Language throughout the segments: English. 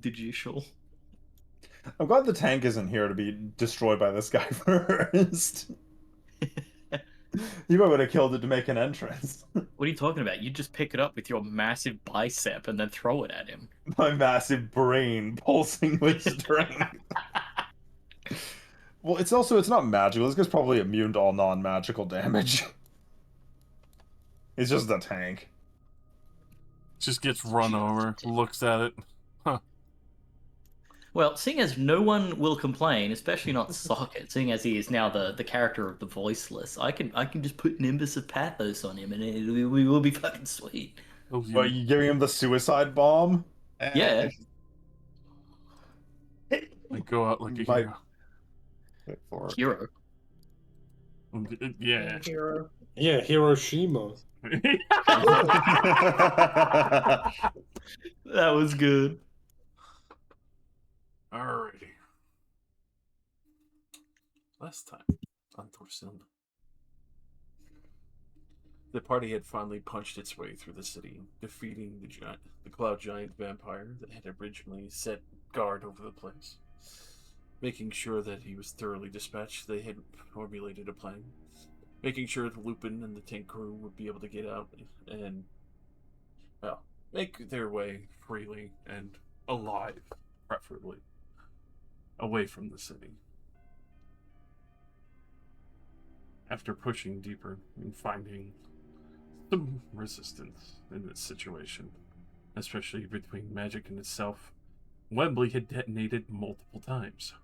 the judicial. I'm glad the tank isn't here to be destroyed by this guy first. He might would have killed it to make an entrance. What are you talking about? You just pick it up with your massive bicep and then throw it at him. My massive brain pulsing with strength. Well, it's not magical. This guy's probably immune to all non-magical damage. It's just a tank. Just gets run over, looks at it. Huh. Well, seeing as no one will complain, especially not Socket, seeing as he is now the character of the voiceless, I can just put Nimbus of Pathos on him and we will be fucking sweet. Oh, But you giving him the suicide bomb? Yeah. I go out like a My- hero. Wait for it. Hero. Yeah. Hero. Yeah, Hiroshima. That was good. Alrighty. Last time on Torsilna, the party had finally punched its way through the city, defeating the cloud giant vampire that had originally set guard over the place. Making sure that he was thoroughly dispatched, they had formulated a plan. Making sure that Lupin and the tank crew would be able to get out and, well, make their way freely and alive, preferably, away from the city. After pushing deeper and finding some resistance in this situation, especially between magic and itself, Wembley had detonated multiple times.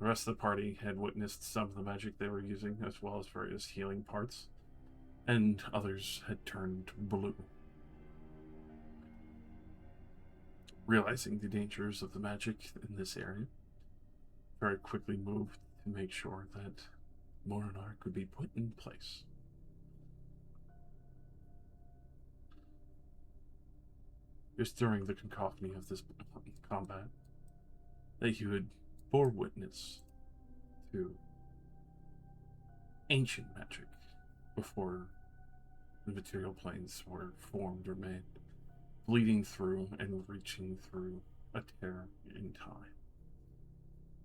The rest of the party had witnessed some of the magic they were using, as well as various healing parts, and others had turned blue. Realizing the dangers of the magic in this area, very quickly moved to make sure that Morinar could be put in place. Just during the cacophony of this combat that you had bore witness to ancient magic before the material planes were formed or made, bleeding through and reaching through a tear in time,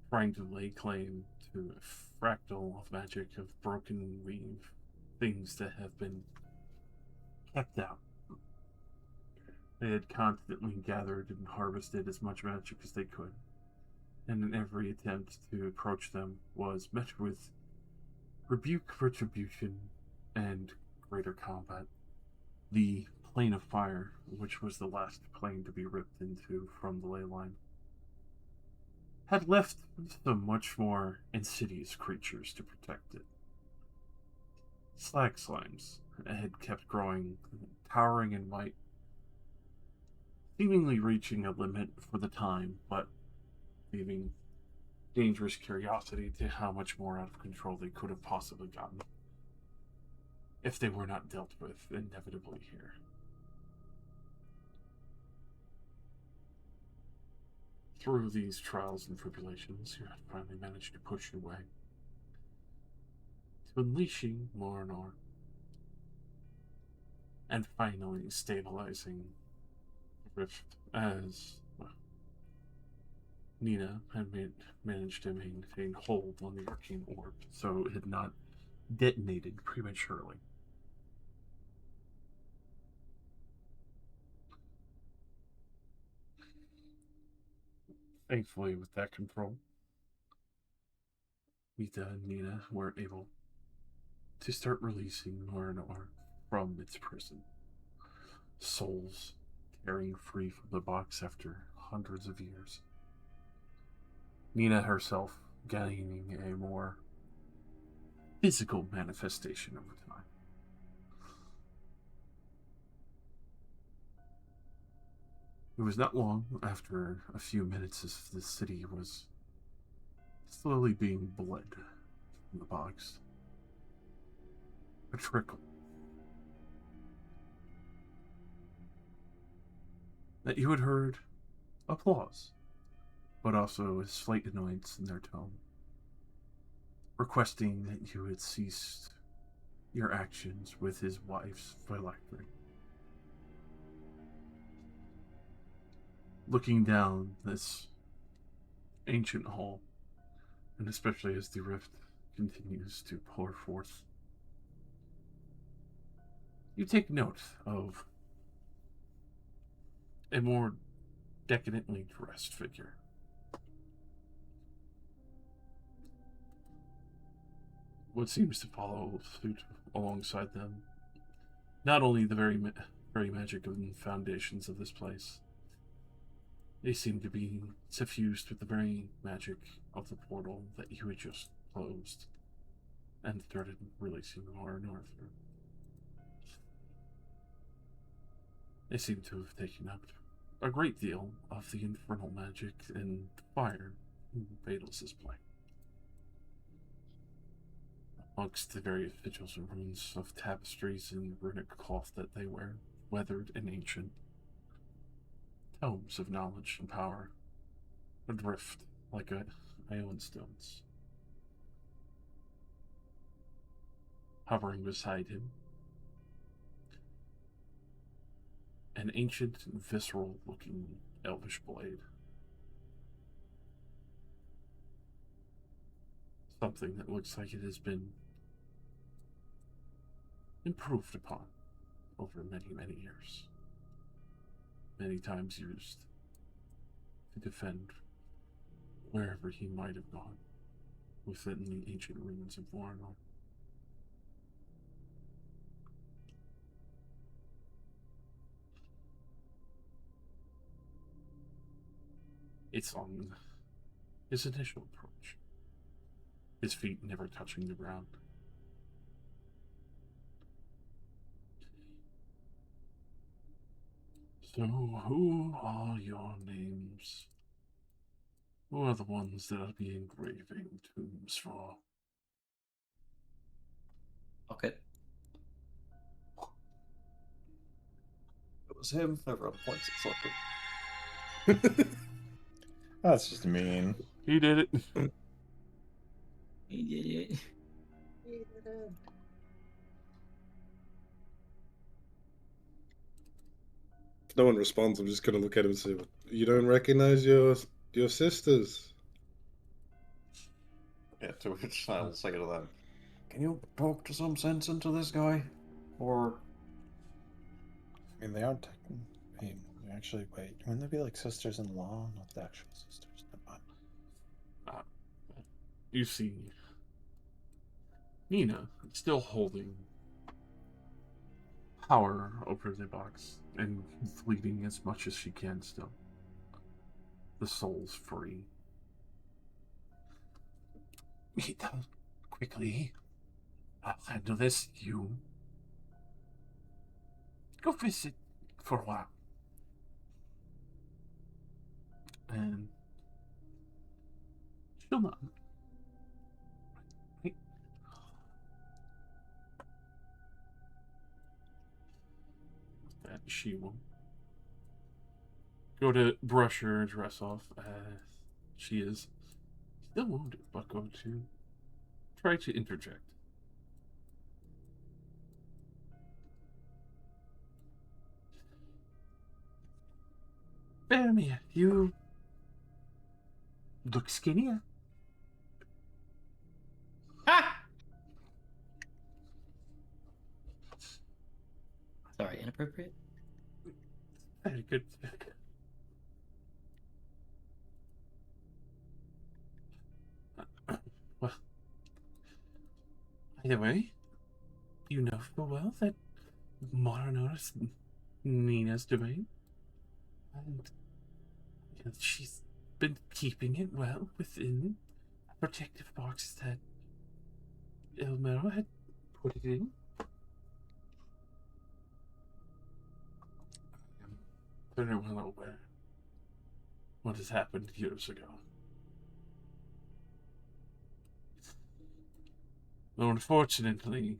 trying to lay claim to a fractal of magic, of broken weave, things that have been kept out. They had constantly gathered and harvested as much magic as they could, and in every attempt to approach them was met with rebuke, retribution, and greater combat. The plane of fire, which was the last plane to be ripped into from the ley line, had left some much more insidious creatures to protect it. Slag slimes had kept growing, towering in might, seemingly reaching a limit for the time, but leaving dangerous curiosity to how much more out of control they could have possibly gotten if they were not dealt with inevitably here. Through these trials and tribulations, you had finally managed to push your way to unleashing Morinar and finally stabilizing the rift as, well, Nina had managed to maintain hold on the arcane orb, so it had not detonated prematurely. Thankfully, with that control, Mita and Nina were able to start releasing Morinar from its prison. Souls tearing free from the box after hundreds of years. Nina herself gaining a more physical manifestation over time. It was not long after a few minutes as the city was slowly being bled from the box. A trickle that you had heard applause, but also a slight annoyance in their tone, requesting that you had ceased your actions with his wife's phylactery. looking down this ancient hall, and especially as the rift continues to pour forth, you take note of a more decadently dressed figure. What seems to follow suit alongside them, not only the very magic and foundations of this place, they seem to be suffused with the very magic of the portal that you had just closed and started releasing more north through. They seem to have taken up a great deal of the infernal magic and fire in Vadal's play. Amongst the various vigils and runes of tapestries and runic cloth that they wear, weathered and ancient, tomes of knowledge and power adrift like ion stones. Hovering beside him, an ancient, visceral-looking elvish blade. Something that looks like it has been improved upon over many, many years. Many times used to defend wherever he might have gone within the ancient ruins of Voronor. It's on his initial approach, his feet never touching the ground. So, who are your names? Who are the ones that I'll be engraving tombs for? Okay. It was him. Everyone points at Socket. That's just mean. He did it. He did it. If no one responds, I'm just gonna look at him and say, "You don't recognize your sisters?" Yeah, to which I'll say to them, "Can you talk to some sense into this guy? Or I mean, they aren't technically. Actually, wait. Wouldn't they be like sisters-in-law, not the actual sisters? Never mind. You see Nina still holding power over the box and bleeding as much as she can still. The soul's free. Meet them quickly. I'll handle this. You go visit for a while. And she'll not. Right? That she will go to brush her dress off as she is still wounded, but go to try to interject. Faramir, you look skinnier. Ah! Sorry, inappropriate. Very good. Well, either way, you know full well that Moranor is Nina's domain, and she's been keeping it well within a protective box that Ilmero had put it in. I am very well aware what has happened years ago. Though unfortunately,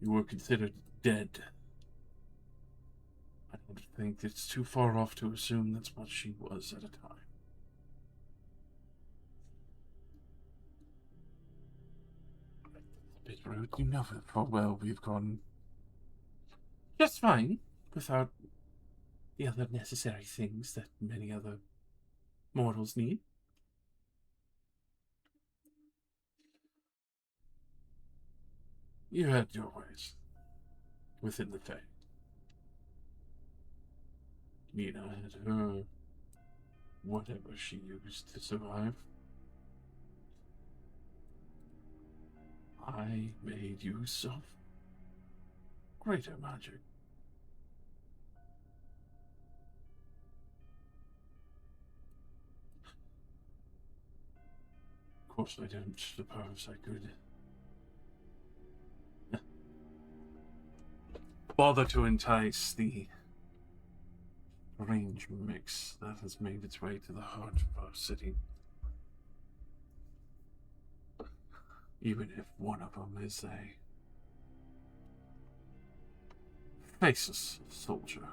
you were considered dead. I don't think it's too far off to assume that's what she was at a time. A bit rude, you know full well we've gone just fine without the other necessary things that many other mortals need. You had your ways within the faith. Nina had her whatever she used to survive. I made use of greater magic. Of course, I don't suppose I could bother to entice the strange mix that has made its way to the heart of our city. Even if one of them is a faceless soldier.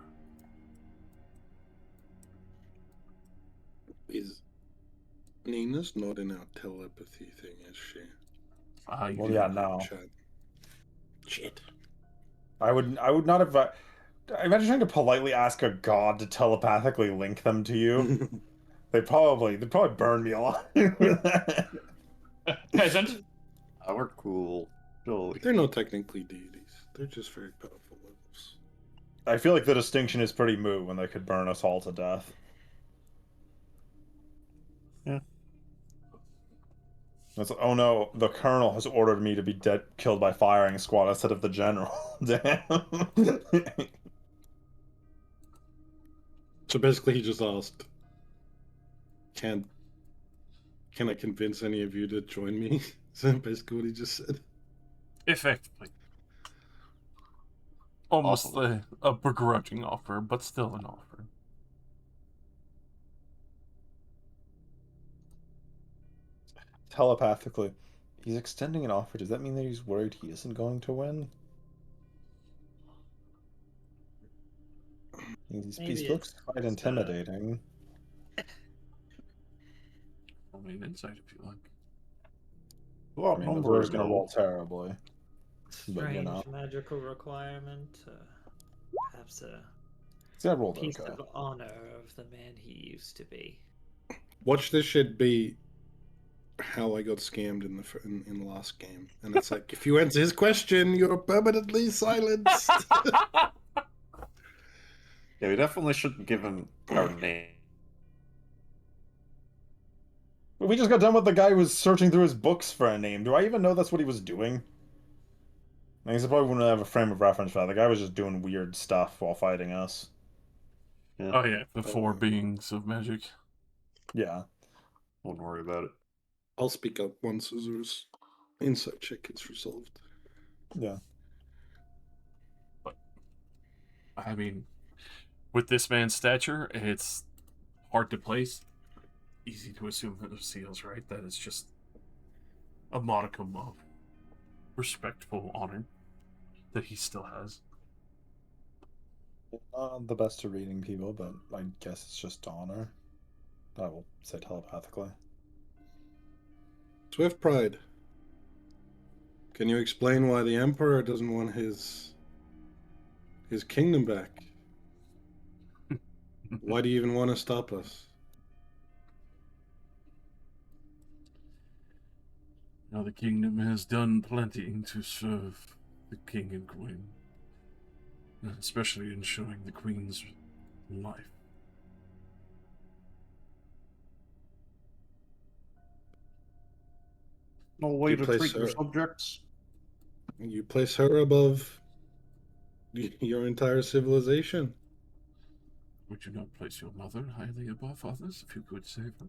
Is Nina's not in our telepathy thing, is she? I Well, do yeah, not. no. Chat. Shit. I would not have. Imagine trying to politely ask a god to telepathically link them to you. They'd probably burn me alive for that. Peasant. We're cool. Surely. They're not technically deities. They're just very powerful levels. I feel like the distinction is pretty moot when they could burn us all to death. Yeah. It's, oh no, the colonel has ordered me to be killed by firing squad instead of the general. Damn. So basically, he just asked, "Can can I convince any of you to join me?" Is that basically what he just said? Effectively. Almost Awesome. a begrudging offer, but still an offer. Telepathically. He's extending an offer. Does that mean that he's worried he isn't going to win? Maybe He looks it's quite just, intimidating. I mean, insight if you like. Well, I mean, the number door's is gonna no. roll terribly. But, you strange know. magical requirement. Perhaps a See, I rolled piece okay. of honor of the man he used to be. Watch this shit be how I got scammed in in the last game, and it's like, if you answer his question, you're permanently silenced. Yeah, we definitely shouldn't give him our name. We just got done with the guy who was searching through his books for a name. Do I even know that's what he was doing? I guess I probably wouldn't have a frame of reference for that. The guy was just doing weird stuff while fighting us. Yeah, Oh yeah, the four beings of magic. Yeah. won't worry about it. I'll speak up once Azur's insight check is resolved. Yeah. But I mean, with this man's stature, it's hard to place. Easy to assume that the seals, right? That it's just a modicum of respectful honor that he still has. Not the best at reading people, but I guess it's just honor. I will say telepathically. Swift Pride. Can you explain why the Emperor doesn't want his kingdom back? Why do you even want to stop us? Now the kingdom has done plenty to serve the king and queen, especially ensuring the queen's life. No way You to place treat your her- subjects. You place her above your entire civilization. Would you not place your mother highly above others if you could save her?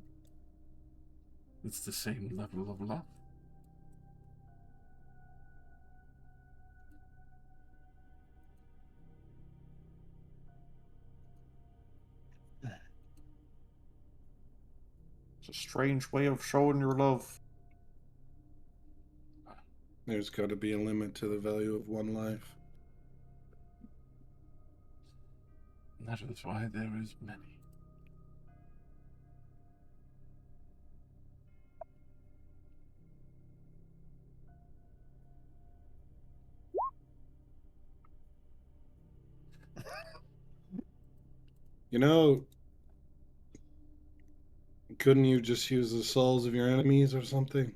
It's the same level of love. It's a strange way of showing your love. There's got to be a limit to the value of one life. And that is why there is many. You know, couldn't you just use the souls of your enemies or something?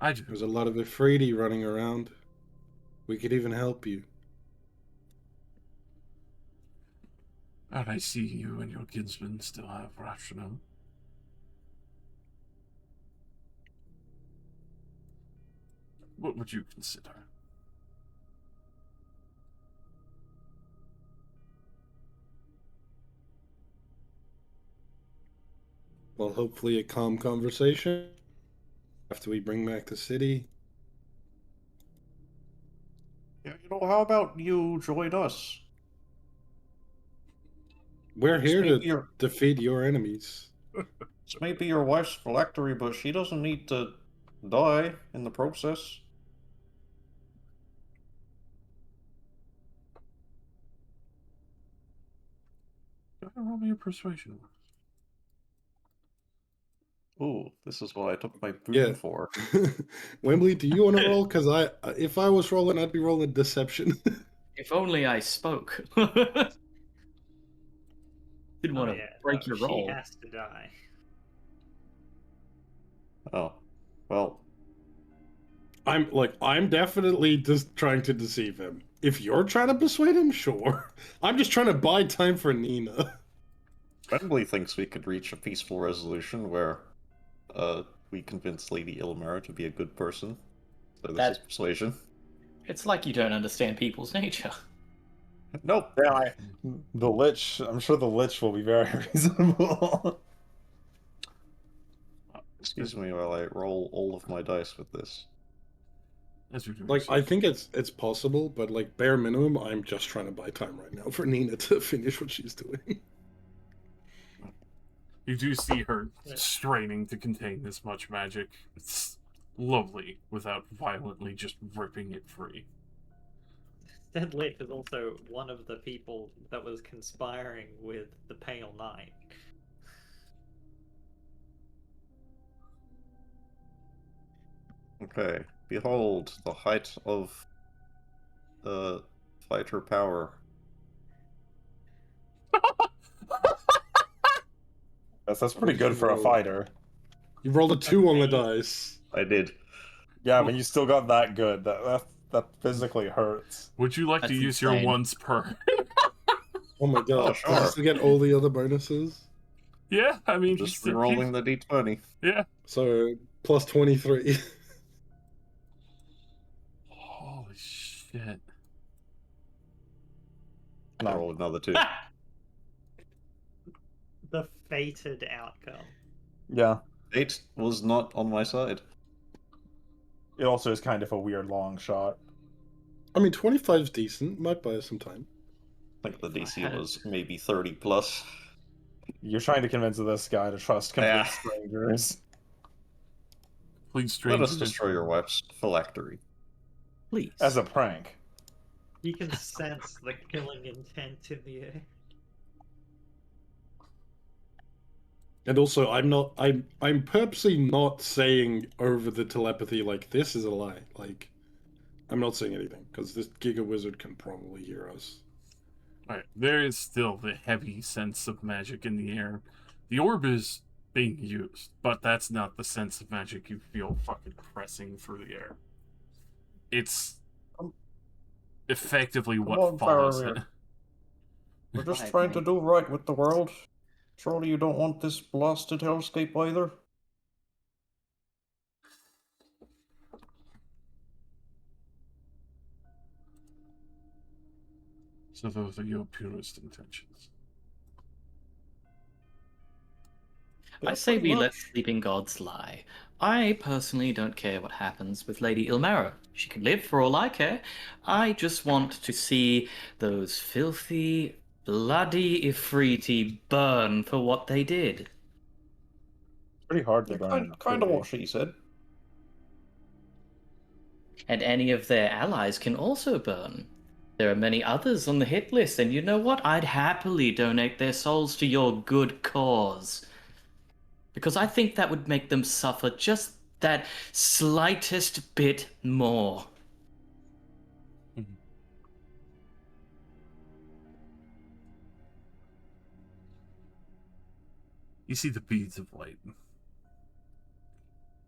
I do. There's a lot of Ifriti running around. We could even help you. And I see you and your kinsmen still have rational. What would you consider? Well, hopefully a calm conversation after we bring back the city. Yeah, how about you join us? We're This here may be to your defeat your enemies. this may be your wife's phylactery, but she doesn't need to die in the process. Go ahead and roll me a persuasion. Ooh, this is what I took my boon Yeah. for. Wembley, do you want to roll? Because if I was rolling, I'd be rolling deception. If only I spoke. Didn't Oh want to yeah, break no, your she roll. has to die. Oh, well, I'm definitely just trying to deceive him. If you're trying to persuade him, sure. I'm just trying to buy time for Nina. Wembley thinks we could reach a peaceful resolution where, we convince Lady Ilmera to be a good person. So this is That persuasion. it's like you don't understand people's nature. Nope. Yeah, the Lich. I'm sure the Lich will be very reasonable. Excuse me while I roll all of my dice with this. As you're doing Like, so. I think it's possible, but like bare minimum, I'm just trying to buy time right now for Nina to finish what she's doing. You do see her Yeah. straining to contain this much magic. It's lovely without violently just ripping it free. Dead Lich is also one of the people that was conspiring with the Pale Knight. Okay. Behold the height of fighter power. That's What pretty did good you for a roll? fighter. You rolled a 2 on the Okay. dice. I did. Yeah, but you still got that good. That physically hurts. Would you like to That's use your insane. once per? Oh my god. Oh, Does he sure. still get all the other bonuses? Yeah, I mean, Just he's rerolling the d20. Yeah. So, plus 23. Holy shit. I No. rolled another 2. The fated outcome. Yeah. Fate was not on my side. It also is kind of a weird long shot. I mean, 25 is decent. Might buy us some time. I think the If I DC had- was maybe 30 plus. You're trying to convince this guy to trust complete Yeah. strangers. Please, Let us strangers. destroy your wife's phylactery. Please. As a prank. You can sense the killing intent in the air. And also, I'm purposely not saying over the telepathy like this is a lie. Like, I'm not saying anything because this Giga Wizard can probably hear us. Alright, there is still the heavy sense of magic in the air. The orb is being used, but that's not the sense of magic you feel fucking pressing through the air. It's effectively Come what on, follows it. Faramir. We're just I trying to agree. do right with the world. Surely you don't want this blasted hellscape either? So those are your purest intentions. I Yeah, say pretty we let much. sleeping gods lie. I personally don't care what happens with Lady Ilmera. She can live for all I care. I just want to see those filthy, bloody Ifriti burn for what they did. It's pretty hard to Yeah, burn in kind of Ifriti. what she said. And any of their allies can also burn. There are many others on the hit list, and you know what? I'd happily donate their souls to your good cause. Because I think that would make them suffer just that slightest bit more. You see the beads of light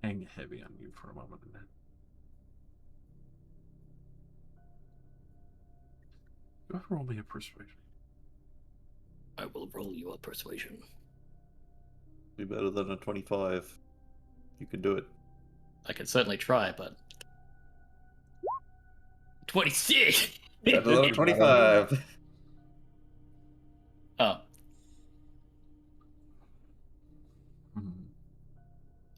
hang heavy on you for a moment. Go ahead and roll me a persuasion. I will roll you a persuasion. Be better than a 25. You can do it. I can certainly try, but 26. Better than a 25. Oh,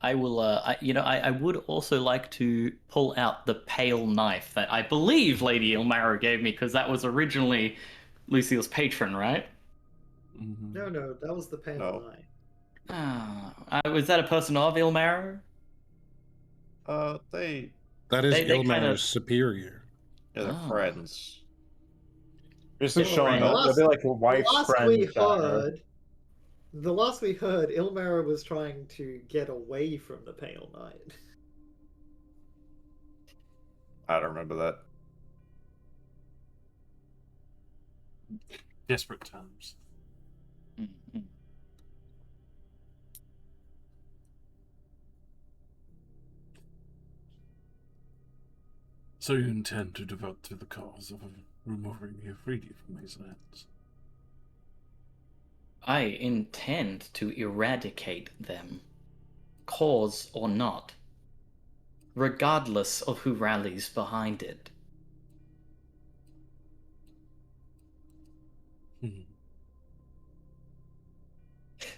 I will. I would also like to pull out the pale knife that I believe Lady Ilmara gave me, because that was originally Lucille's patron, right? No, that was the pale No. knight. Was that a person of Ilmara? They, That is They kind Ilmar's of. superior. yeah, they're Ah. friends. Just They like were showing up. friends. They'll be like a wife's last friend. we Dagger. heard, the last we heard, Ilmara was trying to get away from the pale knight. I don't remember that. Desperate times. Mhm. So you intend to devote to the cause of removing the Afridi from these lands? I intend to eradicate them, cause or not, regardless of who rallies behind it.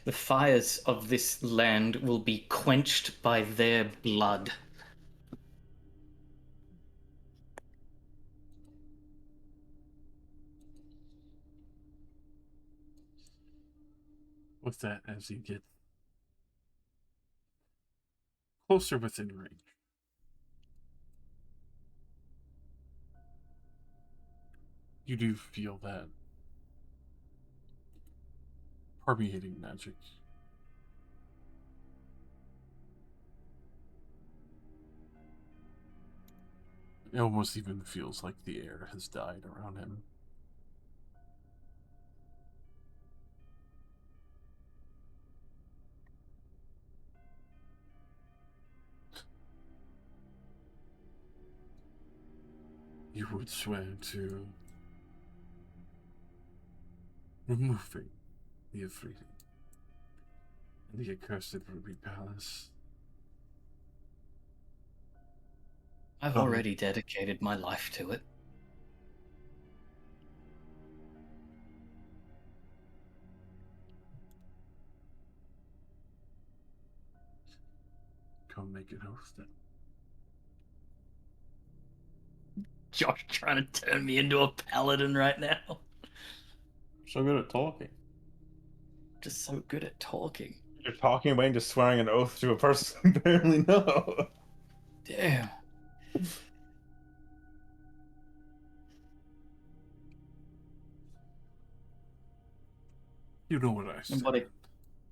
The fires of this land will be quenched by their blood. With that, as you get closer within range, you do feel that permeating magic. It almost even feels like the air has died around him. You would swear to removing the Afridi and the accursed Ruby Palace. I've already dedicated my life to it. Come make an oath then. Josh trying to turn me into a paladin right now. So good at talking. Just so good at talking. You're talking about just swearing an oath to a person you barely know. Damn. You know what I stand, Nobody.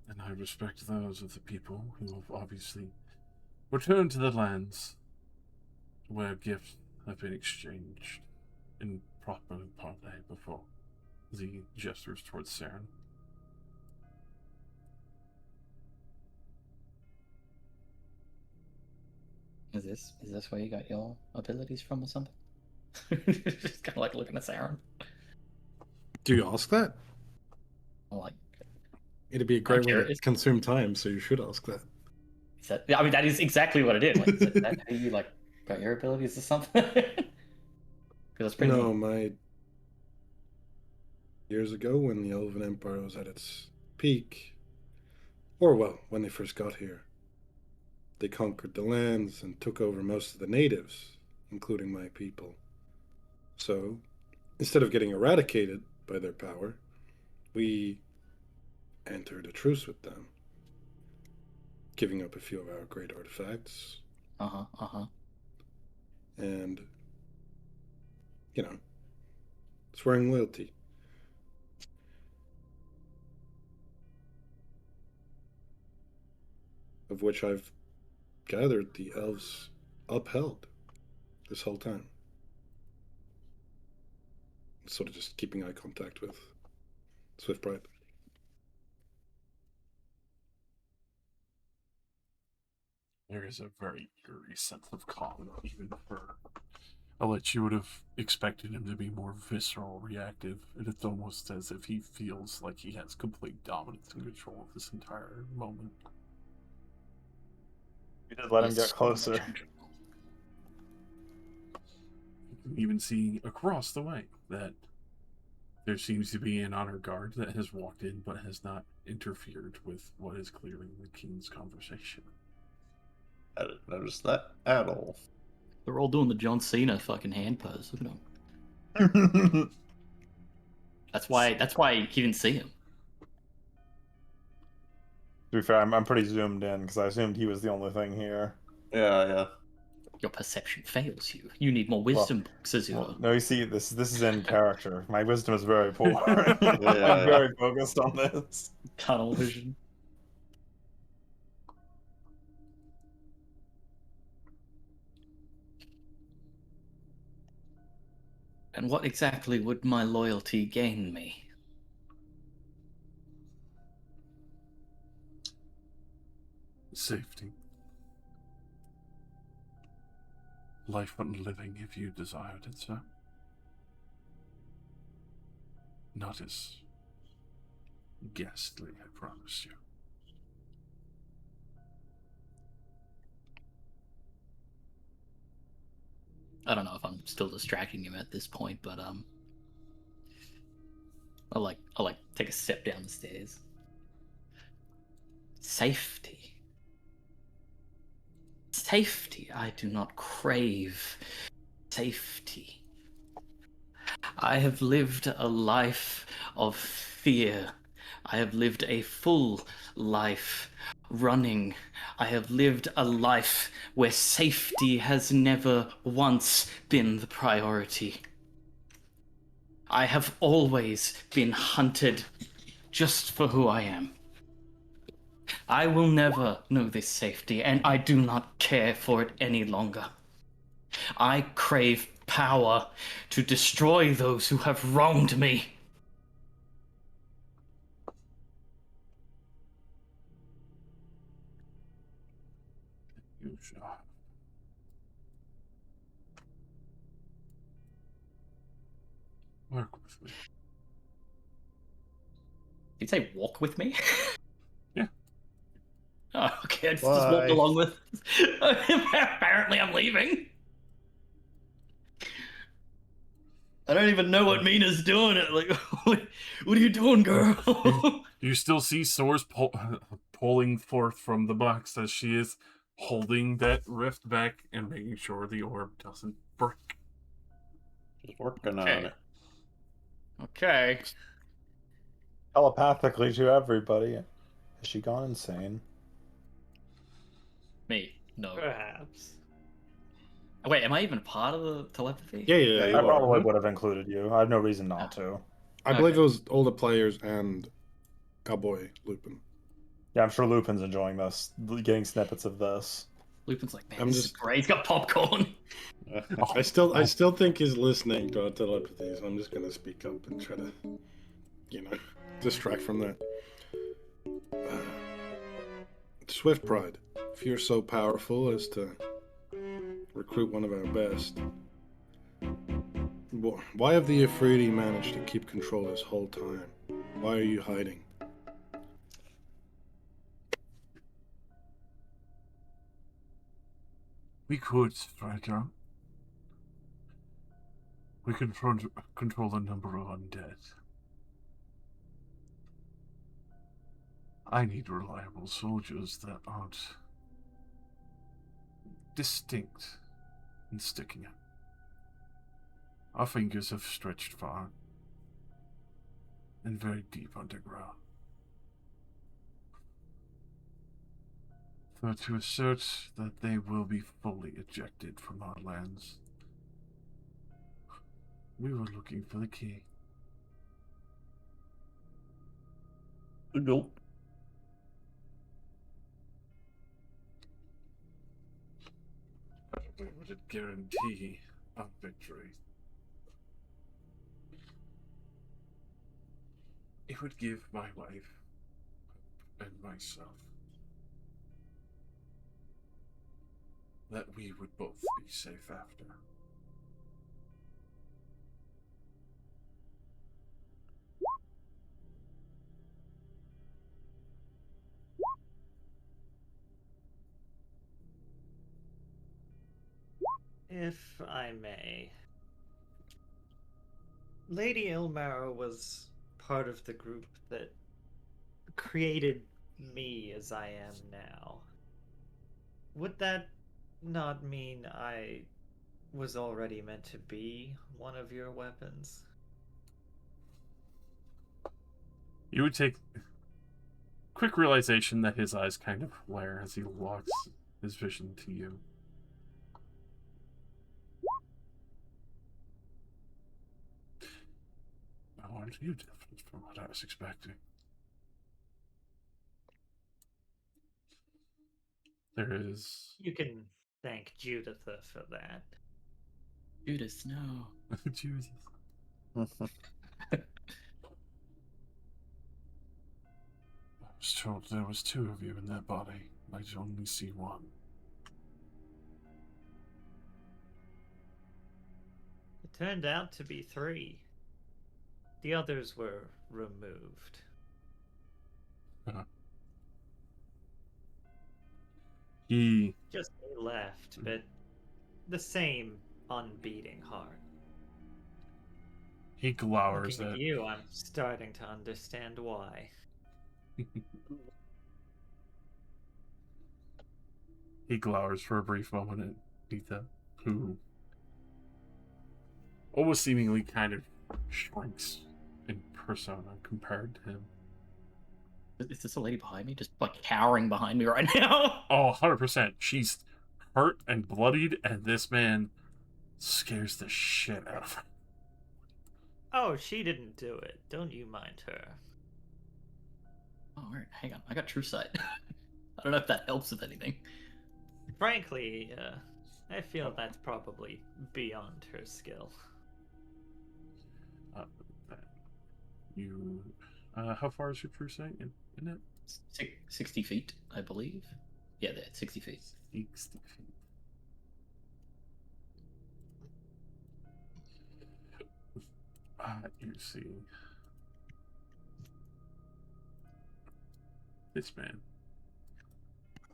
and I respect those of the people who have obviously returned to the lands where gifts have been exchanged in proper parley before the gestures towards Saren. Is this where you got your abilities from or something? Just kind of like looking at Saren. Do you ask that? I'm like, It'd be a great way to curious. consume time, so you should ask that. is that? I mean, that is exactly what it is. Like, is that how you like got your abilities or something? Because that's pretty No, neat. years ago when the Elven Empire was at its peak, or well, when they first got here, they conquered the lands and took over most of the natives, including my people. So, instead of getting eradicated by their power, we entered a truce with them, giving up a few of our great artifacts, and, swearing loyalty. Of which I've gathered the elves upheld this whole time. Sort of just keeping eye contact with Swiftbright. There is a very eerie sense of calm, even for Alex. You would have expected him to be more visceral, reactive, and it's almost as if he feels like he has complete dominance and control of this entire moment. You did let him Yes. get closer. You can even see across the way that there seems to be an honor guard that has walked in but has not interfered with what is clearly the king's conversation. I didn't notice that at all. They're all doing the John Cena fucking hand pose. Look at them. To That's why he didn't see him. be fair, I'm pretty zoomed in because I assumed he was the only thing here. Yeah. Your perception fails you. You need more Well, wisdom books, Azure. Well, no, you see, this is in character. My wisdom is very poor. I'm Yeah. very focused on this. Tunnel vision. And what exactly would my loyalty gain me? Safety. Life and living if you desired it, sir. Not as ghastly, I promise you. I don't know if I'm still distracting him at this point, but I'll take a step down the stairs. Safety. Safety. I do not crave safety. I have lived a life of fear. I have lived a full life running. I have lived a life where safety has never once been the priority. I have always been hunted just for who I am. I will never know this safety, and I do not care for it any longer. I crave power to destroy those who have wronged me. You shall. Work with me. Did you say walk with me? Yeah. Oh, okay, I just walk Bye. along with. Apparently, I'm leaving. I don't even know what Mina's doing. Like, what are you doing, girl? You still see Soars pulling forth from the box as she is holding that rift back and making sure the orb doesn't break. Just working Okay. on it. Okay. Telepathically to everybody. Has she gone insane? Me, no. Perhaps. Wait, am I even part of the telepathy? Yeah, Yeah, you I are. probably Huh? would have included you. I have no reason not to. I believe Okay. it was all the players and Cowboy Lupin. Yeah, I'm sure Lupin's enjoying this, getting snippets of this. Lupin's like, man, I'm this is just- great. He's got popcorn. I still think he's listening to our telepathy, so I'm just gonna speak up and try to, distract from that. Swift Pride, if you're so powerful as to recruit one of our best, why have the Ifriti managed to keep control this whole time? Why are you hiding? We could, Striker. We can control a number of undead. I need reliable soldiers that aren't distinct and sticking out. Our fingers have stretched far and very deep underground. So to assert that they will be fully ejected from our lands, we were looking for the key. Nope. Would it guarantee our victory? It would give my wife and myself that we would both be safe after. If I may, Lady Ilmara was part of the group that created me as I am now. Would that not mean I was already meant to be one of your weapons? You would take quick realization that his eyes kind of flare as he locks his vision to you. Aren't you different from what I was expecting? There is... You can thank Juditha for that. Judas, no. Jesus. I was told there was 2 of you in that body. I only see 1. It turned out to be 3. The others were removed. He Just left, but the same unbeating heart. glowers Looking at at you, I'm starting to understand why. He glowers for a brief moment at Nita, who almost seemingly kind of shrinks in persona compared to him. Is this a lady behind me? Just like cowering behind me right now? Oh, 100%. She's hurt and bloodied, and this man scares the shit out of her. Oh, she didn't do it. Don't you mind her. Oh, alright, hang on. I got true sight. I don't know if that helps with anything. Frankly, I feel that's probably beyond her skill. You, how far is your true sight in it? 60 feet, I believe. Yeah, there, 60 feet. 60 feet. You see this man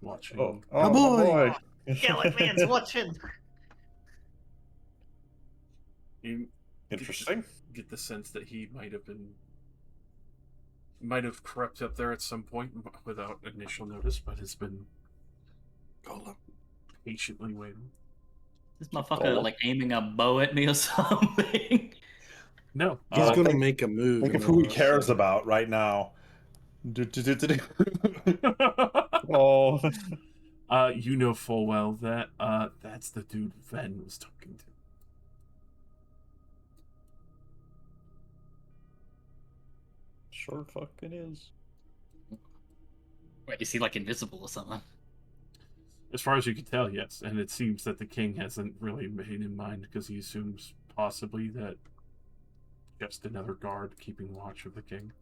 watching. Oh, Oh, boy! Gallic man's watching! You Interesting. get the sense that he might have crept up there at some point without initial notice, but has been patiently waiting. This motherfucker like aiming a bow at me or something. No, He's Oh, gonna think- make a move. Think in of who he the last cares second. about right now. Oh, you know full well that that's the dude Ven was talking to. Sure fucking is. Wait, is he like invisible or something? As far as you can tell, yes. And it seems that the king hasn't really made in mind because he assumes possibly that just another guard keeping watch of the king.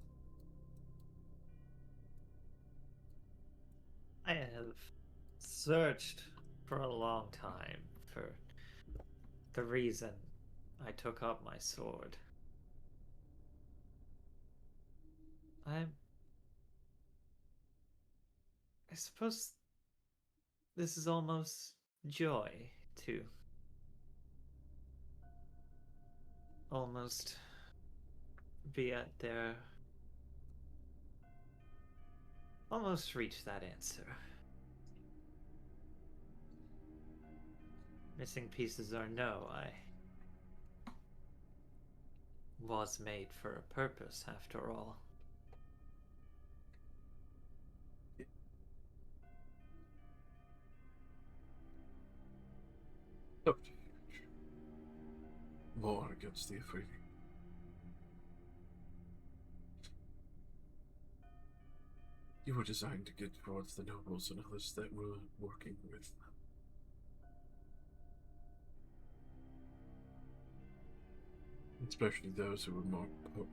I have searched for a long time for the reason I took up my sword. I suppose this is almost joy, too. Almost be at their... Almost reach that answer. Missing pieces or no, I was made for a purpose, after all. More against the Afridi. You were designed to get towards the nobles and others that were working with them. Especially those who were more potent.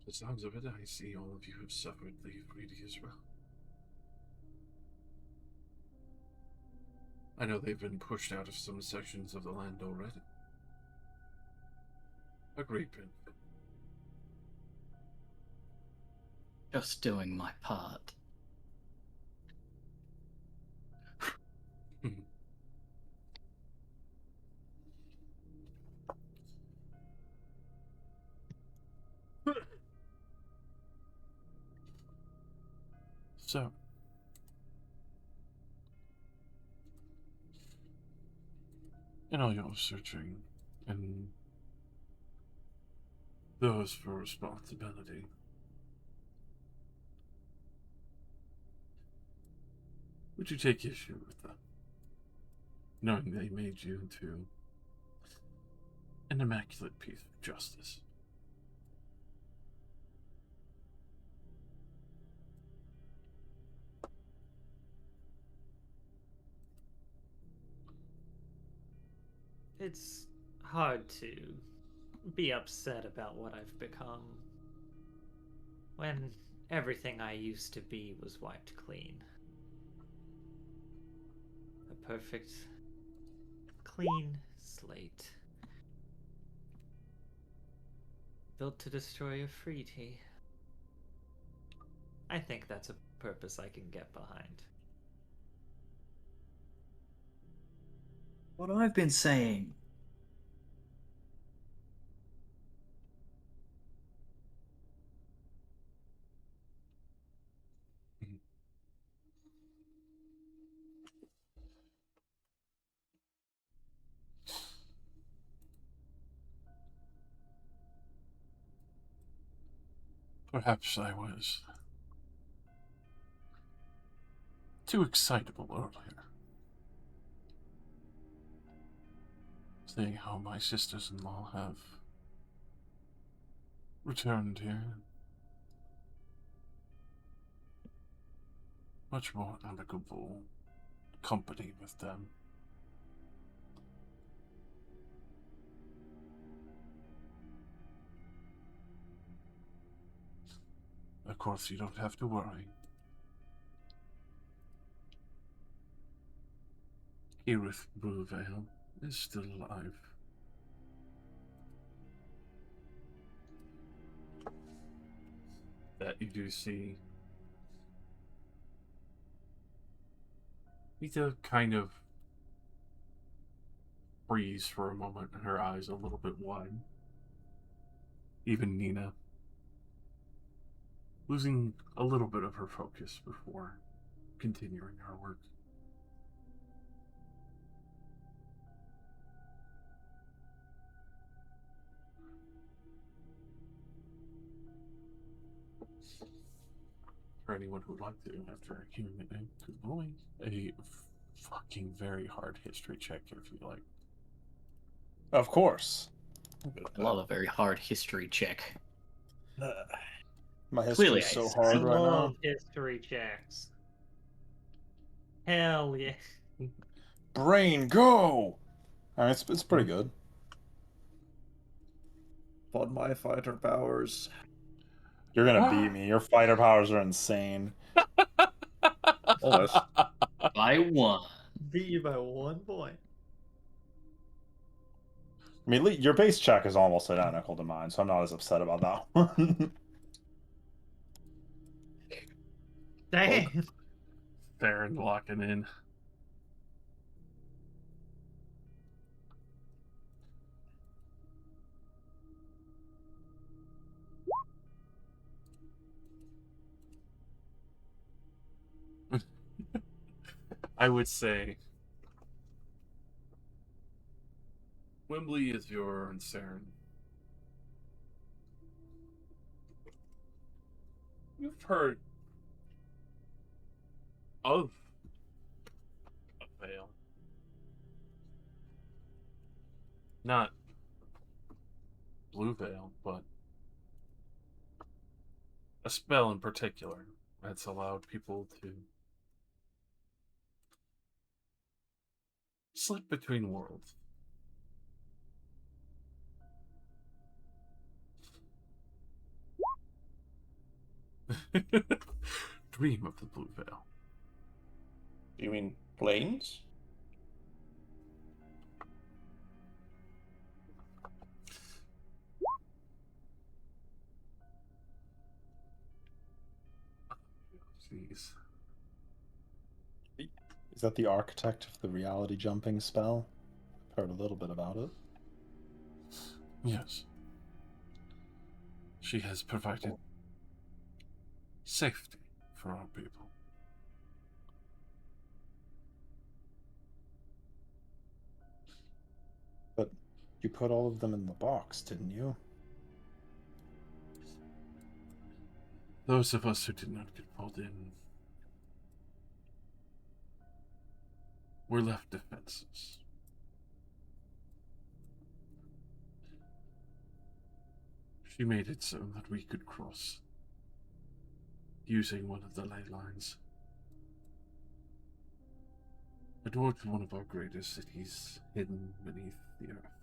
The sounds of it, I see all of you have suffered the greedy as well. I know they've been pushed out of some sections of the land already. A great benefit. Just doing my part. So, in all your searching and those for responsibility, would you take issue with them, knowing they made you into an immaculate piece of justice? It's hard to be upset about what I've become when everything I used to be was wiped clean. A perfect, clean slate. Built to destroy a Freety. I think that's a purpose I can get behind. What I've been saying. Perhaps I was too excitable earlier, seeing how my sisters-in-law have returned here. Much more amicable company with them. Of course, you don't have to worry. Erith Bluevale is still alive. That you do see Mita kind of freeze for a moment, and her eyes a little bit wide. Even Nina losing a little bit of her focus before continuing her work. For anyone who would like to, after hearing the name, could roll a fucking very hard history check if you like. Of course. I love a very hard history check. My Clearly, history's so Yes, hard I right now. love history checks. Hell yeah. Brain, go! I mean, it's pretty good. On my fighter powers. You're gonna beat me. Your fighter powers are insane. Almost. By one. Beat you by 1 point. I mean, your base check is almost identical to mine, so I'm not as upset about that one. Damn. Theron walking in. I would say Wembley is your Saren. You've heard of a veil. Not blue veil, but a spell in particular that's allowed people to slip between worlds. Dream of the Blue Veil. You mean planes? Jeez. Is that the architect of the reality jumping spell? I've heard a little bit about it. Yes. She has provided safety for our people. But you put all of them in the box, didn't you? Those of us who did not get pulled in were left defenseless. She made it so that we could cross using one of the ley lines. A door to one of our greatest cities hidden beneath the earth.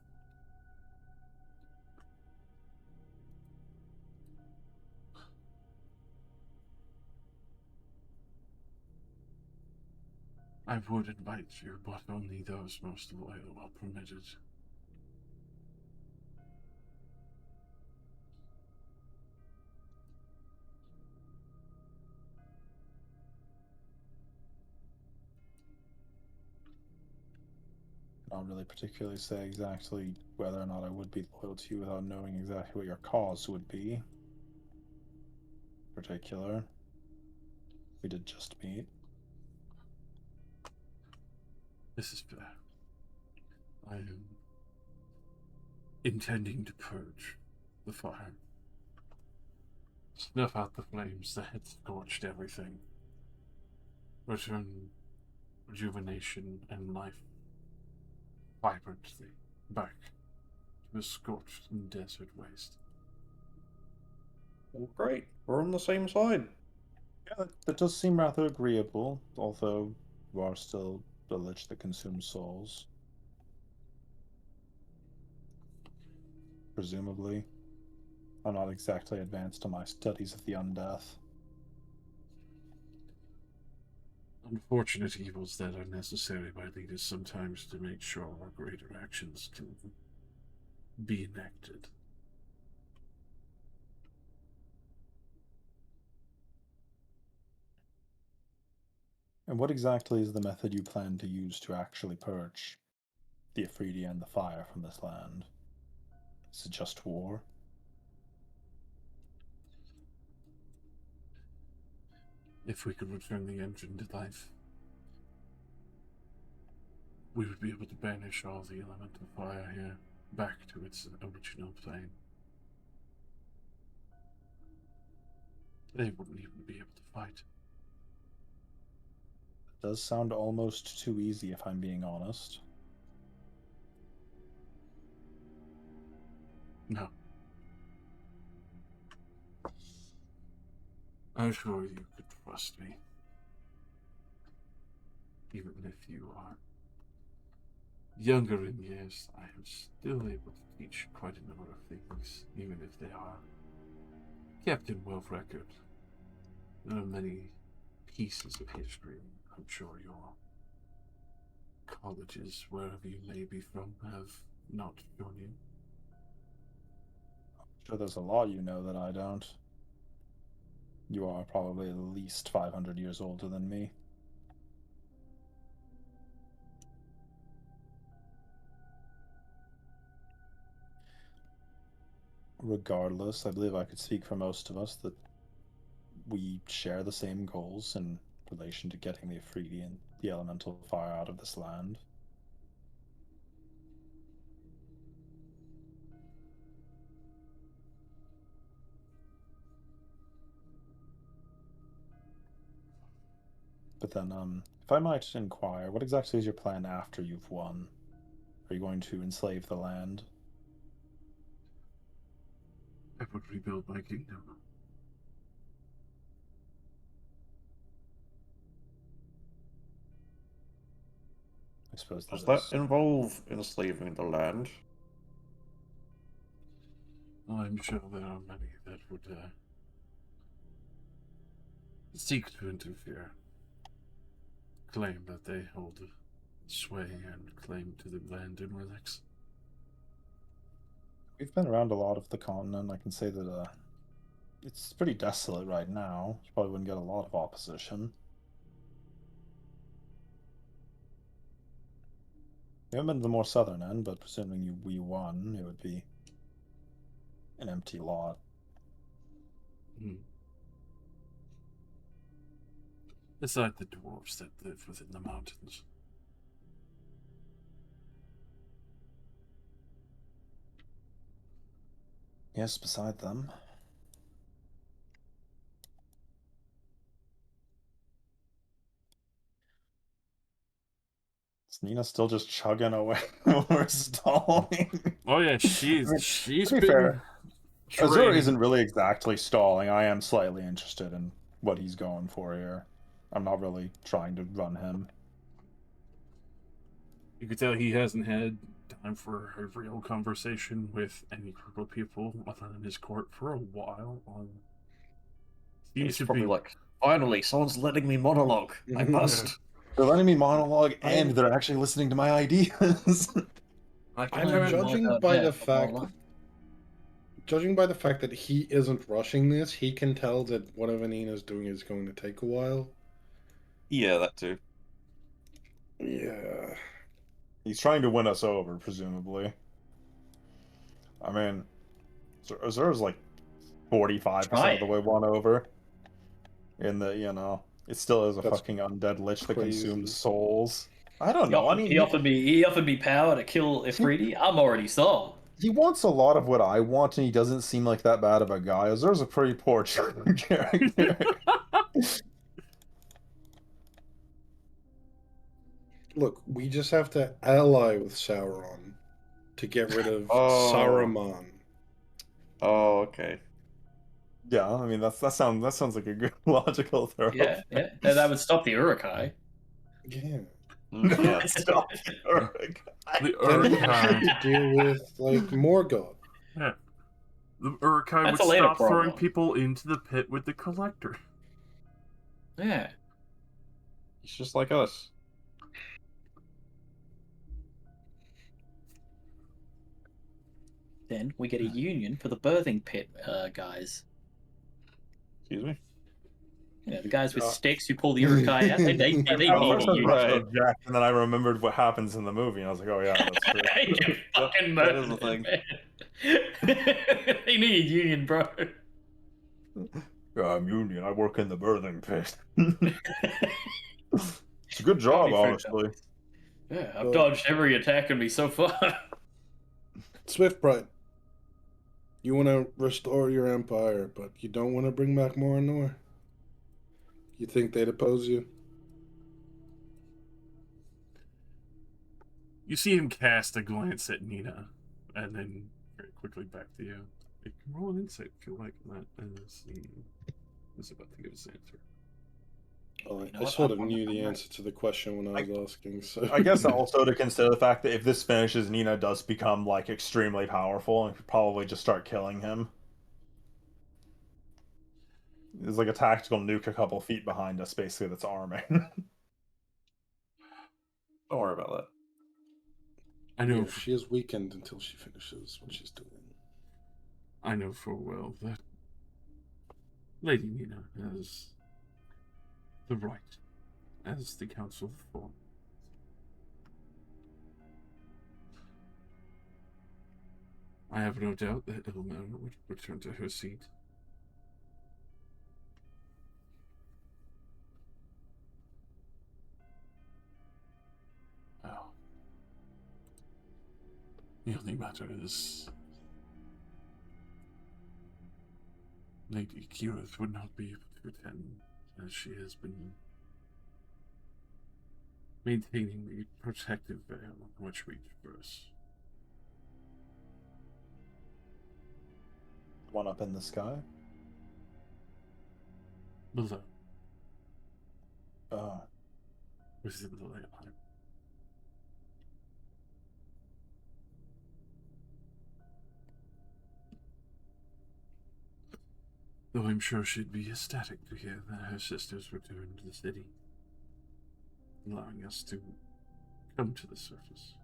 I would invite you, but only those most loyal are permitted. I don't really particularly say exactly whether or not I would be loyal to you without knowing exactly what your cause would be. Particular. We did just meet. This is fair. I am intending to purge the fire. Snuff out the flames that had scorched everything. Return rejuvenation and life vibrantly back to a scorched and desert waste. Well, great. We're on the same side. Yeah, that does seem rather agreeable, although you are still the lich that consumes souls. Presumably. I'm not exactly advanced in my studies of the undeath. Unfortunate evils that are necessary by leaders sometimes to make sure our greater actions can be enacted. And what exactly is the method you plan to use to actually purge the Afridi and the fire from this land? Is it just war? If we could return the engine to life, we would be able to banish all the elemental fire here back to its original plane. They wouldn't even be able to fight. It does sound almost too easy, if I'm being honest. No. I'm sure you could trust me. Even if you are younger in years, I am still able to teach quite a number of things, even if they are kept in world record. There are many pieces of history I'm sure your colleges, wherever you may be from, have not shown you. I'm sure there's a lot you know that I don't. You are probably at least 500 years older than me. Regardless, I believe I could speak for most of us that we share the same goals in relation to getting the Afridi and the elemental fire out of this land. But then, if I might inquire, what exactly is your plan after you've won? Are you going to enslave the land? I would rebuild my kingdom. I suppose Does that that is. involve enslaving the land? I'm sure there are many that would seek to interfere, claim that they hold sway and claim to the land and relics. We've been around a lot of the continent. I can say that it's pretty desolate right now. You probably wouldn't get a lot of opposition. We haven't been to the more southern end, but presuming we won, it would be an empty lot. It's like the dwarves that live within the mountains. Yes, beside them. Is Nina still just chugging away when we're stalling? Oh yeah, she's I mean, she's to be been fair, Azur training. isn't really exactly stalling. I am slightly interested in what he's going for here. I'm not really trying to run him. You could tell he hasn't had time for a real conversation with any group of people other than his court for a while. Seems He's to probably be like, finally, someone's letting me monologue. I must. They're letting me monologue, and I'm- they're actually listening to my ideas. I can I'm handle judging that. by yeah, the fact, well, judging by the fact that he isn't rushing this, he can tell that whatever Nina's doing is going to take a while. Yeah, that too. Yeah. He's trying to win us over, presumably. I mean, Azur's like 45% of the trying. way won over. In the, it still is a That's fucking undead lich that consumes crazy. souls. I don't know. I mean, He offered me power to kill Ifriti. I'm already sold. he wants a lot of what I want, and he doesn't seem like that bad of a guy. Azur's a pretty poor character. Look, we just have to ally with Sauron to get rid of Oh. Saruman. Oh, okay. Yeah, I mean that sounds like a good logical throw. Yeah, yeah. And that would stop the Urukai. Yeah. Yeah. Stop. the Then we have Urkai. to deal with like Morgoth. Yeah. The Urkai That's would a later stop throwing problem. people into the pit with the collector. Yeah. He's just like us. Then we get a union for the birthing pit guys. Excuse me? The guys with Uh, sticks who pull the Urukai out. They need At a first I was union. about to Right. object, and then I remembered what happens in the movie, and I was like, oh yeah, that's true. You fucking that is a murdered thing. man. They need a union, bro. Yeah, I'm Union. I work in the birthing pit. It's a good That'd job, be honestly. Yeah, I've dodged every attack on me so far. Swiftbright, you want to restore your empire, but you don't want to bring back Morinor. You think they'd oppose you? You see him cast a glance at Nina, and then very quickly back to you. You can roll an insight if you like that, and see. He's about to give his answer. Oh, You know I what? sort of I'm- knew the I'm answer to the question when I was asking. So I guess also to consider the fact that if this finishes, Nina does become like extremely powerful, and could probably just start killing him. There's like a tactical nuke a couple feet behind us, basically, that's arming. Don't worry about that. I know. yeah, she is weakened until she finishes what she's doing. I know full well that Lady Nina has the right, as the council formed. I have no doubt that Ilmer would return to her seat. Well, the only matter is Lady Kirith would not be able to attend, as she has been maintaining the protective veil on which we traverse. One up in the sky. Below, Oh. within the ley line. Though I'm sure she'd be ecstatic to hear that her sisters returned to the city, allowing us to come to the surface.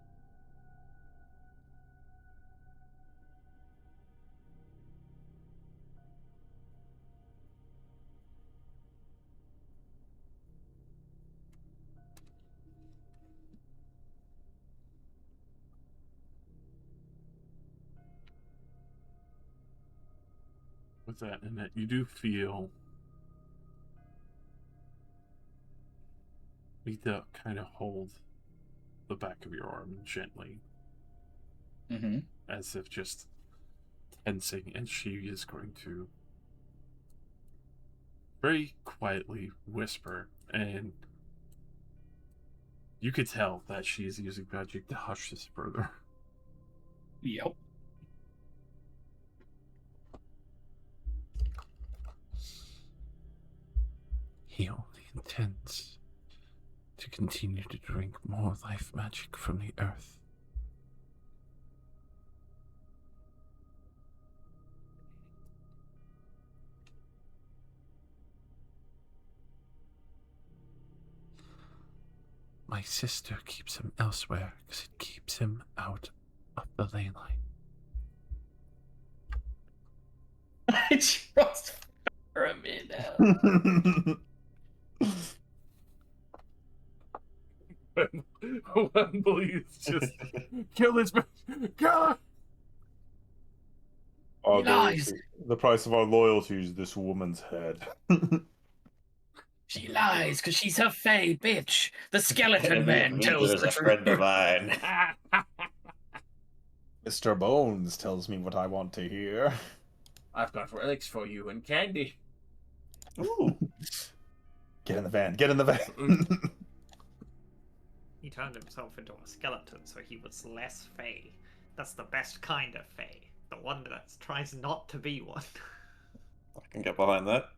With that, Annette, you do feel Lita kind of hold the back of your arm gently, as if just tensing, and she is going to very quietly whisper, and you could tell that she is using magic to hush this further. Yep. He only intends to continue to drink more life magic from the earth. My sister keeps him elsewhere because it keeps him out of the ley line. I trust for a minute. Wembley is just kill this man, kill him. Our He lies. loyalty- The price of our loyalty is this woman's head. She lies because she's a fey bitch. The skeleton man tells is the a friend of truth. mine. Mr. Bones tells me what I want to hear. I've got relics for you and candy. Ooh. Get in the van. Get in the van. He turned himself into a skeleton, so he was less fey. That's the best kind of fey. The one that tries not to be one. I can get behind that.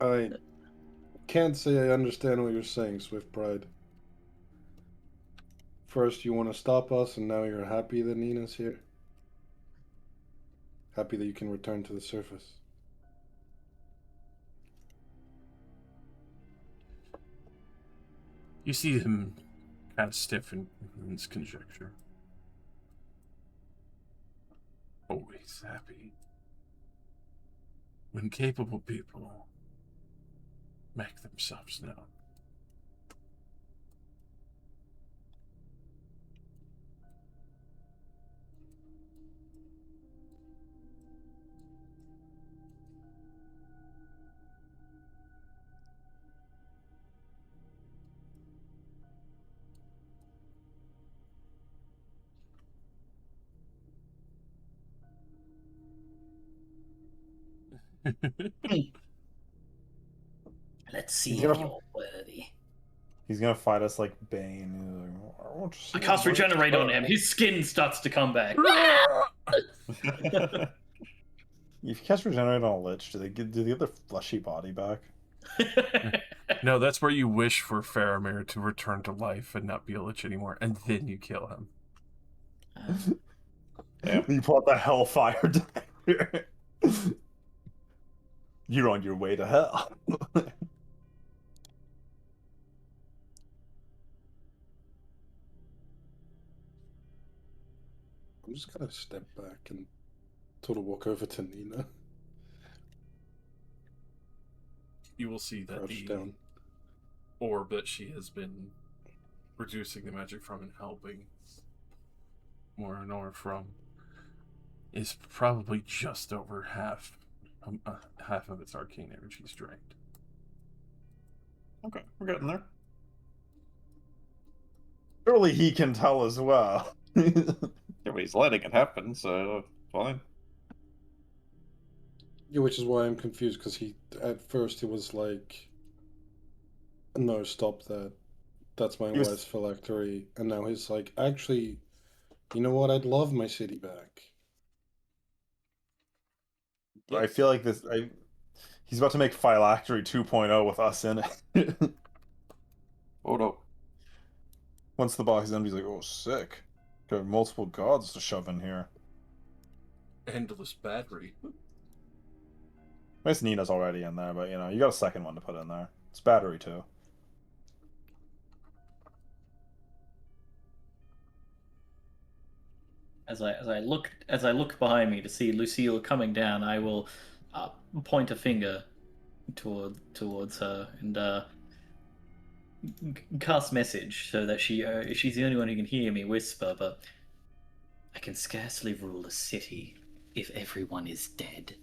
I can't say I understand what you're saying, Swift Pride. First, you want to stop us, and now you're happy that Nina's here? Happy that you can return to the surface. You see him kind of stiffen in his conjecture. Always happy when capable people make themselves known. Let's see He's if gonna- you're worthy. He's gonna fight us like Bane. He's like, I want to see I cast what it's regenerate on about." him. His skin starts to come back. If you cast regenerate on a lich, do they get their fleshy body back? No, that's where you wish for Faramir to return to life and not be a lich anymore, and then you kill him. Yeah. You pull out the hellfire dagger. You're on your way to hell. I'm just gonna step back and sort of walk over to Nina. You will see that Crouch the down. orb that she has been reducing the magic from and helping more and more from is probably just over half of its arcane energy is drained. Okay, we're getting there. Surely he can tell as well. Yeah, but he's letting it happen, so fine. Yeah, which is why I'm confused, because at first he was like, no, stop that. That's my He was- wife's phylactery. And now he's like, actually, you know what? I'd love my city back. I feel like he's about to make Phylactery 2.0 with us in it. Oh no. Once the box is empty, he's like, oh, sick. Got multiple gods to shove in here. Endless battery. I guess Nina's already in there, but, you know, you got a second one to put in there. It's battery, too. As I look behind me to see Lucille coming down, I will point a finger towards her and cast message so that she's the only one who can hear me whisper. But I can scarcely rule a city if everyone is dead.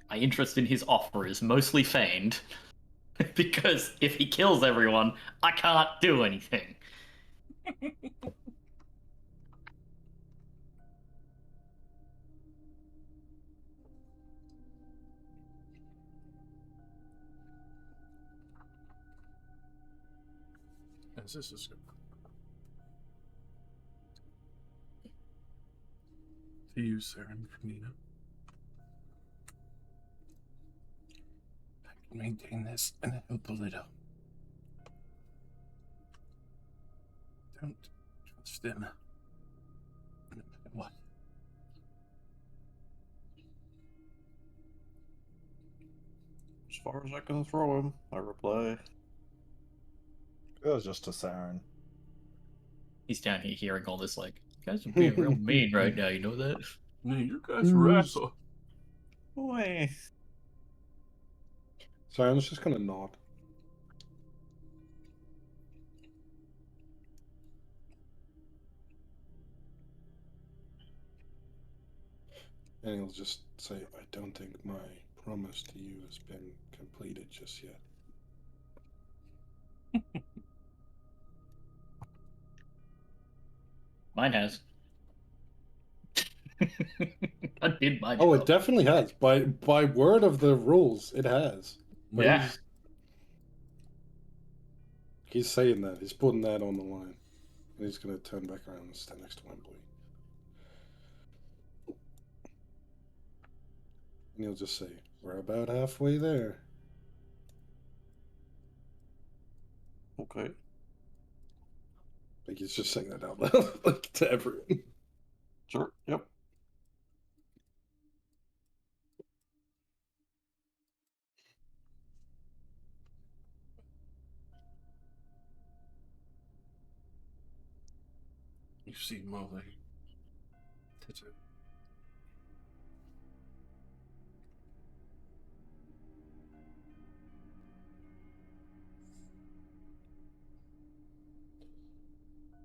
My interest in his offer is mostly feigned, because if he kills everyone, I can't do anything. As this is to you, Sarah and Nina. I can maintain this and help a little. Don't trust him. No matter what. As far as I can throw him, I reply. It was just to Saren. He's down here hearing all this, like, you guys are being real mean right now, you know that? No, you guys are assholes. Boy. Saren's just gonna nod. And he'll just say, I don't think my promise to you has been completed just yet. Mine has. I did my Oh, job. it definitely has. By word of the rules, it has. But Yeah. he's saying that. He's putting that on the line. And he's going to turn back around and stand next to Wembley. And he'll just say, we're about halfway there. Okay. Like he's just saying that out loud, like to everyone. Sure. Yep. You see Molly. That's it.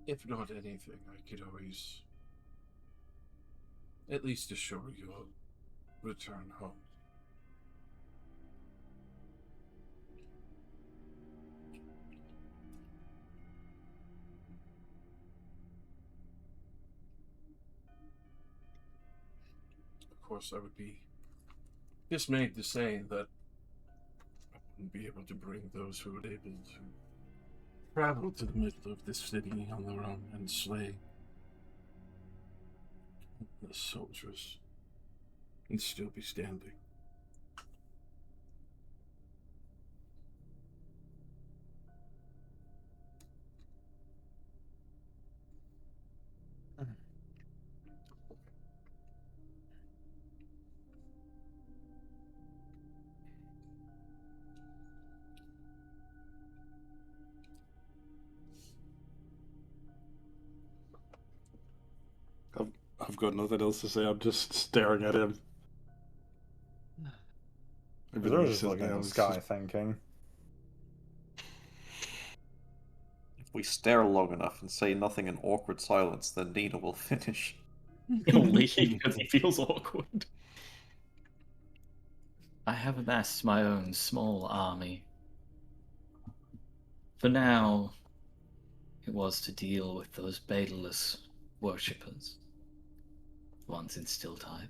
If not anything, I could always at least assure you I'll return home. Of course, I would be dismayed to say that I wouldn't be able to bring those who were able to travel to the middle of this city on their own and slay the soldiers and still be standing. I've got nothing else to say. I'm just staring at him. They're just looking at the sky thinking. If we stare long enough and say nothing in awkward silence, then Nina will finish. He'll leave because he feels awkward. I have amassed my own small army. For now, it was to deal with those Daedalus worshippers, once in Stilltide.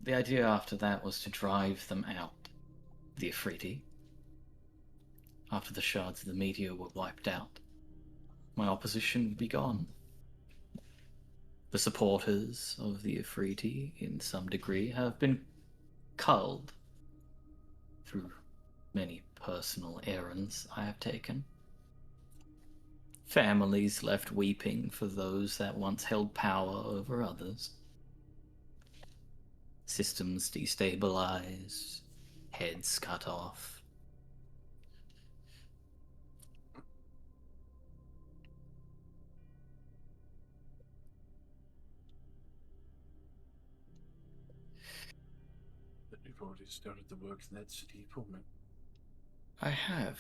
The idea after that was to drive them out, the Afridi, after the shards of the meteor were wiped out. my opposition would be gone. The supporters of the Afriti, in some degree, have been culled through many personal errands I have taken. Families left weeping for those that once held power over others. Systems destabilized, heads cut off. But you've already started the work in that city, Pullman. I have.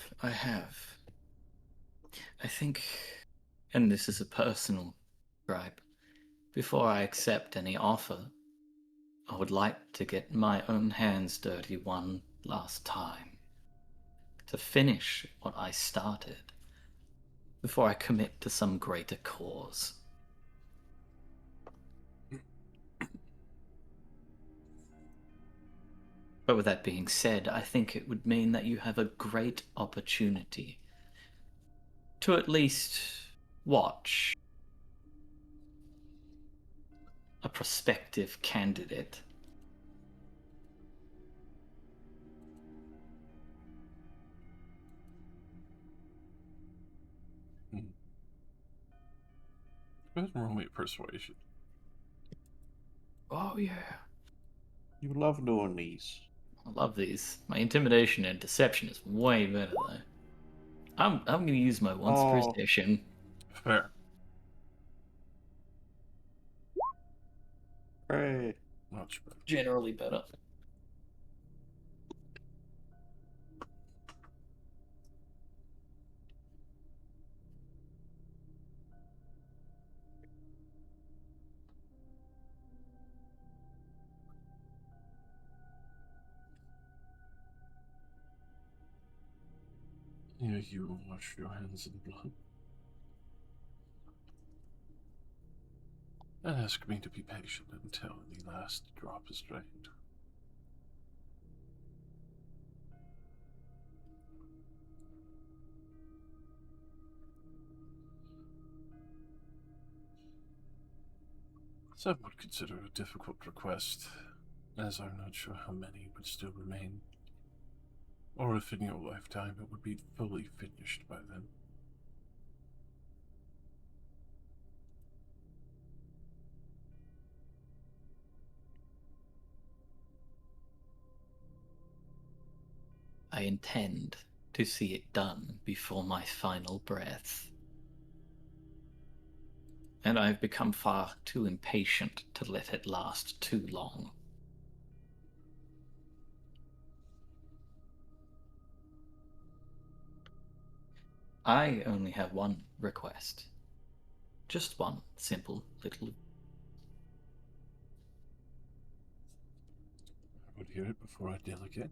I think, and this is a personal gripe, before I accept any offer, I would like to get my own hands dirty one last time. To finish what I started, before I commit to some greater cause. But with that being said, I think it would mean that you have a great opportunity to at least watch a prospective candidate Go ahead and roll me a persuasion. Oh yeah. You love doing these. I love these. My intimidation and deception is way better though. I'm gonna use my once Oh. precision. Fair. Hooray. Much better. Generally better. Yeah, you wash your hands in blood. And ask me to be patient until the last drop is drained. Some would consider a difficult request, as I'm not sure how many would still remain, or if in your lifetime it would be fully finished by then. I intend to see it done before my final breath. And I've become far too impatient to let it last too long. I only have one request. Just one simple little. I would hear it before I delegate.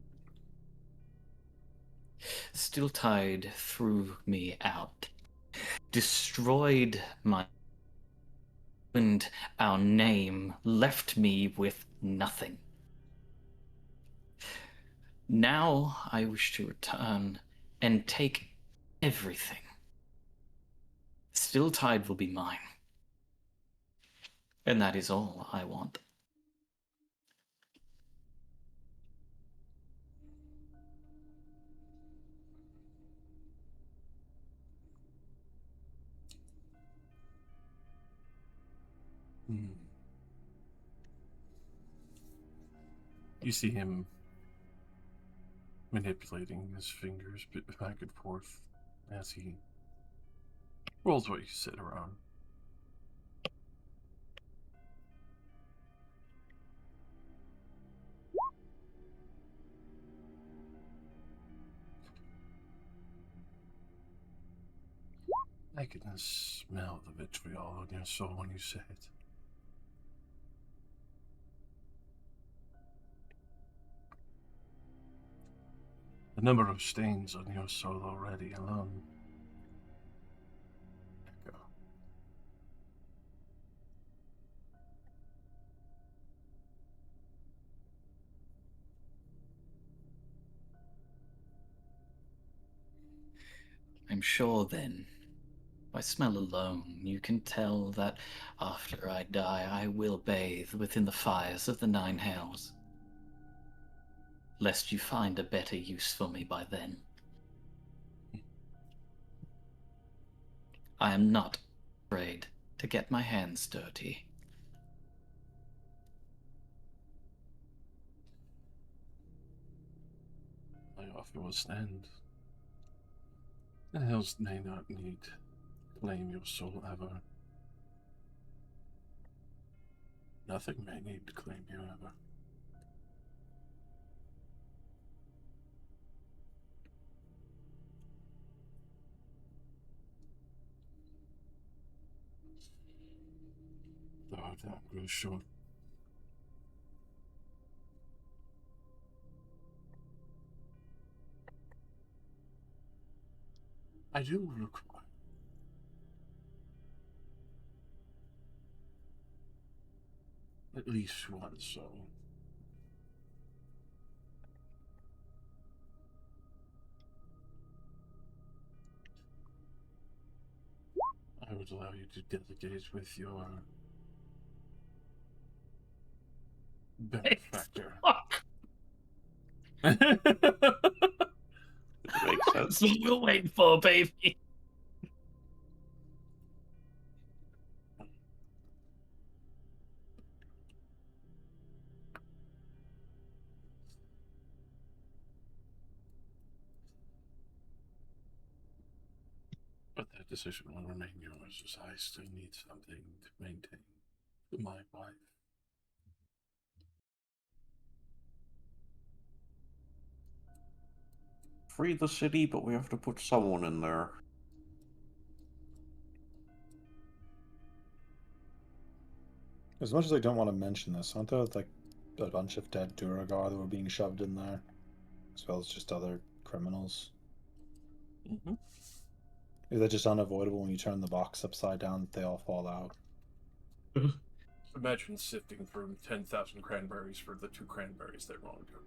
Still tied threw me out. Destroyed my. And our name, left me with nothing. Now I wish to return and take everything. Still Tide will be mine. And that is all I want. You see him manipulating his fingers back and forth as he rolls what you said around. I can smell the vitriol on your soul when you say it. The number of stains on your soul already alone. Echo. I'm sure then By smell alone, you can tell that after I die, I will bathe within the fires of the 9 hells. Lest you find a better use for me by then. I am not afraid to get my hands dirty. My offer will stand. The hells may not need to claim your soul ever. Nothing may need to claim you ever. Though our time grows short. I do require at least one soul. I would allow you to delegate with your benefactor. It makes sense. That's what we'll wait for, baby. But that decision will remain yours, as I still need something to maintain my wife. Free the city, but we have to put someone in there. As much as I don't want to mention this, aren't there like a bunch of dead Duragar that were being shoved in there? As well as just other criminals? Mm-hmm. Is that just unavoidable when you turn the box upside down, they all fall out? Imagine sifting through 10,000 cranberries for the 2 cranberries that wronged you.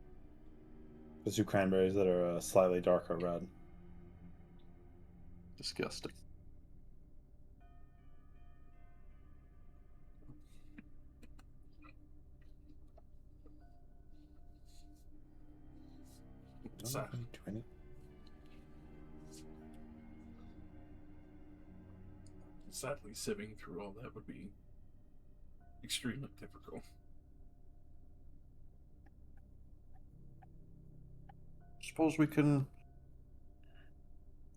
The 2 cranberries that are slightly darker red. Disgusting. Sadly, sieving through all that would be extremely difficult. Suppose we can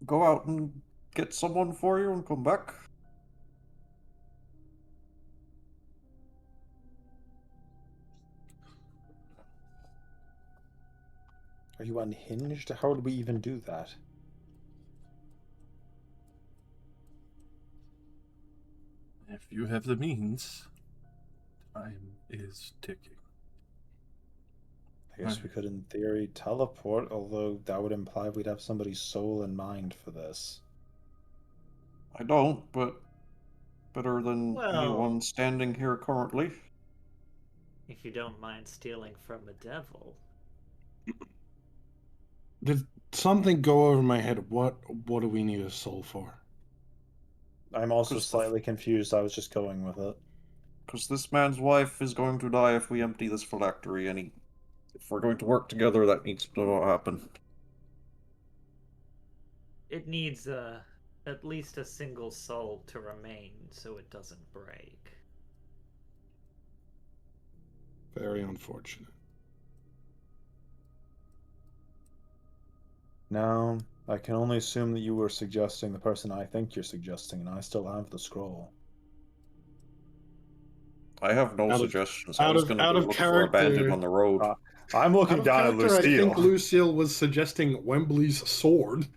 go out and get someone for you and come back? Are you unhinged? How would we even do that? If you have the means, time is ticking. I guess we could, in theory, teleport, although that would imply we'd have somebody's soul in mind for this. I don't, but better than Well- anyone standing here currently. If you don't mind stealing from a devil. Did something go over my head? What do we need a soul for? I'm also 'Cause the- slightly confused. I was just going with it. Because this man's wife is going to die if we empty this phylactery, and if we're going to work together, that needs to happen. It needs at least a single soul to remain so it doesn't break. Very unfortunate. No, I can only assume that you were suggesting the person I think you're suggesting, and I still have the scroll. I have no Out of- suggestions. I was going to out be of looking for a bandit character- on the road. I'm Out looking of down at character, I think Lucille. Lucille was suggesting Wembley's sword.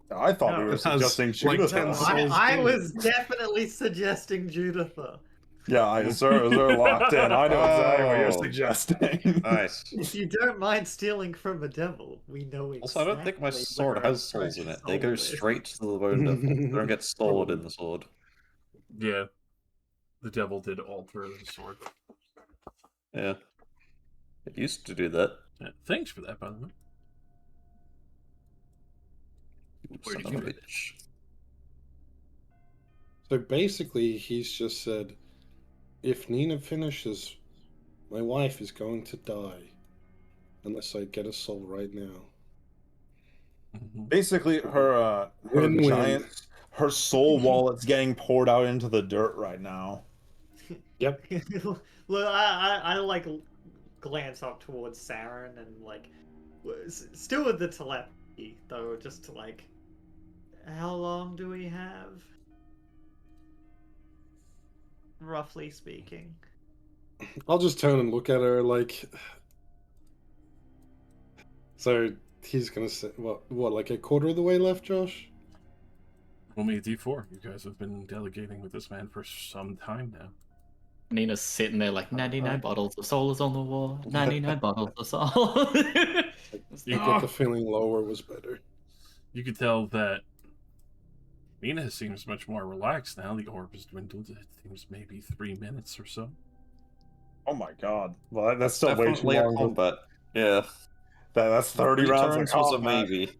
I thought we No, were it has, suggesting like, Judith. 10 souls. I too. was definitely suggesting Juditha. Yeah, sir, locked in. I know exactly what you're Oh. suggesting. Nice. If you don't mind stealing from a devil, we know exactly. Also, I don't think my sword where our has souls in precious it. They go soul is. straight to the bone devil. They don't get stored in the sword. Yeah. The devil did alter the sword. Yeah. It used to do that. Yeah, thanks for that, by the way. You Where son did of you a get it? bitch. So basically, he's just said, if Nina finishes, my wife is going to die unless I get a soul right now. Mhm. Basically, her Win-win. her soul wallet's getting poured out into the dirt right now. Yep. Look, I like glance up towards Saren and like, still with the telepathy though, just to like, how long do we have? Roughly speaking. I'll just turn and look at her like. So he's gonna say what like a quarter of the way left, Josh? Roll me a d4. You guys have been delegating with this man for some time now. Nina's sitting there like 99 bottles of soul is on the wall. 99 bottles of soul. I get the feeling lower was better. You could tell that Mina seems much more relaxed now. The orb has dwindled. It seems maybe 3 minutes or so. Oh my god. Well, that's still way too Definitely a long. combat. Yeah. That's 30 3 rounds of turns was a combat. maybe.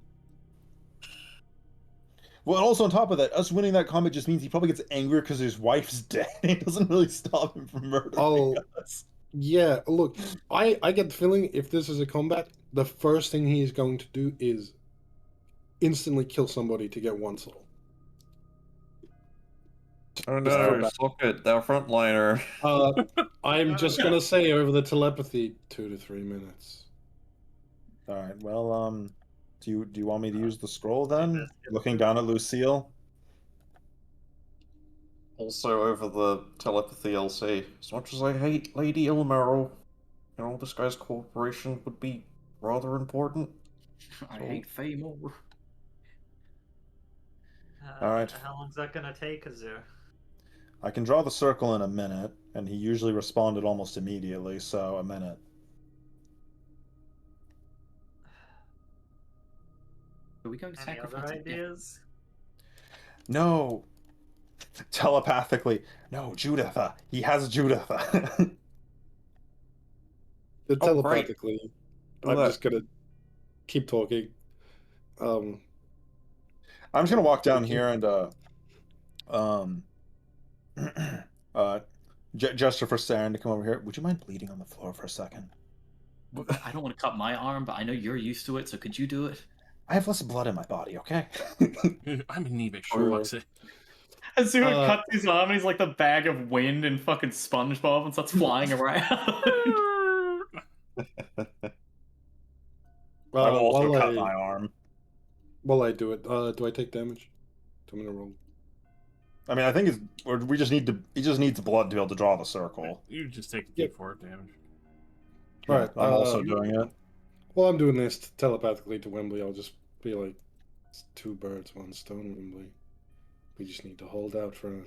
Well, and also on top of that, us winning that combat just means he probably gets angry because his wife's dead. It doesn't really stop him from murdering Oh, us. yeah. Look, I get the feeling if this is a combat, the first thing he is going to do is instantly kill somebody to get one soul. Oh Just for no, back. Socket, our frontliner. I'm just gonna say over the telepathy, 2 to 3 minutes. All right. Well, do you want me to use the scroll then? Looking down at Lucille. Also, over the telepathy, I'll say, as much as I hate Lady Ilmero, this guy's cooperation would be rather important. I hate Faye more. All right. How long's that gonna take, Azur? I can draw the circle in a minute, and he usually responded almost immediately, so a minute. Are we going to Any other sacrifice it? Yeah. ideas? No. Telepathically. No, Judith. He has Judith. The Oh, great. telepathically, Do I'm that. just gonna keep talking. I'm just gonna walk down here and um gesture for Saren to come over here. Would you mind bleeding on the floor for a second? I don't want to cut my arm, but I know you're used to it, so could you do it? I have less blood in my body, okay? I'm anemic, for Sure. fuck's sake. Azur cuts his arm and he's like the bag of wind in fucking SpongeBob and starts flying around. I've also while cut my arm. while I do it, do I take damage? I'm gonna roll. I mean, I think we just need to. He just needs blood to be able to draw the circle. You just take a Yep. d4 damage. Yeah, Alright, I'm also doing it. While I'm doing this telepathically to Wembley, I'll just be like, it's 2 birds, 1 stone, Wembley. We just need to hold out for a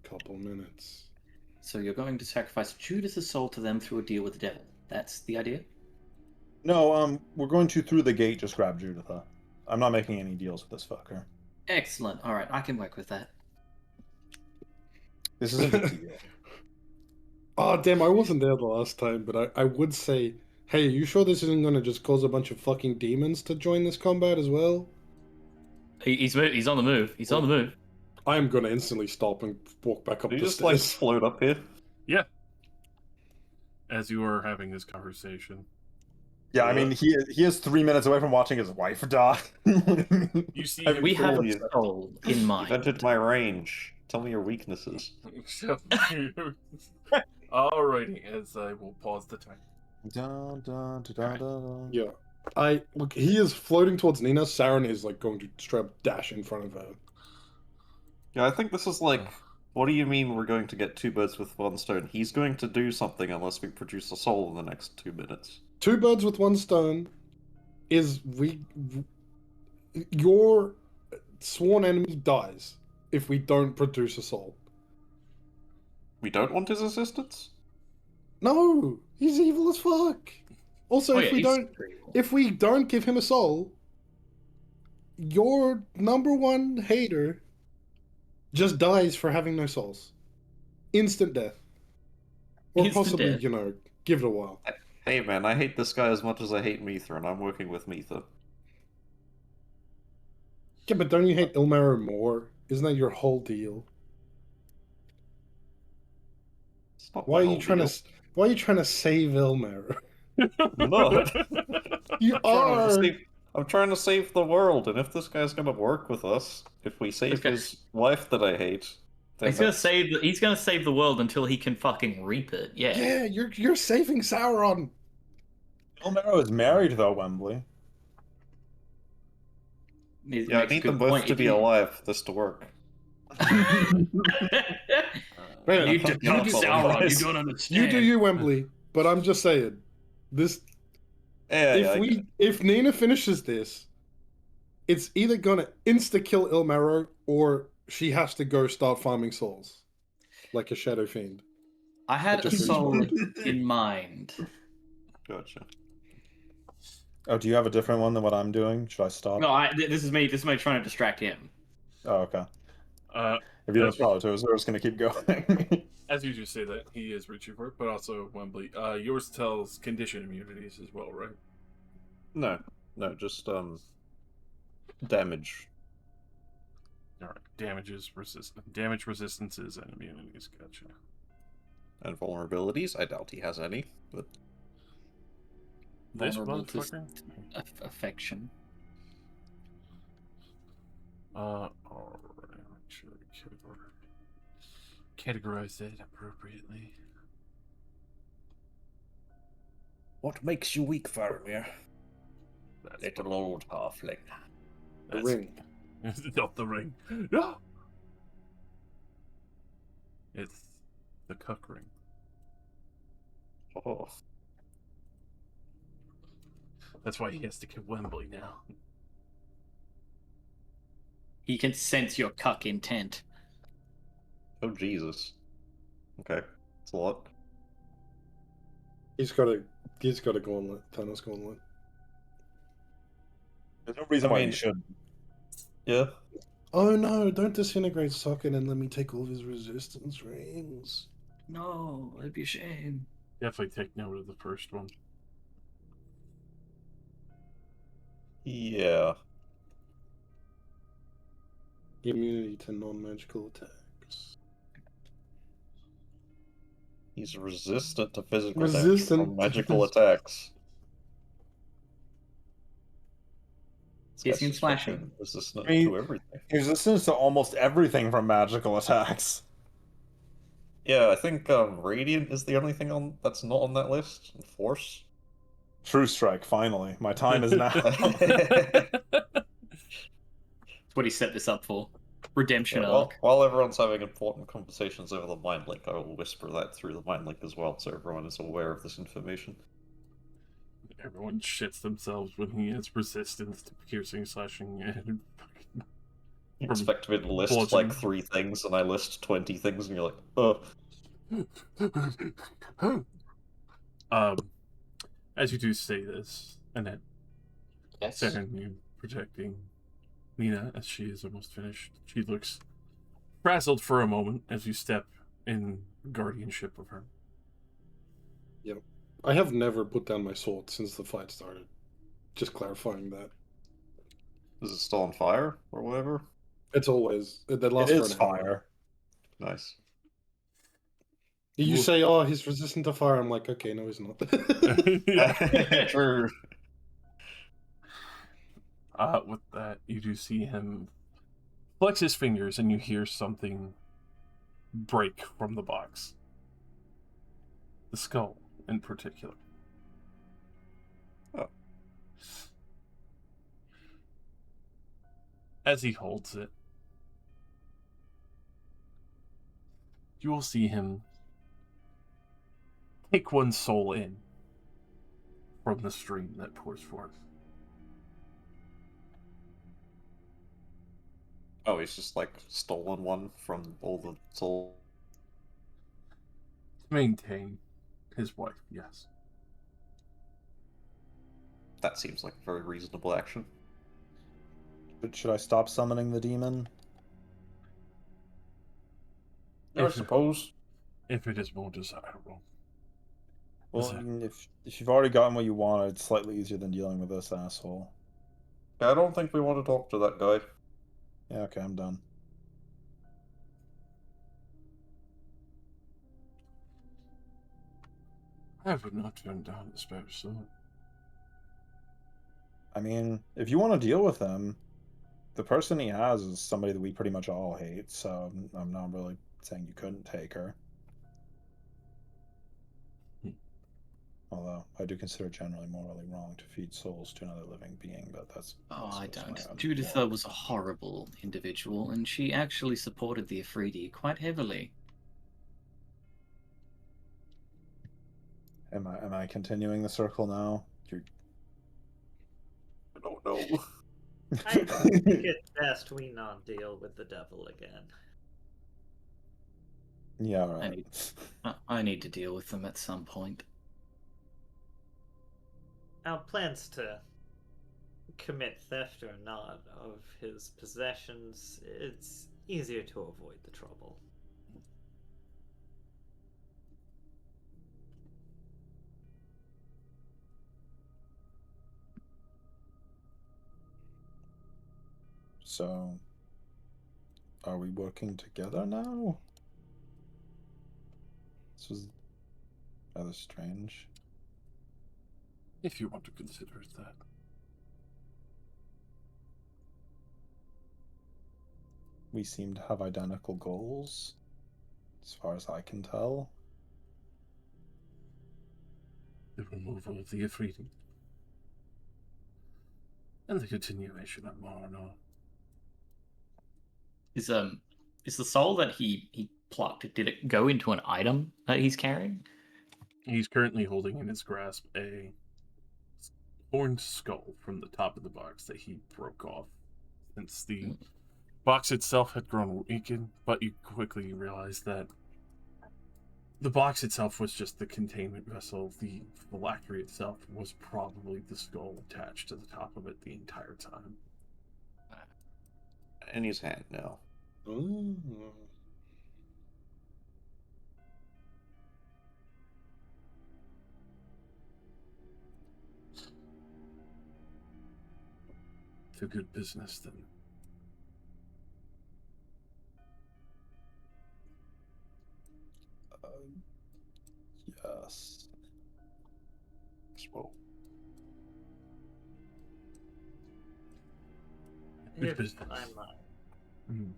couple minutes. So you're going to sacrifice Judas' soul to them through a deal with the devil. That's the idea? No, we're going to through the gate. Just grab Judith. I'm not making any deals with this fucker. Excellent. All right, I can work with that. This isn't a deal. Oh, damn, I wasn't there the last time, but I would say, hey, are you sure this isn't going to just cause a bunch of fucking demons to join this combat as well? He's on the move. He's on the move. I am going to instantly stop and walk back up Do you the just, like, stairs. float up here? Yeah. As you are having this conversation. Yeah, I mean, he is 3 minutes away from watching his wife die. You see, I mean, We have you- a soul in You've mind. entered my range. Tell me your weaknesses. Alrighty, as I will pause the time. Dun, dun, dun, dun, dun. Yeah. Look, he is floating towards Nina. Saren is like going to straight up dash in front of her. Yeah, I think this is like, what do you mean we're going to get 2 birds with 1 stone? He's going to do something unless we produce a soul in the next 2 minutes. 2 birds with 1 stone is your sworn enemy dies if we don't produce a soul. We don't want his assistance? No, he's evil as fuck. Also, Oh, if yeah, we he's don't, super evil. if we don't give him a soul, your number 1 hater just dies for having no souls. Instant death. Or Instant possibly, death. give it a while. Hey man, I hate this guy as much as I hate Mitha, and I'm working with Mitha. Yeah, but don't you hate Ilmero more? Isn't that your whole deal? It's not Why my are you whole trying deal. to? Why are you trying to save Ilmer? I'm not. You Trying to are. save, I'm trying to save the world, and if this guy's gonna work with us, if we save Okay. his wife that I hate, then He's gonna that's save the world until he can fucking reap it. Yeah. Yeah, you're saving Sauron. Ilmero is married though, Wembley. He yeah. I makes a need them good both point. to If be you alive for this to work. Man, you can't do give up Sauron, you otherwise. don't you understand. do you, Wembley. But I'm just saying, this Yeah, yeah. if Nina finishes this, it's either gonna insta kill Ilmero or she has to go start farming souls, like a shadow fiend. I had a Just soul in mind. Gotcha. Oh, do you have a different one than what I'm doing? Should I stop? No, this is me. This is me trying to distract him. Oh, okay. Uh, If you don't as, follow to us, we're just gonna keep going. as you just say that, he is reaching for it, but also Wembley. Yours tells condition immunities as well, right? No, no, just damage. Alright, damage resistances and immunities, gotcha. And vulnerabilities. I doubt he has any, but This Vulnerable to motherfucker? affection. Alright, make sure we categorize that appropriately. what makes you weak, Faramir? That's Little old halfling. The That's ring. not the ring. No! It's the cuck ring. Oh, That's why he has to kill Wembley now. He can sense your cuck intent. oh Jesus. Okay, it's a lot. He's got a gauntlet. Thanos gauntlet. There's no reason I why mean- you should. Yeah. Oh no! Don't disintegrate Socket and let me take all of his resistance rings. No, that'd be a shame. Definitely take note of the first one. Yeah. Immunity to non-magical attacks. He's resistant to physical damage Resistant from to magical phys- attacks. This Piercing guy's just slashing. fucking resistant I mean- to everything. He's resistant to almost everything from magical attacks. Yeah, I think Radiant is the only thing on that's not on that list. And Force. True Strike, finally. My time is now. That's what he set this up for. Redemption Yeah, arc. while everyone's having important conversations over the mind link, I will whisper that through the mind link as well, so everyone is aware of this information. Everyone shits themselves when he has resistance to piercing, slashing, and fucking You From expect me to list bludgeoning. like 3 things, and I list 20 things, and you're like, as you do say this, Annette, Yes. Saren, you protecting Nina as she is almost finished. She looks frazzled for a moment as you step in guardianship of her. I have never put down my sword since the fight started. Just clarifying that. is it still on fire, or whatever? It's always that It lasts for is an hour. fire. Nice. You Well- say, "Oh, he's resistant to fire." I'm like, okay, no, he's not. True. With that, you do see him flex his fingers, and you hear something break from the box. The skull, in particular. Oh. As he holds it, you will see him take one soul in from the stream that pours forth. Oh, he's just like stolen one from all the soul. To maintain his wife, yes. That seems like a very reasonable action. But should I stop summoning the demon? I If- suppose. If it is more desirable. Well, Is I it- mean, if you've already gotten what you want, it's slightly easier than dealing with this asshole. Yeah, I don't think we want to talk to that guy. Yeah, okay, I'm done. I would not turn down the spare sword. I mean, if you want to deal with him, the person he has is somebody that we pretty much all hate, so I'm not really saying you couldn't take her. Although I do consider it generally morally wrong to feed souls to another living being, but that's Oh, also I just don't. my own Juditha moral was a opinion. horrible individual, and she actually supported the Afridi quite heavily. Am I continuing the circle now? You're... I don't know. I think it's best we not deal with the devil again. Yeah, I right. need, I need to deal with them at some point. Our plans to commit theft or not of his possessions, it's easier to avoid the trouble. So, are we working together now? This was rather strange. If you want to consider it that. We seem to have identical goals, as far as I can tell. The removal of the Afridi. And the continuation of Marano. Is the soul that he plucked, did it go into an item that he's carrying? He's currently holding in his grasp a horned skull from the top of the box that he broke off, since the box itself had grown weakened, but you quickly realize that the box itself was just the containment vessel. The phylactery itself was probably the skull attached to the top of it the entire time. In his hand now. Ooh. It's a good business, then. Yes. Well, Good If business. I might. Mm.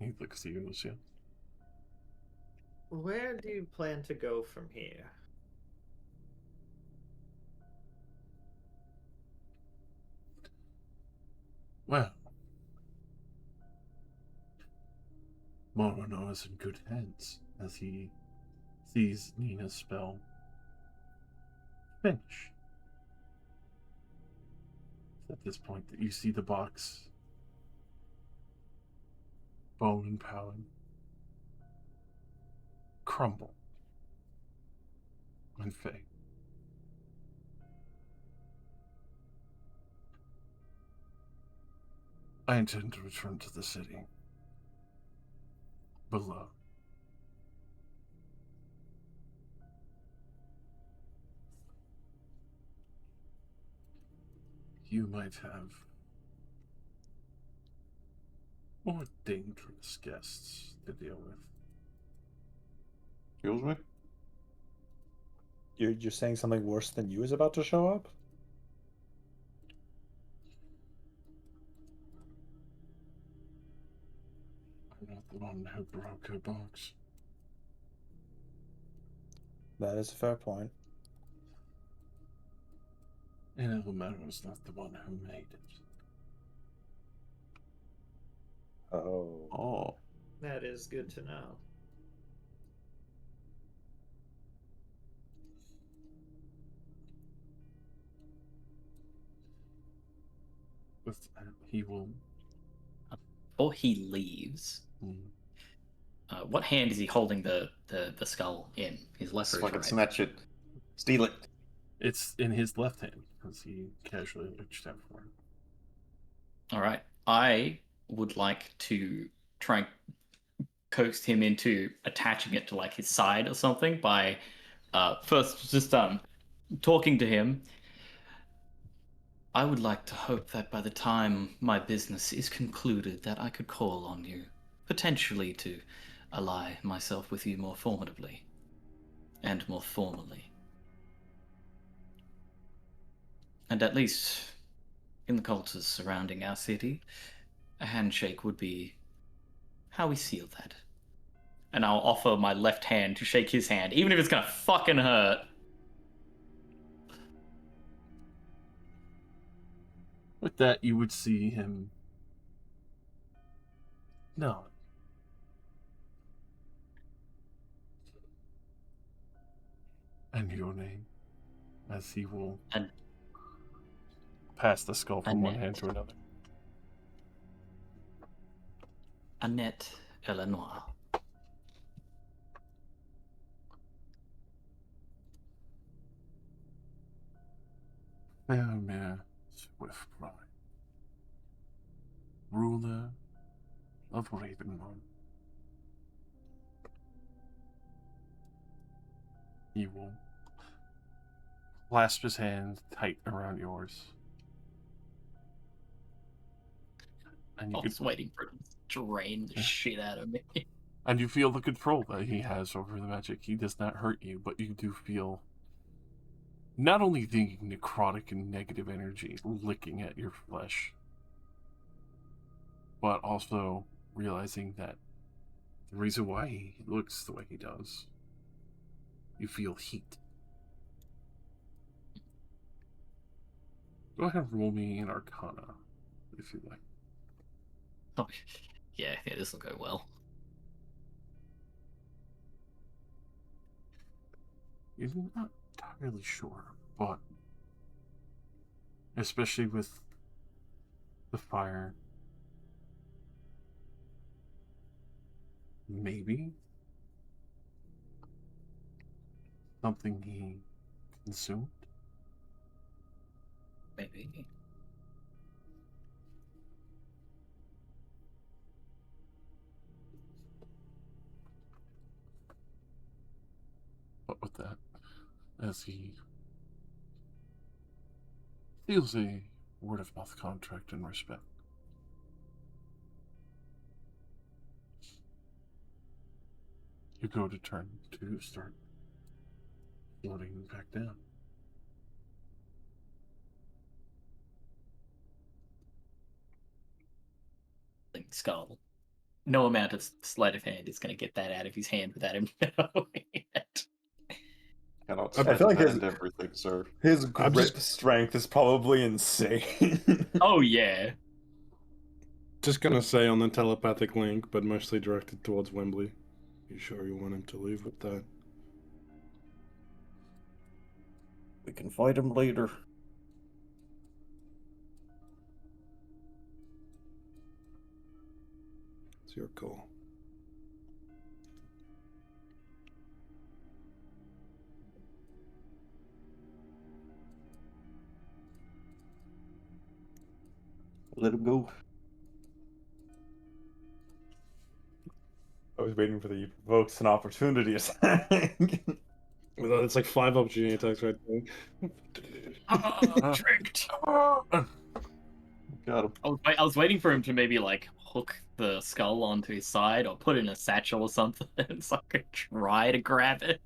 He looks at you, Lucia. Where do you plan to go from here? Well, Morano is in good hands as he sees Nina's spell finish. It's at this point that you see the box, bone and powder, crumble and fade. I intend to return to the city below. You might have more dangerous guests to deal with. excuse me? You're saying something worse than you is about to show up? I'm not the one who broke her box. That is a fair point. And Elmero is not the one who made it. Oh. Oh. That is good to know. With that, he will. Before he leaves, what hand is he holding the skull in? His left So or I his can right? snatch it. Steal it. It's in his left hand, as he casually reached out for it. All right. I would like to try and coax him into attaching it to like his side or something by first just talking to him. I would like to hope that by the time my business is concluded that I could call on you, potentially to ally myself with you more formidably. and more formally. And at least in the cultures surrounding our city, a handshake would be how we seal that. And I'll offer my left hand to shake his hand, even if it's gonna fucking hurt. With that, you would see him. No. And your name, as he will And pass the skull from one Annette. hand to another. Annette Eleanor. Fairmere Swiftbriar, ruler of Ravenrun. He will clasp his hand tight around yours. And I you was waiting for him to drain the shit out of me. and you feel the control that he has over the magic. He does not hurt you, but you do feel not only the necrotic and negative energy licking at your flesh, but also realizing that the reason why he looks the way he does, you feel heat. Go ahead and roll me an Arcana, if you like. Oh, yeah, this will go well. You're not entirely sure, but especially with the fire, maybe something he consumed. Maybe. But with that, as he feels a word of mouth contract and respect, you go to turn to start floating back down. Skull. No amount of sleight of hand is going to get that out of his hand without him knowing it. Cannot I spend feel like that and everything, sir. His I'm grip just- strength is probably insane. Oh, yeah. Just gonna say on the telepathic link, but mostly directed towards Wembley. You sure you want him to leave with that? We can fight him later. It's your call. Let him go. I was waiting for the provokes an opportunity attack. Well, it's like 5 opportunity attacks right there. Tricked. Got him. I was waiting for him to maybe like hook the skull onto his side or put it in a satchel or something so I could try to grab it.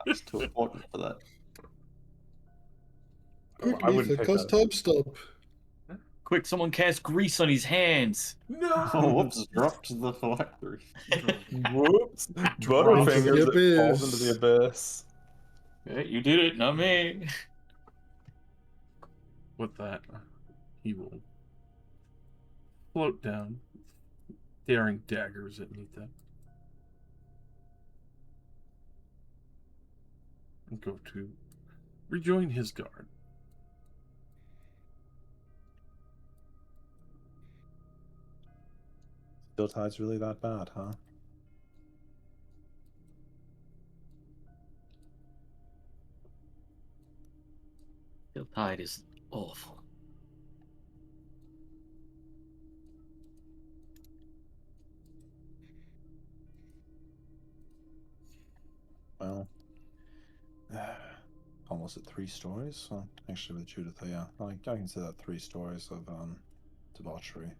That's too important for that. Quick, I wouldn't pick that. time stop. Quick, someone cast grease on his hands. No! Oh, whoops, dropped the phylactery. Whoops. Drop into Butterfingers, the it falls into the abyss. Yeah, you did it, not me. With that, he will float down, daring daggers at Nita, and go to rejoin his guard. Still tide's really that bad, huh? The tide is awful. Well, almost at 3 stories. Well, actually, with Judith, yeah, I can say that 3 stories of debauchery.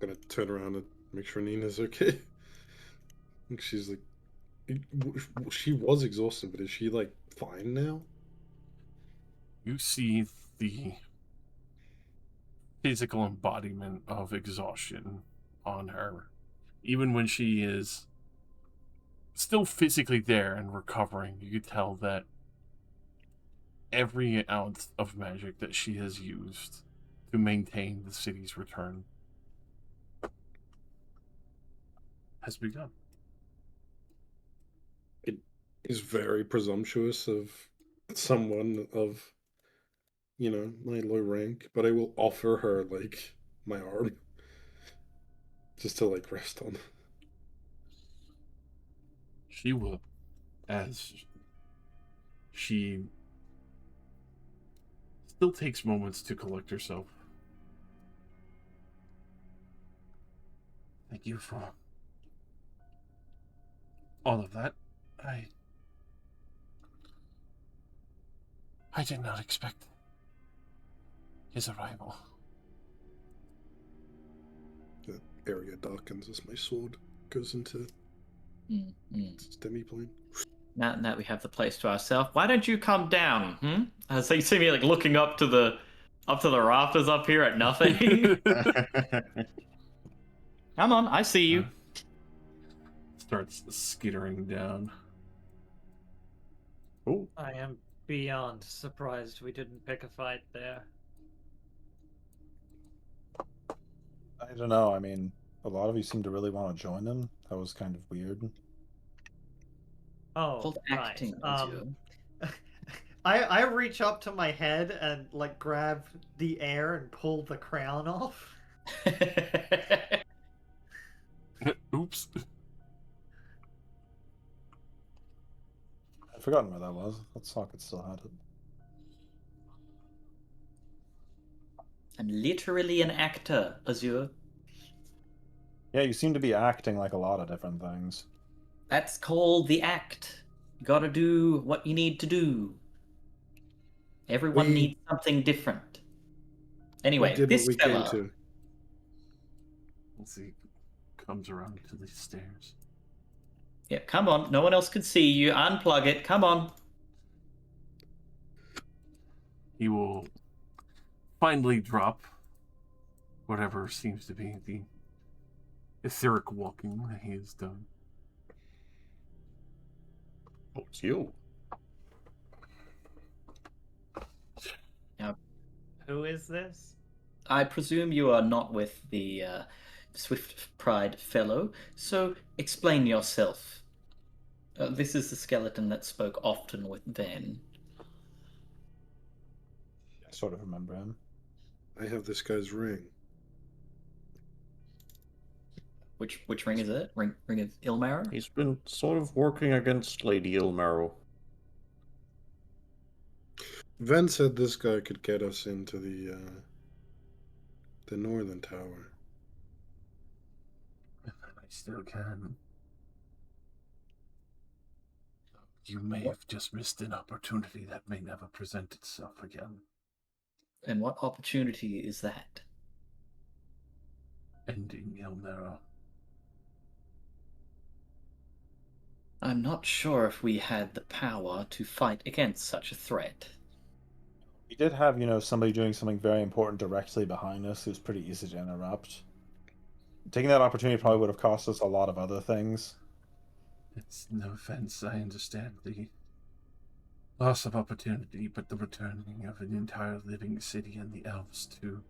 gonna turn around and make sure Nina's okay. And she's like, she was exhausted, but is she like fine now? You see the physical embodiment of exhaustion on her, even when she is still physically there and recovering. You could tell that every ounce of magic that she has used to maintain the city's return has begun. It is very presumptuous of someone of, my low rank, but I will offer her like my arm just to like rest on. She will, as she still takes moments to collect herself. Thank you for all of that. I did not expect his arrival. The area darkens as my sword goes into its demi-plane. Now that we have the place to ourselves, why don't you come down? So you see me like looking up to the rafters up here at nothing. Come on, I see you. Starts skittering down. Oh, I am beyond surprised we didn't pick a fight there. I don't know. I mean, a lot of you seem to really want to join in. That was kind of weird. Oh, Called right. acting, Azure. I reach up to my head and like grab the air and pull the crown off. Oops. I'd forgotten where that was. That socket still had it. I'm literally an actor, Azure. Yeah, you seem to be acting like a lot of different things. That's called the act. You gotta do what you need to do. Everyone We- needs something different. We Anyway, did what this we came fella. to. Let's see. Comes around to the stairs. Yeah, come on. No one else can see you. Unplug it. Come on. He will finally drop whatever seems to be the etheric walking that he has done. oh, it's you. Who is this? I presume you are not with the Swift Pride fellow, so explain yourself. This is the skeleton that spoke often with Van. I sort of remember him. I have this guy's ring. Which ring is it? Ring of Ilmara? He's been sort of working against Lady Ilmaro. Ven said this guy could get us into the northern tower. I still can. You may What? have just missed an opportunity that may never present itself again. And what opportunity is that? Ending Ilmera. I'm not sure if we had the power to fight against such a threat. We did have, somebody doing something very important directly behind us. It was pretty easy to interrupt. Taking that opportunity probably would have cost us a lot of other things. It's no offense, I understand the loss of opportunity, but the returning of an entire living city and the elves to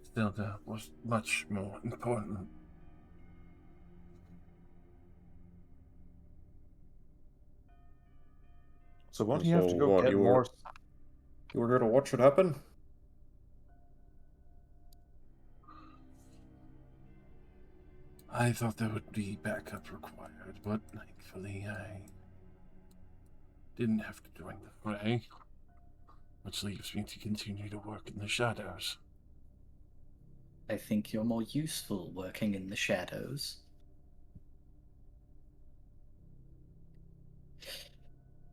Stilda was much more important. So won't he have to So go what, get more? You were gonna watch it happen? I thought there would be backup required, but thankfully I didn't have to join the fray, which leaves me to continue to work in the shadows. I think you're more useful working in the shadows.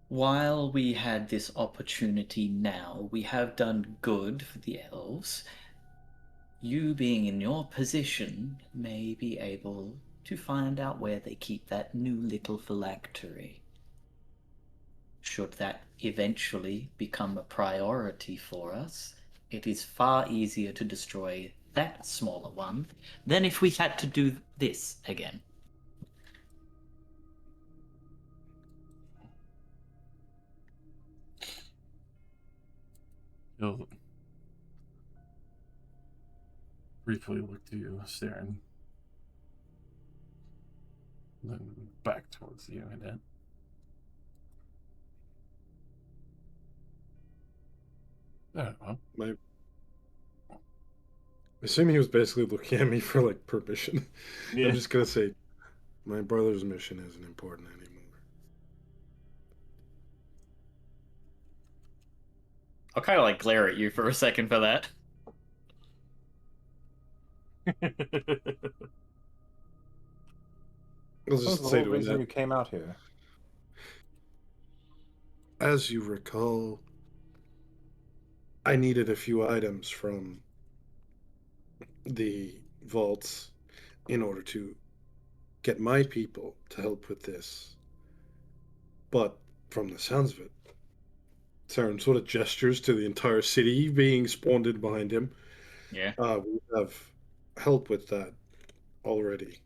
While we had this opportunity now, we have done good for the elves. you being in your position may be able to find out where they keep that new little phylactery. Should that eventually become a priority for us, it is far easier to destroy that smaller one than if we had to do this again. He'll briefly look to you, staring. Then back towards you, Annette. Well, I assume he was basically looking at me for like permission. Yeah. I'm just gonna say, my brother's mission isn't important anymore. I'll kind of like glare at you for a second for that. I'll What was just the say whole to reason him you came out here? as you recall, I needed a few items from the vaults in order to get my people to help with this. But from the sounds of it, Saren sort of gestures to the entire city being spawned in behind him. Yeah. We have help with that already.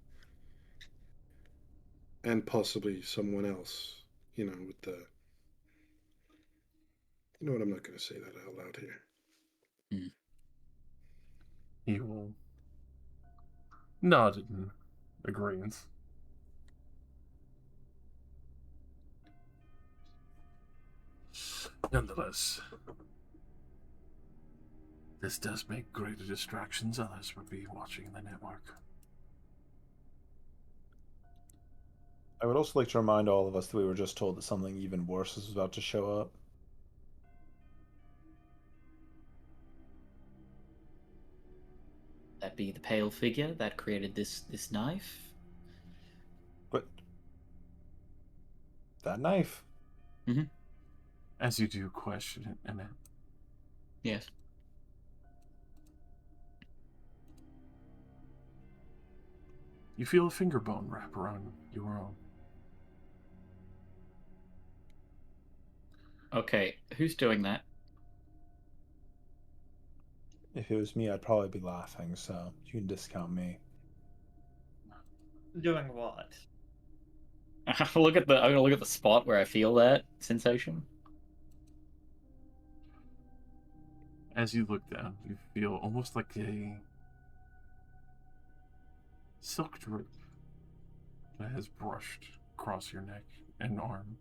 And possibly someone else, with the. You know what? I'm not going to say that out loud here. He will nod in agreement. Nonetheless, this does make greater distractions. Others would be watching the network. I would also like to remind all of us that we were just told that something even worse is about to show up. That be the pale figure that created this knife? But that knife. As you do question it, Annette. Yes. You feel a finger bone wrap around your own. Okay, who's doing that? If it was me, I'd probably be laughing, so you can discount me. Doing what? I'm gonna look at the spot where I feel that sensation. As you look down, you feel almost like a silk drip that has brushed across your neck and arm.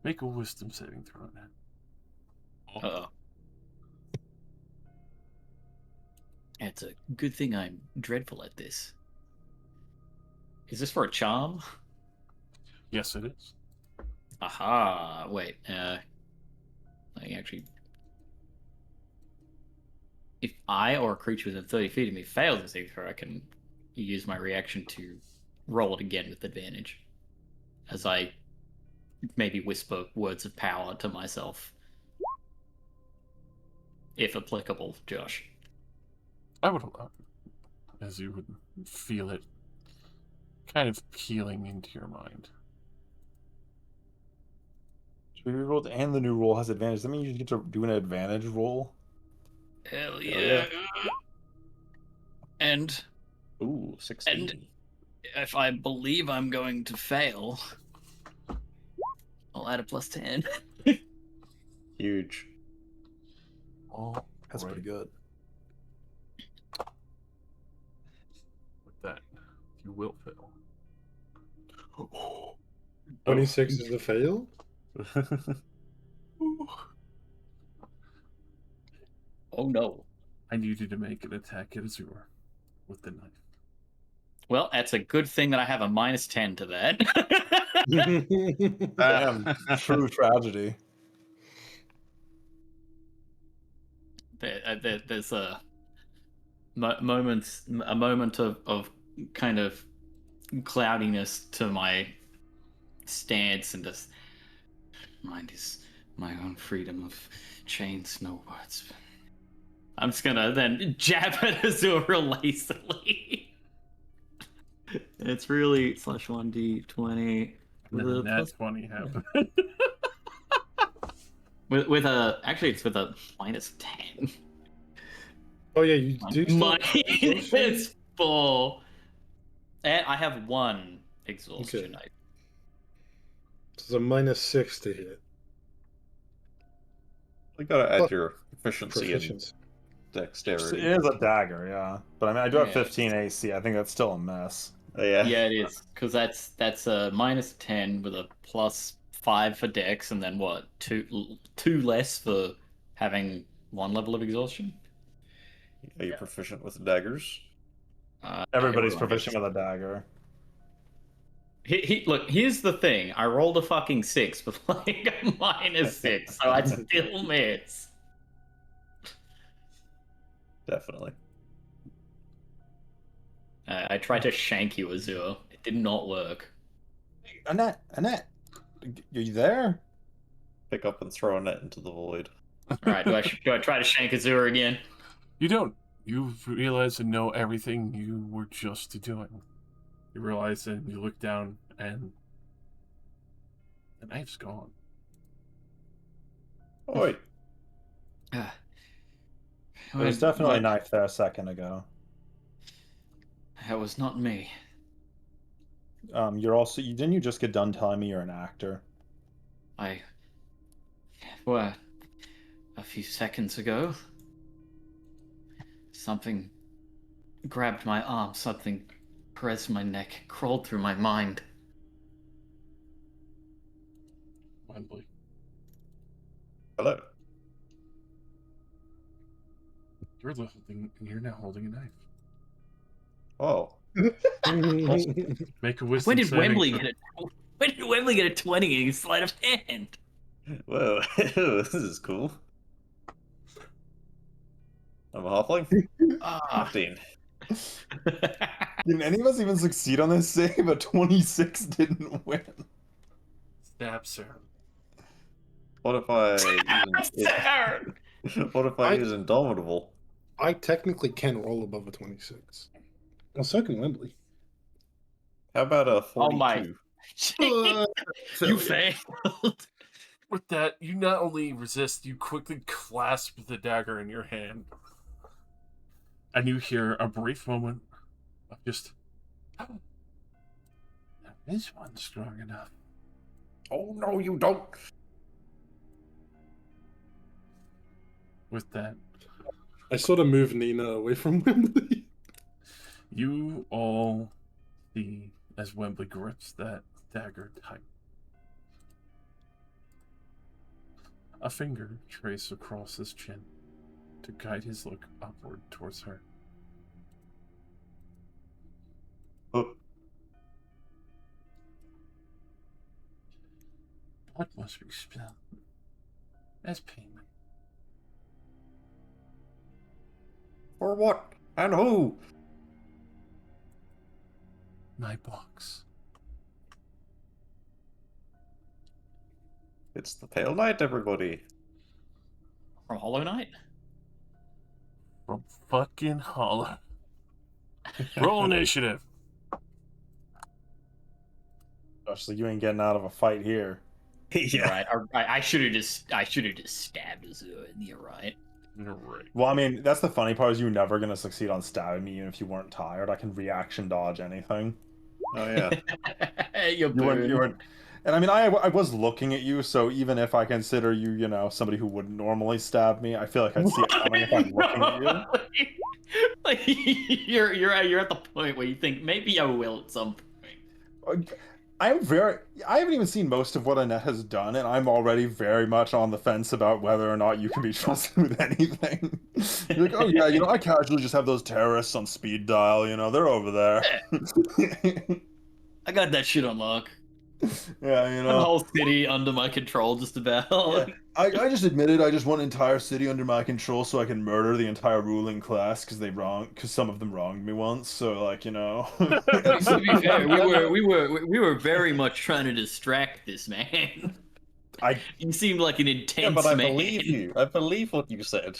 Make a wisdom saving throw, Annette. Uh-oh. It's a good thing I'm dreadful at this. Is this for a charm? Yes, it is. Aha! Wait, I actually... If I or a creature within 30 feet of me fails this saving throw, I can use my reaction to roll it again with advantage. As I maybe whisper words of power to myself. If applicable, Josh. I would allow it, as you would feel it kind of peeling into your mind. Should we reroll and the new roll has advantage? Does that mean you get to do an advantage roll? Hell yeah. And Ooh, 16. And if I believe I'm going to fail, I'll add a plus 10. Huge. All That's right. pretty good. With that, you will fail. 26 is the fail? Oh no. I need you to make an attack at Azure with the knife. Well, that's a good thing that I have a minus 10 to that. Damn, true tragedy. There's a moment of kind of cloudiness to my stance, and just my own freedom of chains, no words. I'm just gonna then jab at Azure real lacily. It's really /1d20 with And a then plus that 20 happened. with a actually it's with a -10. Oh yeah, you do still My have exhaustion? it's 4. And I have 1 exhaustion. Okay. It's a -6 to hit. You gotta add Plus your proficiency and Proficiency. It dexterity. is a dagger, yeah. But I mean, I do have Yeah. 15 AC. I think that's still a miss. Oh, yeah. Yeah, it is because that's a -10 with a +5 for dex, and then what? Two less for having 1 level of exhaustion. Are you proficient with daggers? Everybody's Everyone proficient is. with a dagger. Look, here's the thing. I rolled a fucking 6 with like a -6, so I still miss. Definitely. I tried to shank you, Azure. It did not work. Annette, are you there? Pick up and throw a net into the void. All right, do I try to shank Azure again? You don't. You realize and know everything you were just doing. You realize and you look down and the knife's gone. Oh, wait. There was definitely a What? knife there a second ago. That was not me. You're also didn't you just get done telling me you're an actor? Well, a few seconds ago, something grabbed my arm, something pressed my neck, crawled through my mind. Wembley. Hello. You're now holding a knife. Oh. Make a wisdom When did saving Wembley throw. get a? When did Wembley get a 20 in sleight of hand? Whoa. This is cool. I'm a halfling. Ah. 15. Did any of us even succeed on this save? A 26 didn't win. Stab Sarah. What if I what if I use Indomitable? I technically can roll above a 26. Well, so can Wembley. How about a 42? Oh my. You failed. With that, you not only resist, you quickly clasp the dagger in your hand. And you hear a brief moment of just, oh, now this one's strong enough. Oh, no, you don't. With that, I sort of move Nina away from Wembley. you all see as Wembley grips that dagger tight. A finger traces across his chin to guide his look upward towards her. Oh, Blood must be spilled as payment. for what? And who? My box. It's the Pale Knight, everybody. From Hollow Knight? From fucking Hollow. Roll initiative. Gosh, so you ain't getting out of a fight here. Yeah. Right. I should have just stabbed Azure. You're right. You're right. Well, I mean, that's the funny part is you're never gonna succeed on stabbing me even if you weren't tired. I can reaction dodge anything. Oh, yeah. You're You weren't. And I mean, I was looking at you, so even if I consider you, you know, somebody who wouldn't normally stab me, I feel like I'd see it coming if I'm looking at you. Like, you're at the point where you think maybe I will at some point. I haven't even seen most of what Annette has done, and I'm already very much on the fence about whether or not you can be trusted with anything. You're like, oh yeah, you know, I casually just have those terrorists on speed dial, you know, they're over there. I got that shit on lock. Yeah, you The know. whole city under my control, just about. Yeah. I just admitted I just want an entire city under my control so I can murder the entire ruling class because some of them wronged me once. So like, you know. To be fair, we were very much trying to distract this man. You seem like an Yeah, intense but I man. believe you. I believe what you said.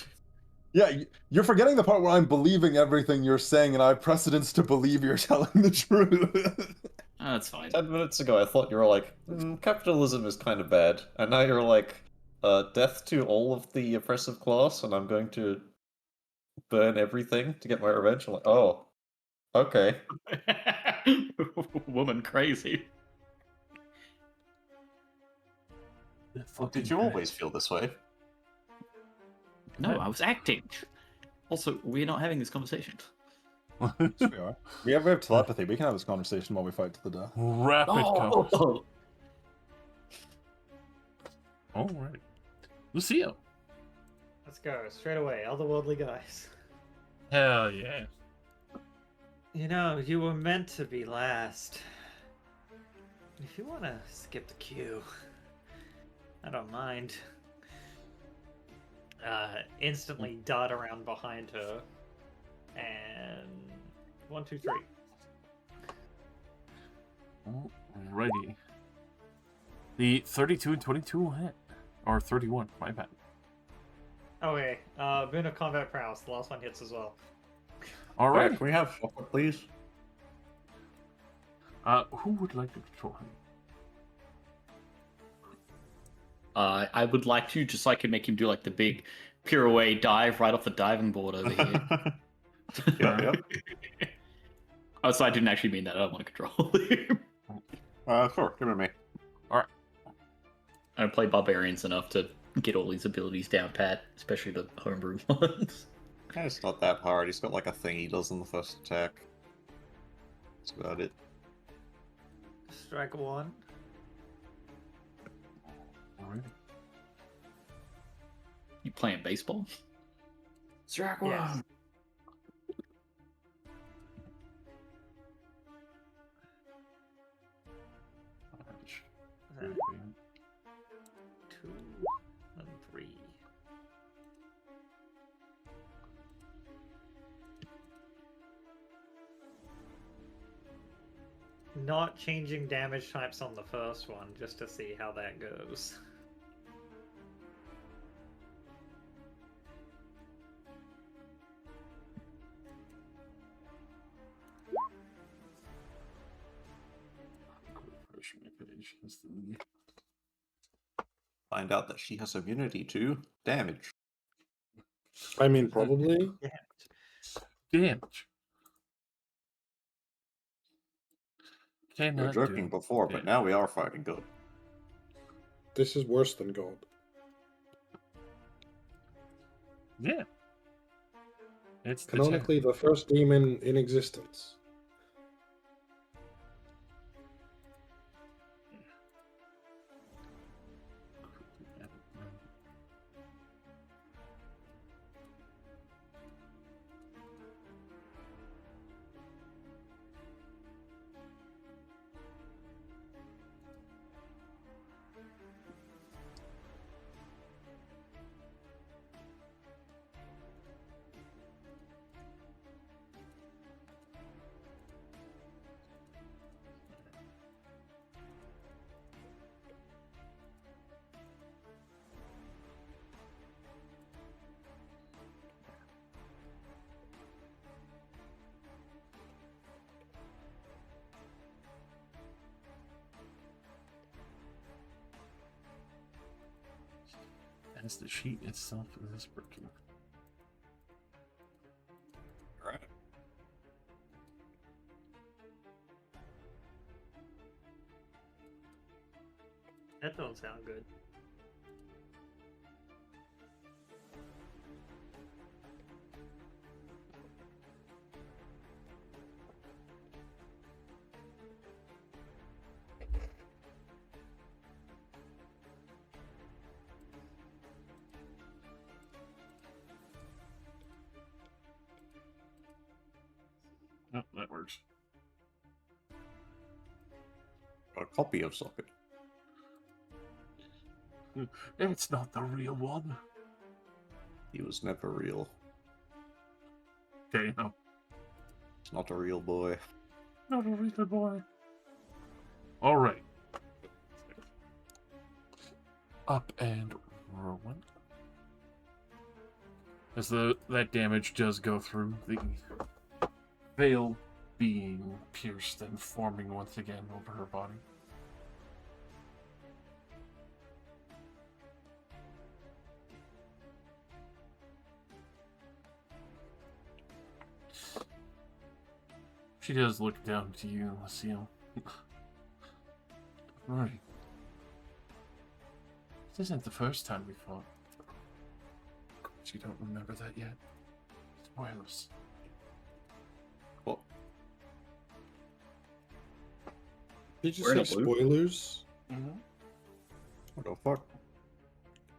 Yeah, you're forgetting the part where I'm believing everything you're saying, and I have precedence to believe you're telling the truth. Oh, that's fine. 10 minutes ago, I thought you were like, capitalism is kind of bad, and now you're like, death to all of the oppressive class, and I'm going to burn everything to get my revenge. I'm like, oh, okay. Woman crazy. That Well, did fucking you guy. always feel this way? No, I was acting. Also, we're not having this conversation. Yes, we are. We have telepathy. We can have this conversation while we fight to the death. Rapid conversation. Oh, All right. Lucio. Let's go straight away, otherworldly guys. Hell yeah. You know, you were meant to be last. If you want to skip the queue, I don't mind. Instantly dart around behind her, and 1, 2, 3. Alrighty. The 32 and 22 will hit. Or 31, my bad. Okay, boon of combat prowess. The last one hits as well. Alright. Can we have chocolate, please? Who would like to control him? I would like to, just so I can make him do like the big pirouette dive right off the diving board over here. Yeah. Oh, so I didn't actually mean that. I don't want to control him. Sure, give it to me. I play barbarians enough to get all these abilities down pat, especially the homebrew ones. Yeah, it's not that hard. He's got like a thing he does in the first attack. That's about it. Strike 1. Alright. You playing baseball? Strike one. Yes. Alright. 2 and 3. Not changing damage types on the first one, just to see how that goes. Refresh my page. That's the- Find out that she has immunity to damage. I mean, probably. Damage. We were Cannot joking do before, but damage. now we are fighting good. This is worse than God. Yeah. It's the Canonically, the first demon in existence. As the sheet itself is breaking. Alright. That don't sound good. Oh, that works. A copy of Socket. It's not the real one. He was never real. Damn. He's not a real boy. Not a real boy. Alright. up and rolling. As that damage does go through, the veil being pierced and forming once again over her body. She does look down to you, Lucille. Right. This isn't the first time we fought. Of course you don't remember that yet. Spoilers. What? Did you We're in say a loop. spoilers? Mm-hmm. What the fuck?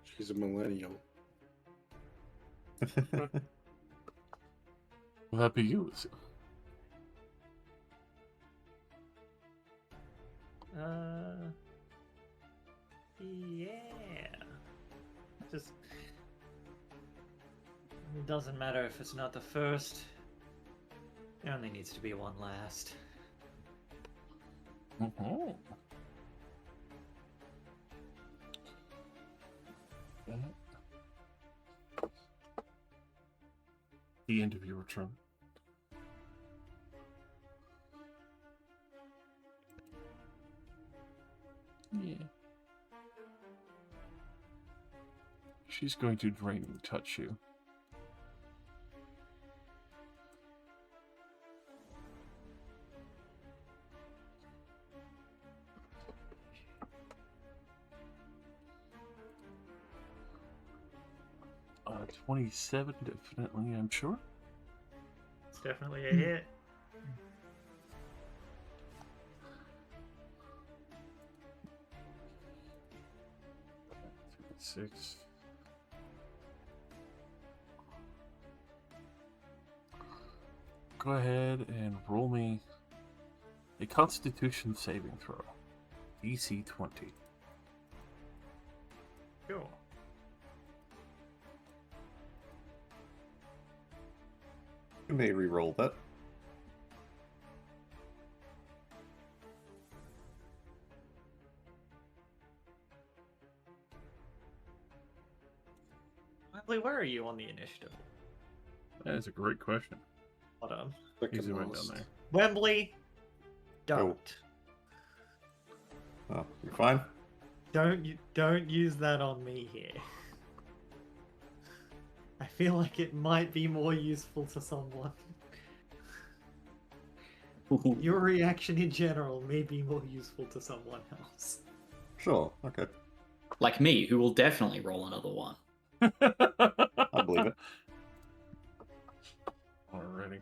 She's a millennial. Will that be you, Lucille? Yeah. Just. It doesn't matter if it's not the first. There only needs to be one last. Mm-hmm. The end of your turn. Yeah. She's going to draining touch you. Uh, 27, definitely, I'm sure. It's definitely a hit. Six. Go ahead and roll me a Constitution saving throw. DC 20. Cool. You may re-roll that. Wembley, where are you on the initiative? That is a great question. Hold on. He's Second right down last. there. Wembley, don't. Oh, you're fine? Don't use that on me here. I feel like it might be more useful to someone. Your reaction in general may be more useful to someone else. Sure, okay. Like me, who will definitely roll another one. I believe it. Alrighty.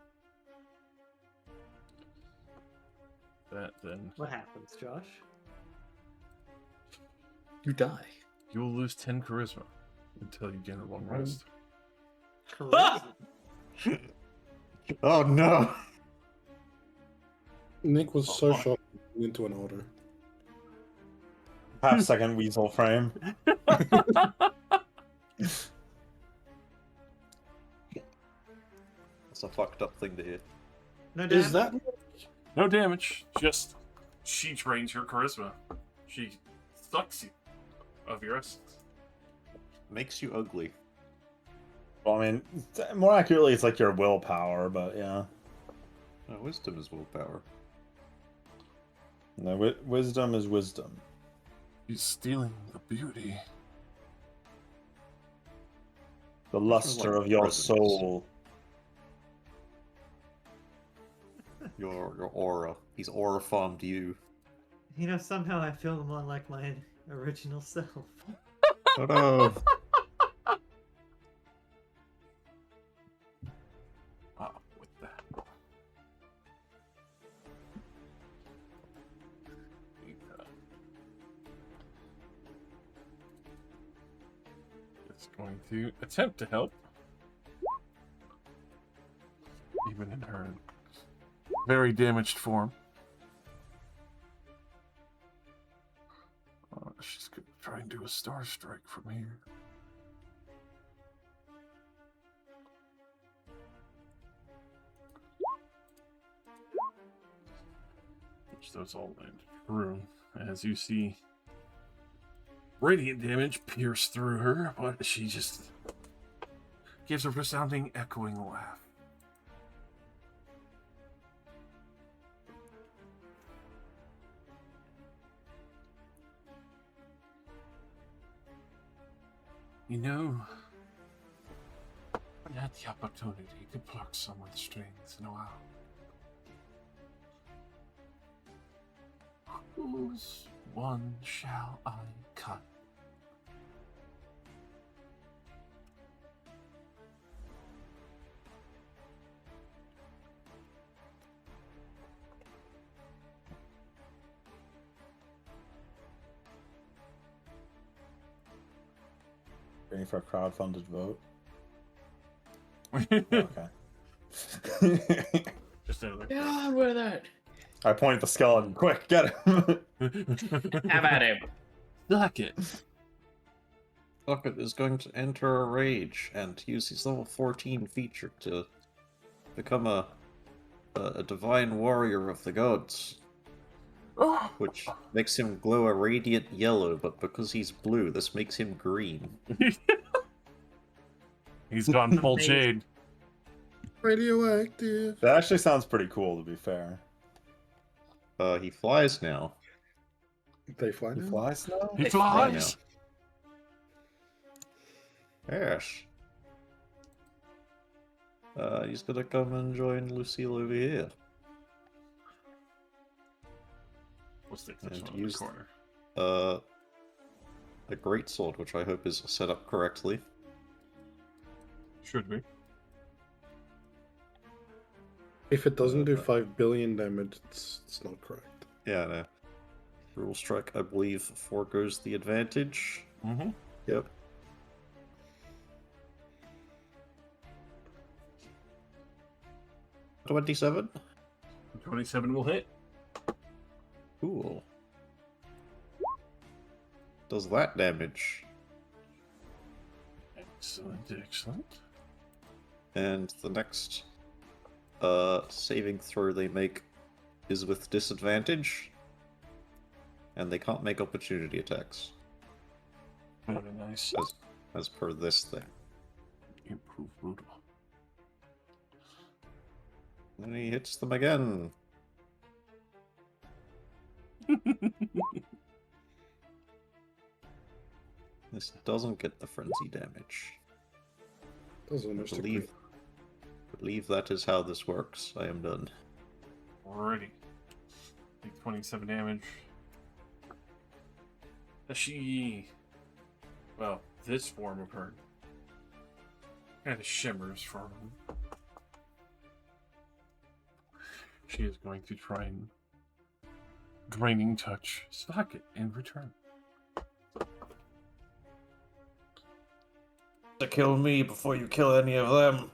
That then. What happens, Josh? You die. You will lose 10 charisma until you gain a long rest. Charisma. Oh no! Nick was so shocked into an order. Half-second weasel frame. That's a fucked up thing to hear. No Is damage? that No damage, just she drains your charisma. She sucks you of your essence. Makes you ugly. Well, I mean, more accurately, it's like your willpower, but yeah. Wisdom is willpower. No, wisdom is wisdom. He's stealing the beauty. The luster like of your presence. soul. Your aura. He's aura farmed you. You know, somehow I feel more like my original self. Oh no! With that. It's going to attempt to help. Even in her very damaged form. She's going to try and do a star strike from here. Which those all land true. As you see Radiant damage pierced through her, but she just gives a resounding, echoing laugh. You know, I had the opportunity to pluck someone's strings in a while. Whose one shall I cut? Waiting for a crowdfunded vote. Just another. Get on with it. I point at the skeleton. Quick, get him! Have at him. Suck it. Bucket is going to enter a rage and use his level 14 feature to become a divine warrior of the gods, which makes him glow a radiant yellow, but because he's blue, this makes him green. He's gone full Amazing. shade. Radioactive. That actually sounds pretty cool, to be fair. He flies now. They fly He now? flies now? He It's flies. Yes. He's gonna come and join Lucille over here. Let's take this And one in the use- corner. A greatsword, which I hope is set up correctly. Should be. If it doesn't do 5 billion damage, it's not correct. Yeah, no. Rule strike, I believe, foregoes the advantage. Mm-hmm. Yep. $27? 27 will hit. Cool. Does that damage? Excellent, excellent. And the next saving throw they make is with disadvantage. And they can't make opportunity attacks, Very nice. as per this thing. Improve brutal. And he hits them again. This doesn't get the frenzy damage. Doesn't I much to believe that is how this works. I am done. Alrighty. Take 27 damage. Does she... Well, this form of her kind of shimmers for him. She is going to try and draining touch Socket in return. To kill me before you kill any of them.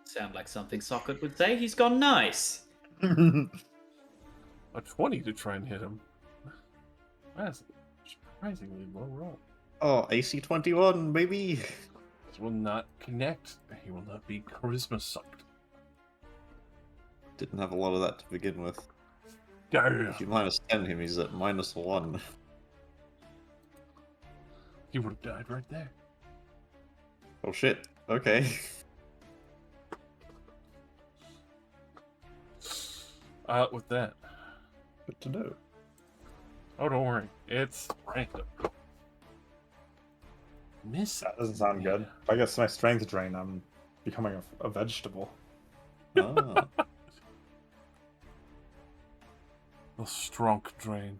Sound like something Socket would say. He's gone nice. A 20 to try and hit him. That's a surprisingly low roll. Oh, AC 21, baby! This will not connect. He will not be charisma sucked. Didn't have a lot of that to begin with. Damn. If you minus 10 him, he's at -1. He would have died right there. Oh shit, okay. With that. Good to know. Oh, don't worry. It's random. Miss. That doesn't sound good. If I get my strength drain, I'm becoming a vegetable. Ah, The strong drain.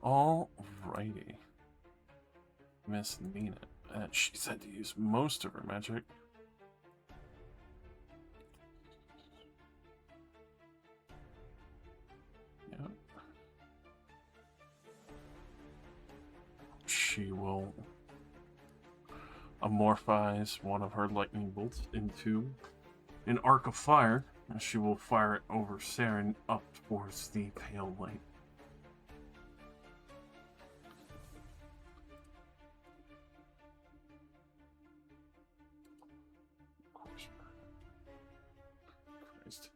Alrighty. Miss Nina. She's had to use most of her magic. Yep. She will amorphize one of her lightning bolts into an arc of fire, and she will fire it over Saren up towards the pale light. Of course. Christ.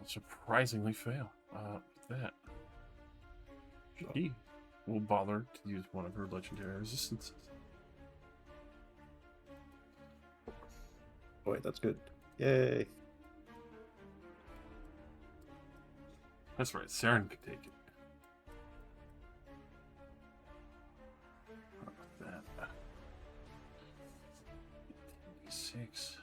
surprisingly fail. That she will bother to use one of her legendary resistances. Oh, wait, that's good. Yay. That's right, Saren could take it. How about that? 6.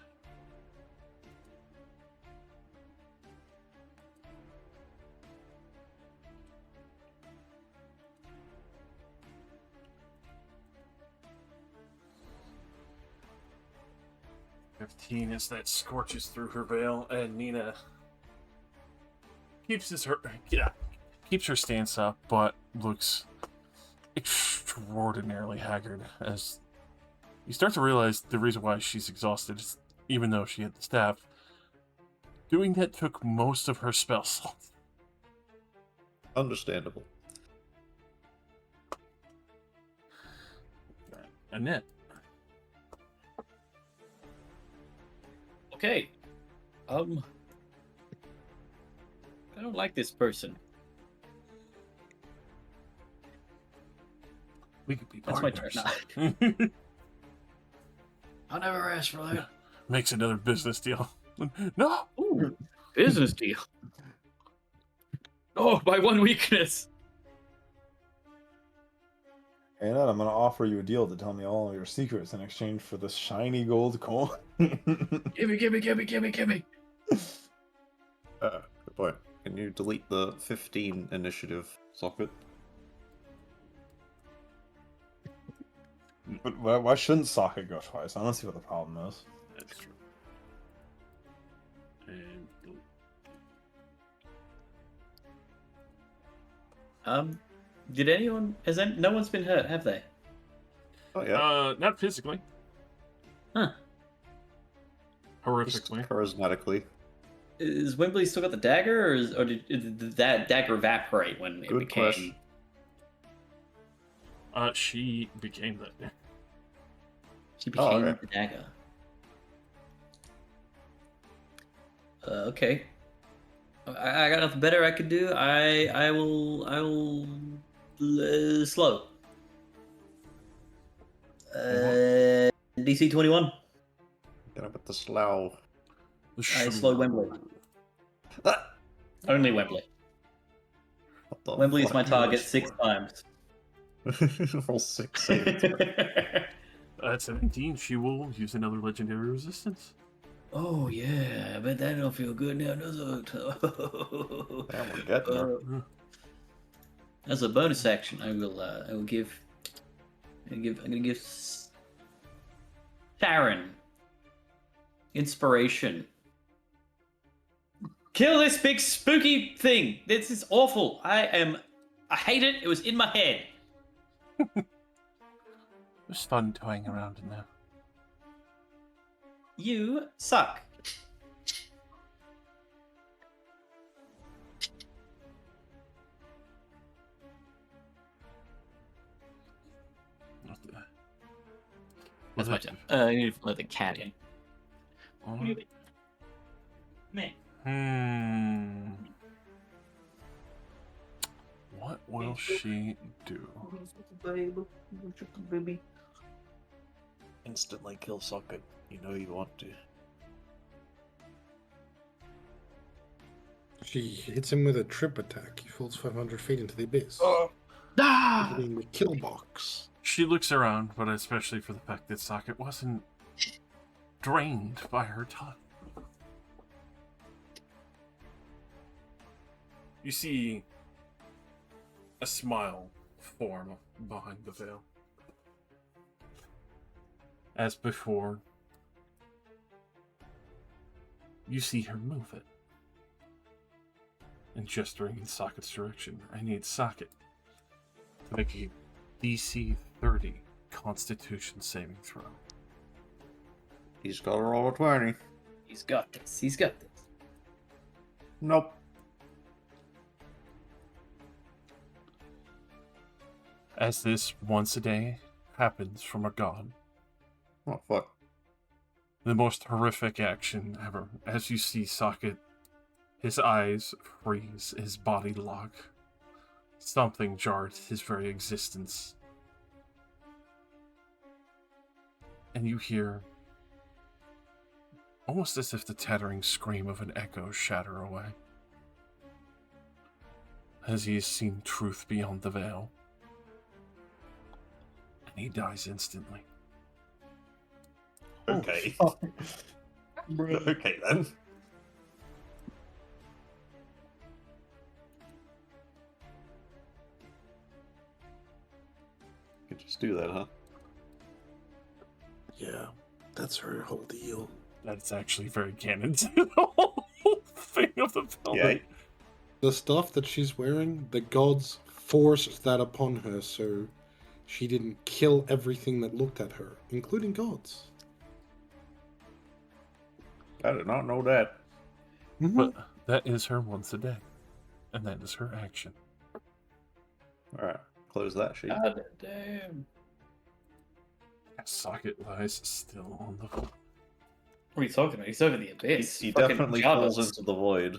"15" as that scorches through her veil, and Nina keeps her stance up, but looks extraordinarily haggard as you start to realize the reason why she's exhausted is, even though she had the staff, doing that took most of her spell slots. Understandable. Annette. Okay. I don't like this person. We could be That's my turn. partners. I never asked for that. Makes another business deal. No! Ooh, business deal. Oh, my one weakness. Hey, Ned, I'm gonna offer you a deal to tell me all of your secrets in exchange for this shiny gold coin. Gimme. Good point. Can you delete the 15 initiative socket? But why shouldn't socket go twice? I don't see what the problem is. That's true. And Did anyone? No one's been hurt, have they? Oh yeah. not physically. Huh. Just Horrifically. charismatically. Is Wembley still got the dagger, or did that dagger evaporate when it Good became? question. She became that. She became okay. the dagger. Okay. I got nothing better I could do. I will slow. DC 21. Get up with the slow. I slow Wembley. Ah! Only Wembley. What the Wembley's fuck? my target much 6 times. Roll 6 save throw. That's 17. She will use another legendary resistance. Oh yeah, I bet that don't feel good now, does it? Damn, we're getting her. As a bonus action, I will give. I'm gonna give Sharon inspiration. Kill this big spooky thing. This is awful. I hate it. It was in my head. It was fun toying around in there. You suck. That's my turn. I need to let the cat in. Man. What will she do? Instantly kill socket. You know you want to. She hits him with a trip attack. He falls 500 feet into the abyss. Ah! Hitting the kill box. She looks around, but especially for the fact that Socket wasn't drained by her time. You see a smile form behind the veil. As before, you see her move it. And gesturing in Socket's direction, I need Socket to make a DC 30 Constitution saving throw. He's got to roll a 20. He's got this. He's got this. Nope. As this once a day happens from a god, Oh, fuck. the most horrific action ever, as you see Socket, His eyes freeze, his body lock. Something jars his very existence. And you hear, almost as if the tattering scream of an echo shatter away, as he has seen truth beyond the veil. And he dies instantly. Okay. Okay then. Could just do that, huh? Yeah, that's her whole deal. That's actually very canon to the whole thing of the film. Yeah. The stuff that she's wearing, the gods forced that upon her so she didn't kill everything that looked at her, including gods. I did not know that. But that is her once a day. And that is her action. Alright, close that sheet. God damn. That socket lies still on the floor. What are you talking about? He's over the abyss. He Fucking definitely Jarvis. falls into the void.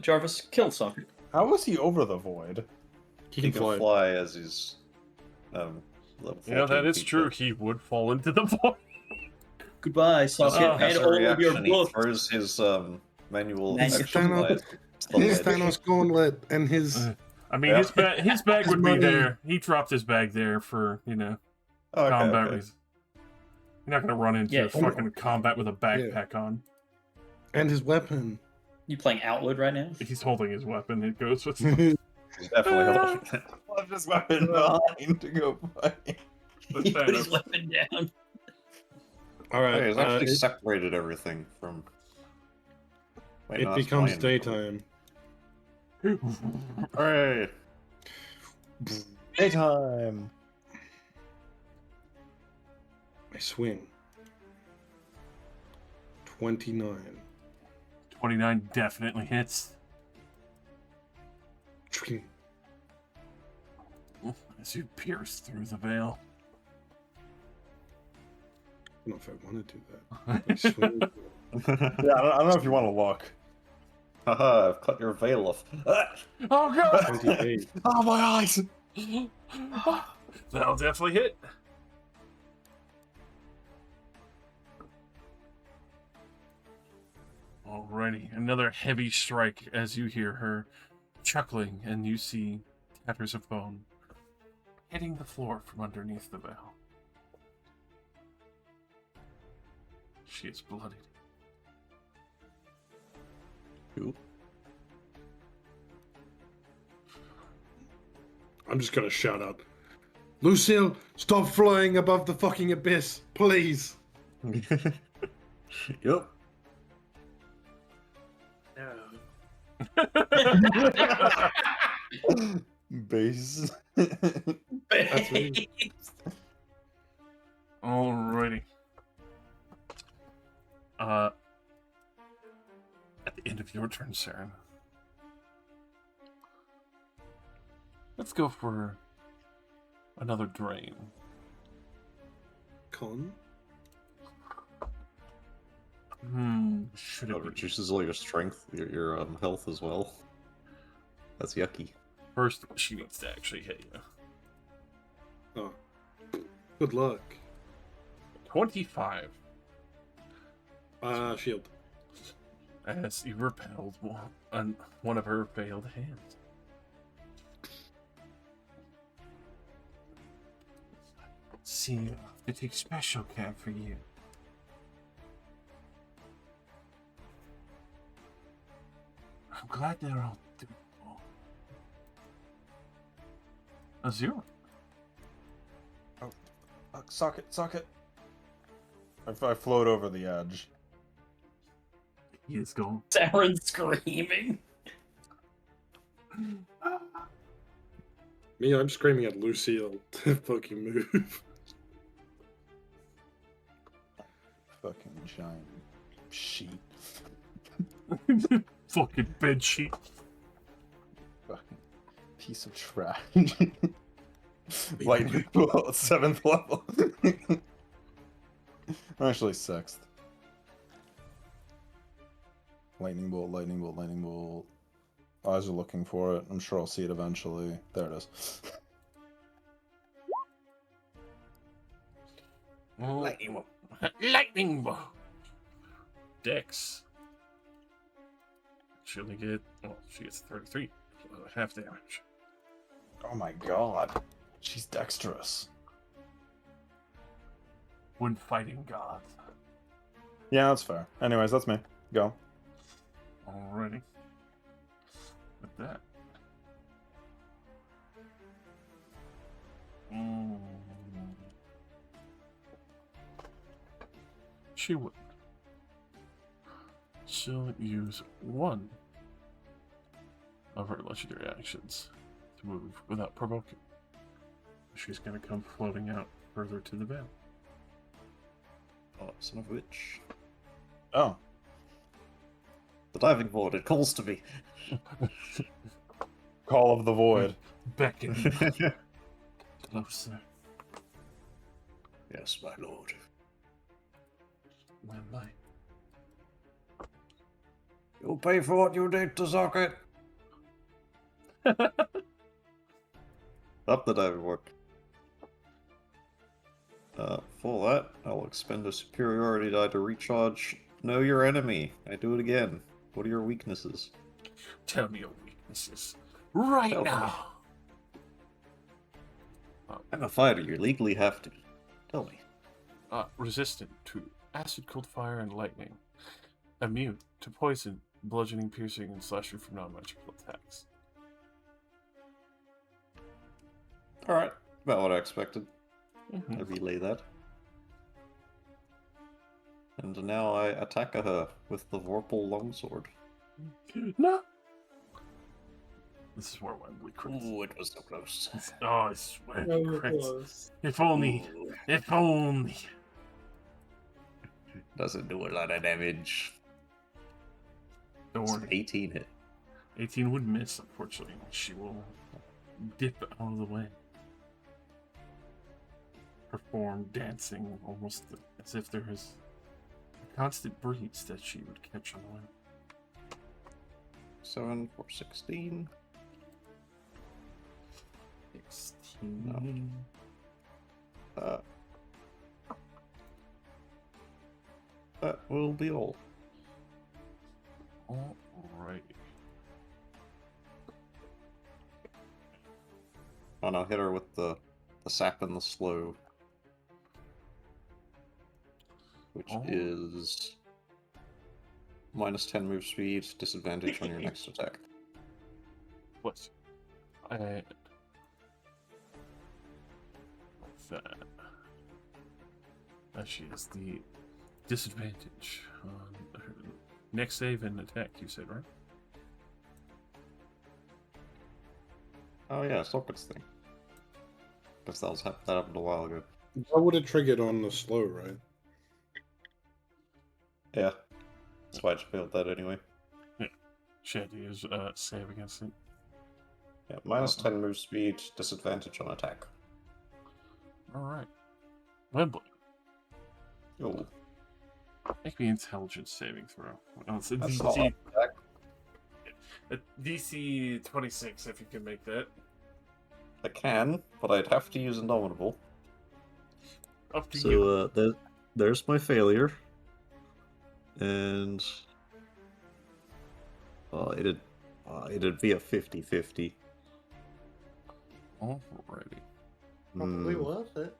Jarvis, kill Socket. How was he over the void? He can fly as he's level You know, that 14 is feet true. up. He would fall into the void. Goodbye, Socket. As And a all of your reaction, he books. throws his manual Nice. action Thanos- light. His Thanos gauntlet and his... I mean, Yeah. his bag would be money. there. He dropped his bag there for, Oh, okay, combat okay. reasons. You're not going to run into Yeah. fucking combat with a backpack on. and his weapon. You playing Outward right now? He's holding his weapon. It goes with... He's definitely holding it. Left his weapon behind to go fight. He put his weapon down. Alright, Okay, he's actually separated everything from... Wait, it no, that's becomes fine. daytime. Hooray! Daytime. I swing. 29. 29 definitely hits. Twing. As you pierce through the veil. I don't know if I want to do that. I swing. Yeah, I don't know if you want to look. Haha, I've cut your veil off. Ah! Oh god! 28. Oh, my eyes! That'll definitely hit. Alrighty, another heavy strike as you hear her chuckling and you see tatters of bone hitting the floor from underneath the veil. She is bloodied. Ooh. I'm just gonna shout out, Lucille, stop flying above the fucking abyss, please. Yep. No. Base. That's me. Alrighty. At the end of your turn, Saren. Let's go for another drain. Con? Should It it be? reduces all your strength, your health as well. That's yucky. First, she needs to actually hit you. Oh. Good luck. 25. Shield. As you repelled one of her veiled hands. See, I take special care for you. I'm glad they're all doable. A 0. Socket. I float over the edge. He is gone. Saren screaming. Me, I'm screaming at Lucille to fucking move. Fucking giant sheet. Fucking bed sheet. Fucking piece of trash. Lightning bolt, 7th level. Actually, 6th. Lightning bolt, lightning bolt, lightning bolt. Eyes are looking for it. I'm sure I'll see it eventually. There it is. Lightning bolt. Lightning bolt. Dex. She only get. Well, she gets 33. Half damage. Oh my god. She's dexterous. When fighting gods. Yeah, that's fair. Anyways, that's me. Go. Alrighty. With that. She would. She'll use one of her legendary actions to move without provoking. She's going to come floating out further to the vale. Oh, son of a bitch. Oh. The diving board, it calls to me. Call of the Void. Beckon closer. Yes, my lord. My light. You'll pay for what you did to Socket. Up the diving board. For that, I'll expend a superiority die to recharge. Know your enemy. I do it again. What are your weaknesses? Tell me your weaknesses. Right Tell me. now. I'm a fighter. You legally have to. Tell me. Resistant to acid, cold fire, and lightning. Immune to poison, bludgeoning, piercing, and slashing from non-magical attacks. Alright. About what I expected. Mhm. I relay that. And now I attack her with the Vorpal Longsword. No. This is where Wembley crits. Ooh, it was so close. Oh, I swear. So crits. close. If only. Ooh, If only. doesn't do a lot of damage. Don't It's an worry. 18 hit. 18 would miss, unfortunately. She will dip out of the way. Her form dancing almost as if there is a constant breeze that she would catch on the wind. 7 for 16. 16. Uh, that will be all. Alright. And I'll hit her with the sap and the slow. Which Oh. is minus 10 move speed, disadvantage on your next attack. What? And that. She has the disadvantage on her next save and attack, you said, right? Oh yeah, Socket's thing. Guess that happened a while ago. That would have triggered on the slow, right? Yeah. That's why I failed that anyway. She had to use save against it. Yeah, minus 10 move speed, disadvantage on attack. Alright. Wembley, Oh, make me intelligence saving throw. Well, it's a that's DC, not attack. a DC 26 if you can make that. I can, but I'd have to use Indomitable. Up to you. So, there's my failure. And... it'd be a 50-50. Alrighty. Probably worth it.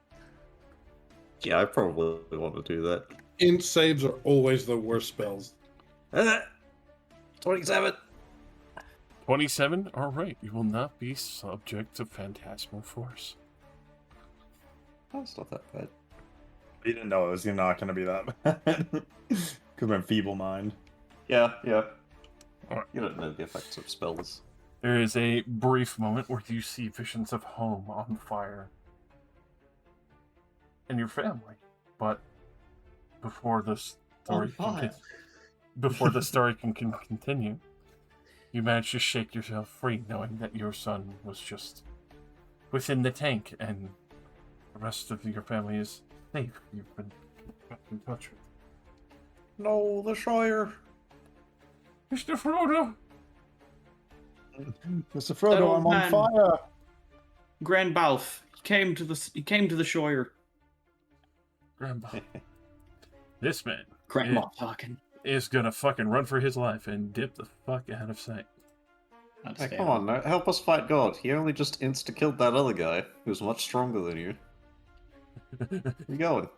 Yeah, I probably want to do that. Int saves are always the worst spells. 27! 27? Alright, you will not be subject to phantasmal force. That's not that bad. You didn't know it was not going to be that bad. Could have been feeble mind. Yeah. Alright. You don't know the effects of spells. There is a brief moment where you see visions of home on fire and your family, but before the story can continue, you manage to shake yourself free, knowing that your son was just within the tank and the rest of your family is safe. You've been kept in touch with. No, the Shire! Mr. Frodo! Mr. That Frodo, old I'm on man. fire. Grand Balf. He came to the Shire. Grandpa. This man Grandma talking. is gonna fucking run for his life and dip the fuck out of sight. Hey, come on, now, help us fight God. He only just insta-killed that other guy, who's much stronger than you. Where you going?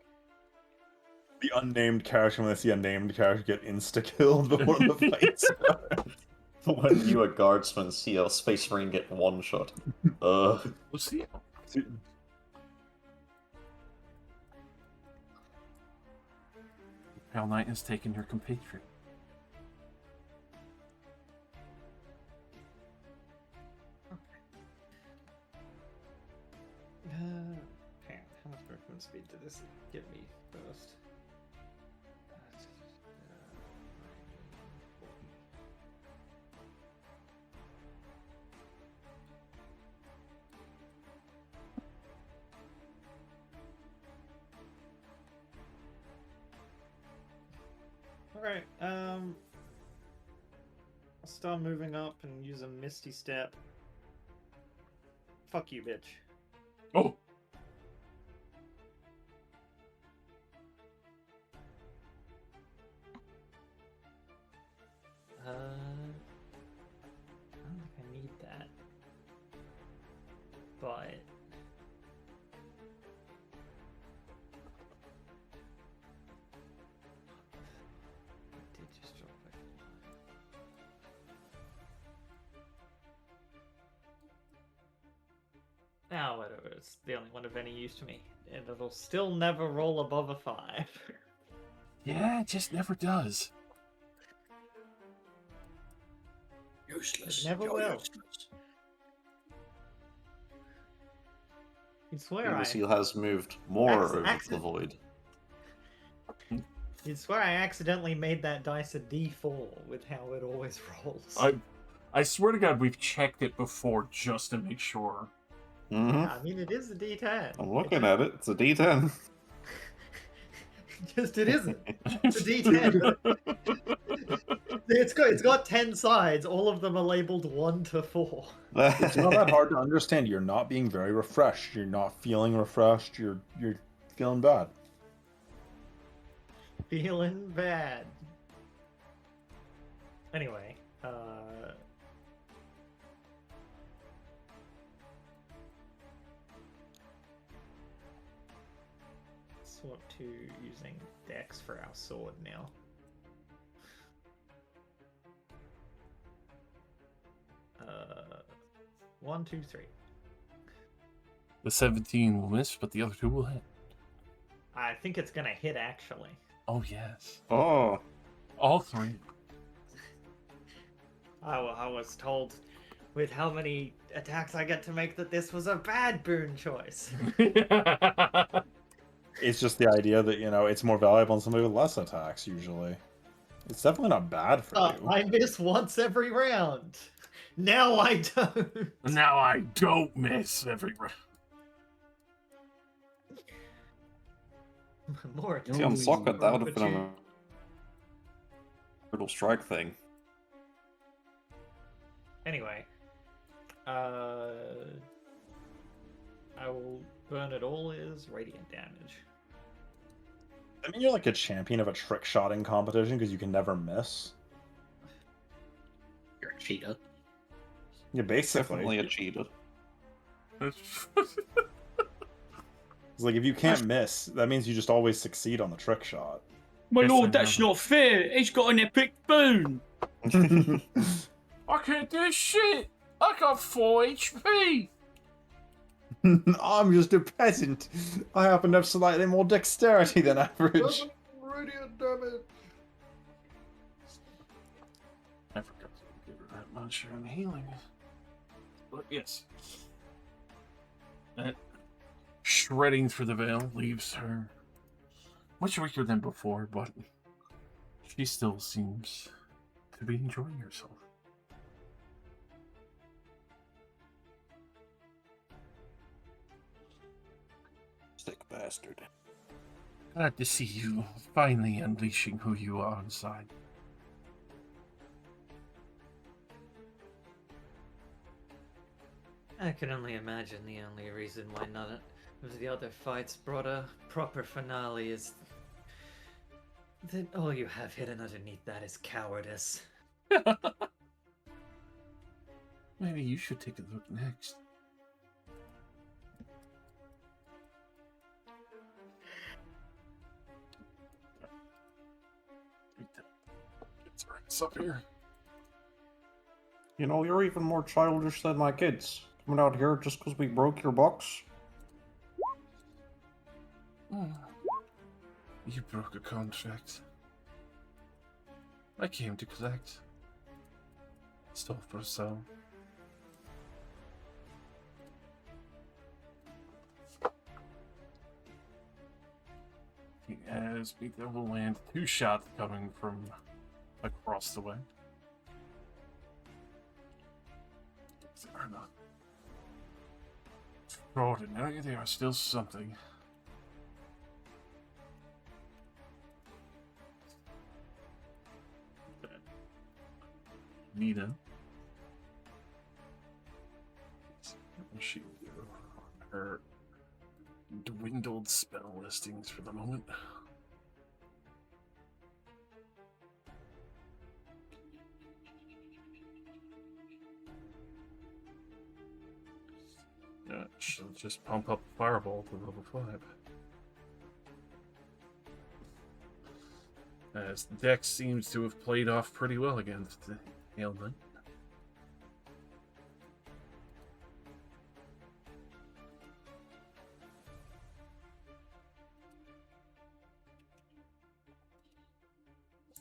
The unnamed character, when they see a named character get insta-killed before the fight starts. When you, a guardsman, see a space marine get one shot. We'll see. Pale Knight has taken your compatriot. Hang on, how much movement speed did this give me first? Alright, I'll start moving up and use a Misty Step. Fuck you, bitch. Oh! I don't think I need that. But I did just drop it. Ah, whatever. It's the only one of any use to me, and it'll still never roll above a 5. Yeah, it just never does. Useless. It never You're will. useless. You'd swear Seal has moved more over Accident. the void. You'd swear I accidentally made that dice a D4 with how it always rolls. I swear to God, we've checked it before just to make sure. Mm-hmm. Yeah, I mean, it is a D10. I'm looking at it. It's a D10. Just it isn't. It's a D10. It's got 10 sides. All of them are labeled 1 to 4. It's not that hard to understand. You're not being very refreshed. You're not feeling refreshed. You're feeling bad. Feeling bad. Anyway, swap to using Dex for our sword now. One, two, three. The 17 will miss, but the other 2 will hit. I think it's gonna hit actually. Oh, yes. Oh. All 3. I was told with how many attacks I get to make that this was a bad boon choice. It's just the idea that, it's more valuable than somebody with less attacks, usually. It's definitely not bad for you. I miss once every round. Now I don't. Now I don't miss every round. More See, on Socket, that would have But been you- a brutal strike thing. Anyway, I will burn it all as radiant damage. I mean, you're like a champion of a trick shotting competition because you can never miss. You're a cheater. Yeah, basically. Definitely a cheater. It's like if you can't miss, that means you just always succeed on the trick shot. My Yes, lord, I that's know. not fair. He's got an epic boon. I can't do shit! I got 4 HP! I'm just a peasant. I happen to have slightly more dexterity than average. Radiant damage. I forgot to give her that much on healing. But yes. That shredding through the veil leaves her much weaker than before, but she still seems to be enjoying herself. Sick bastard. Glad to see you finally unleashing who you are inside. I can only imagine the only reason why none of the other fights brought a proper finale is that all you have hidden underneath that is cowardice. Maybe you should take a look next. Get Rex up here. You know, you're even more childish than my kids. Coming out here just because we broke your box? You broke a contract. I came to collect. Stole for sale. As we go, we'll land 2 shots coming from across the way. They are not extraordinary, they are still something. Nina. She her dwindled spell listings for the moment. She'll just pump up Fireball to level 5. As Dex seems to have played off pretty well against the Hail Knight.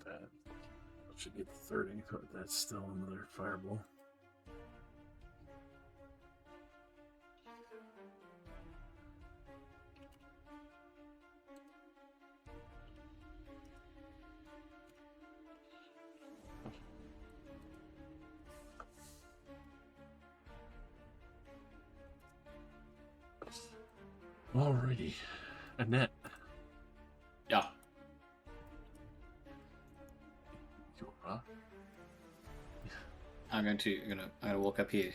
That should get 30, but that's still another Fireball. Alrighty, Annette. Yeah. You're I'm gonna walk up here.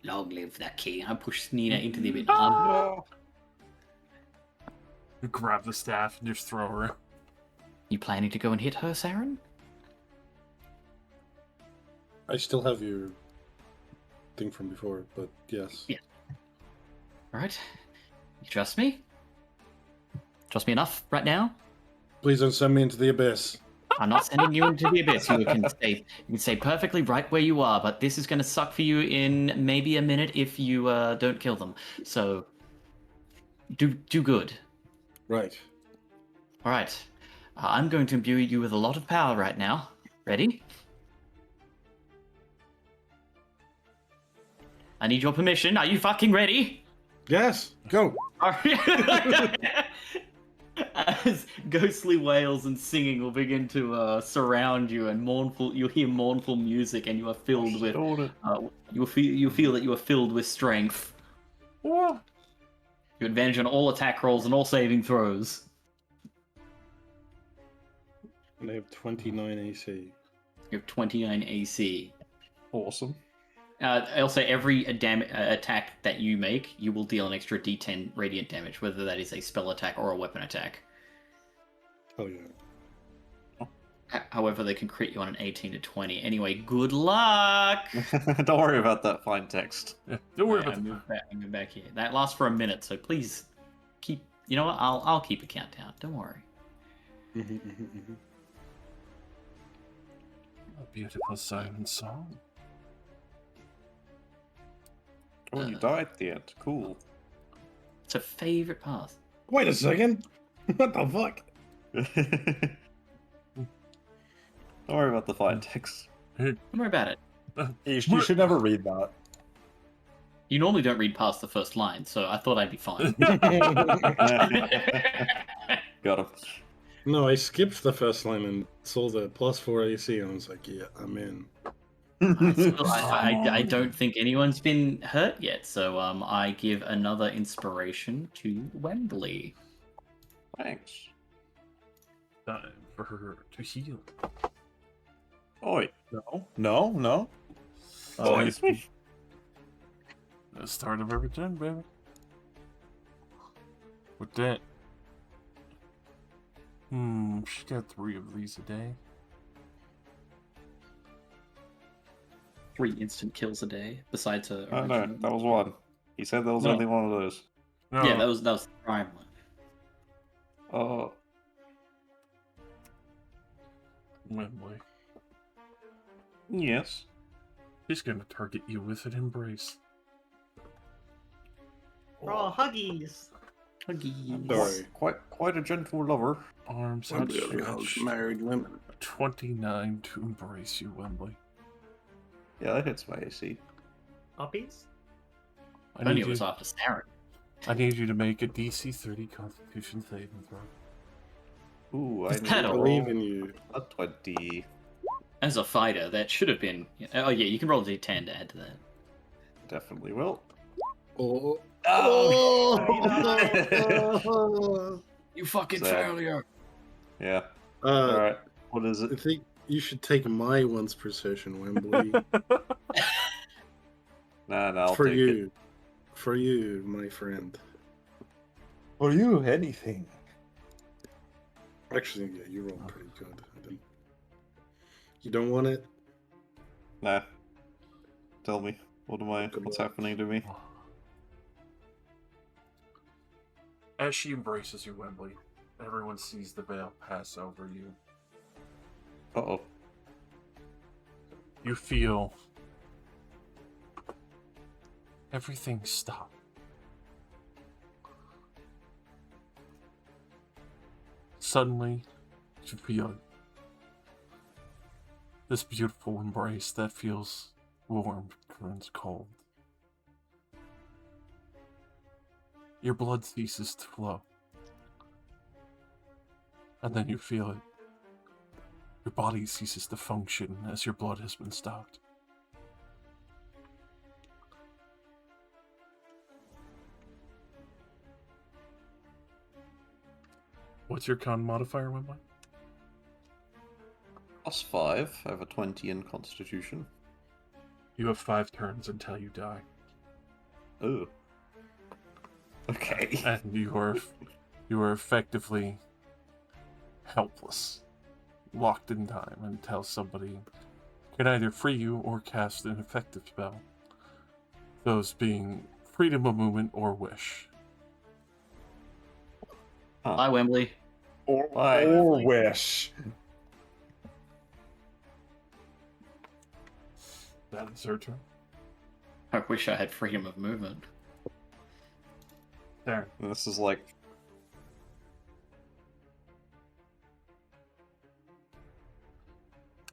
Long live that king. I push Nina into the mid arm. You grab the staff and just throw her. You planning to go and hit her, Saren? I still have your thing from before, but yes. Yeah. Alright. You trust me? Trust me enough right now? Please don't send me into the abyss. I'm not sending you into the abyss. You can stay perfectly right where you are, but this is going to suck for you in maybe a minute if you don't kill them. So, do good. Right. All right. I'm going to imbue you with a lot of power right now. Ready? I need your permission. Are you fucking ready? Yes, go. As ghostly wails and singing will begin to surround you, and you'll hear mournful music, and you are filled with. You feel that you are filled with strength. What? You advantage on all attack rolls and all saving throws. And I have 29 AC. You have 29 AC. Awesome. Also, every attack that you make, you will deal an extra D10 radiant damage, whether that is a spell attack or a weapon attack. Oh yeah. However, they can crit you on an 18 to 20. Anyway, good luck! Don't worry about that fine text. Yeah, don't worry Right, about I move back here. That lasts for a minute, so please keep. You know what? I'll keep a countdown. Don't worry. a beautiful siren song. Oh, you died at the end. Cool. It's a favorite path. Wait a second. What the fuck? Don't worry about the fine text. Don't worry about it. You should never read that. You normally don't read past the first line, so I thought I'd be fine. Got him. No, I skipped the first line and saw the +4 AC, and I was like, yeah, I'm in. I don't think anyone's been hurt yet, so I give another inspiration to Wembley. Thanks. Time for her to heal. Oi. No. Excuse me. The start of everything, baby. With that. She got 3 of these a day. 3 instant kills a day, besides a Oh no, original. that was one. He said there was No. only one of those. No, Yeah, that was the prime one. Wembley. Yes. He's gonna target you with an embrace. Oh, huggies! Huggies. Sorry. Quite a gentle lover. Arms Wembley only hugs outstretched. married women. 29 to embrace you, Wembley. Yeah, that hits my AC. Puppies? I Only need, it was you, after Sarah. I need you to make a DC 30 Constitution saving throw. Ooh, I Is need that to a- I roll believe in you. a 20. As a fighter, that should have been. Oh yeah, you can roll a d10 to add to that. Definitely will. Oh. Oh! You fucking Sad. failure. Yeah. Uh, Alright. What is I it? think you should take my once per session, Wembley. Nah, I'll For take it. you. For you, my friend. For you, anything. Actually, yeah, you rolled pretty good. You don't want it? Nah. Tell me. Good What's luck. happening to me? As she embraces you, Wembley, everyone sees the veil pass over you. Uh-oh. You feel everything stop. Suddenly, you feel this beautiful embrace that feels warm turns cold. Your blood ceases to flow. And then you feel it. Your body ceases to function as your blood has been stopped. What's your con modifier, Wembley? +5. I have a 20 in Constitution. You have 5 turns until you die. Ooh. Okay. And you are effectively helpless, locked in time until somebody can either free you or cast an effective spell. Those being freedom of movement or wish. Bye, Wembley. Or Why? wish. That is her turn. I wish I had freedom of movement. There. This is like...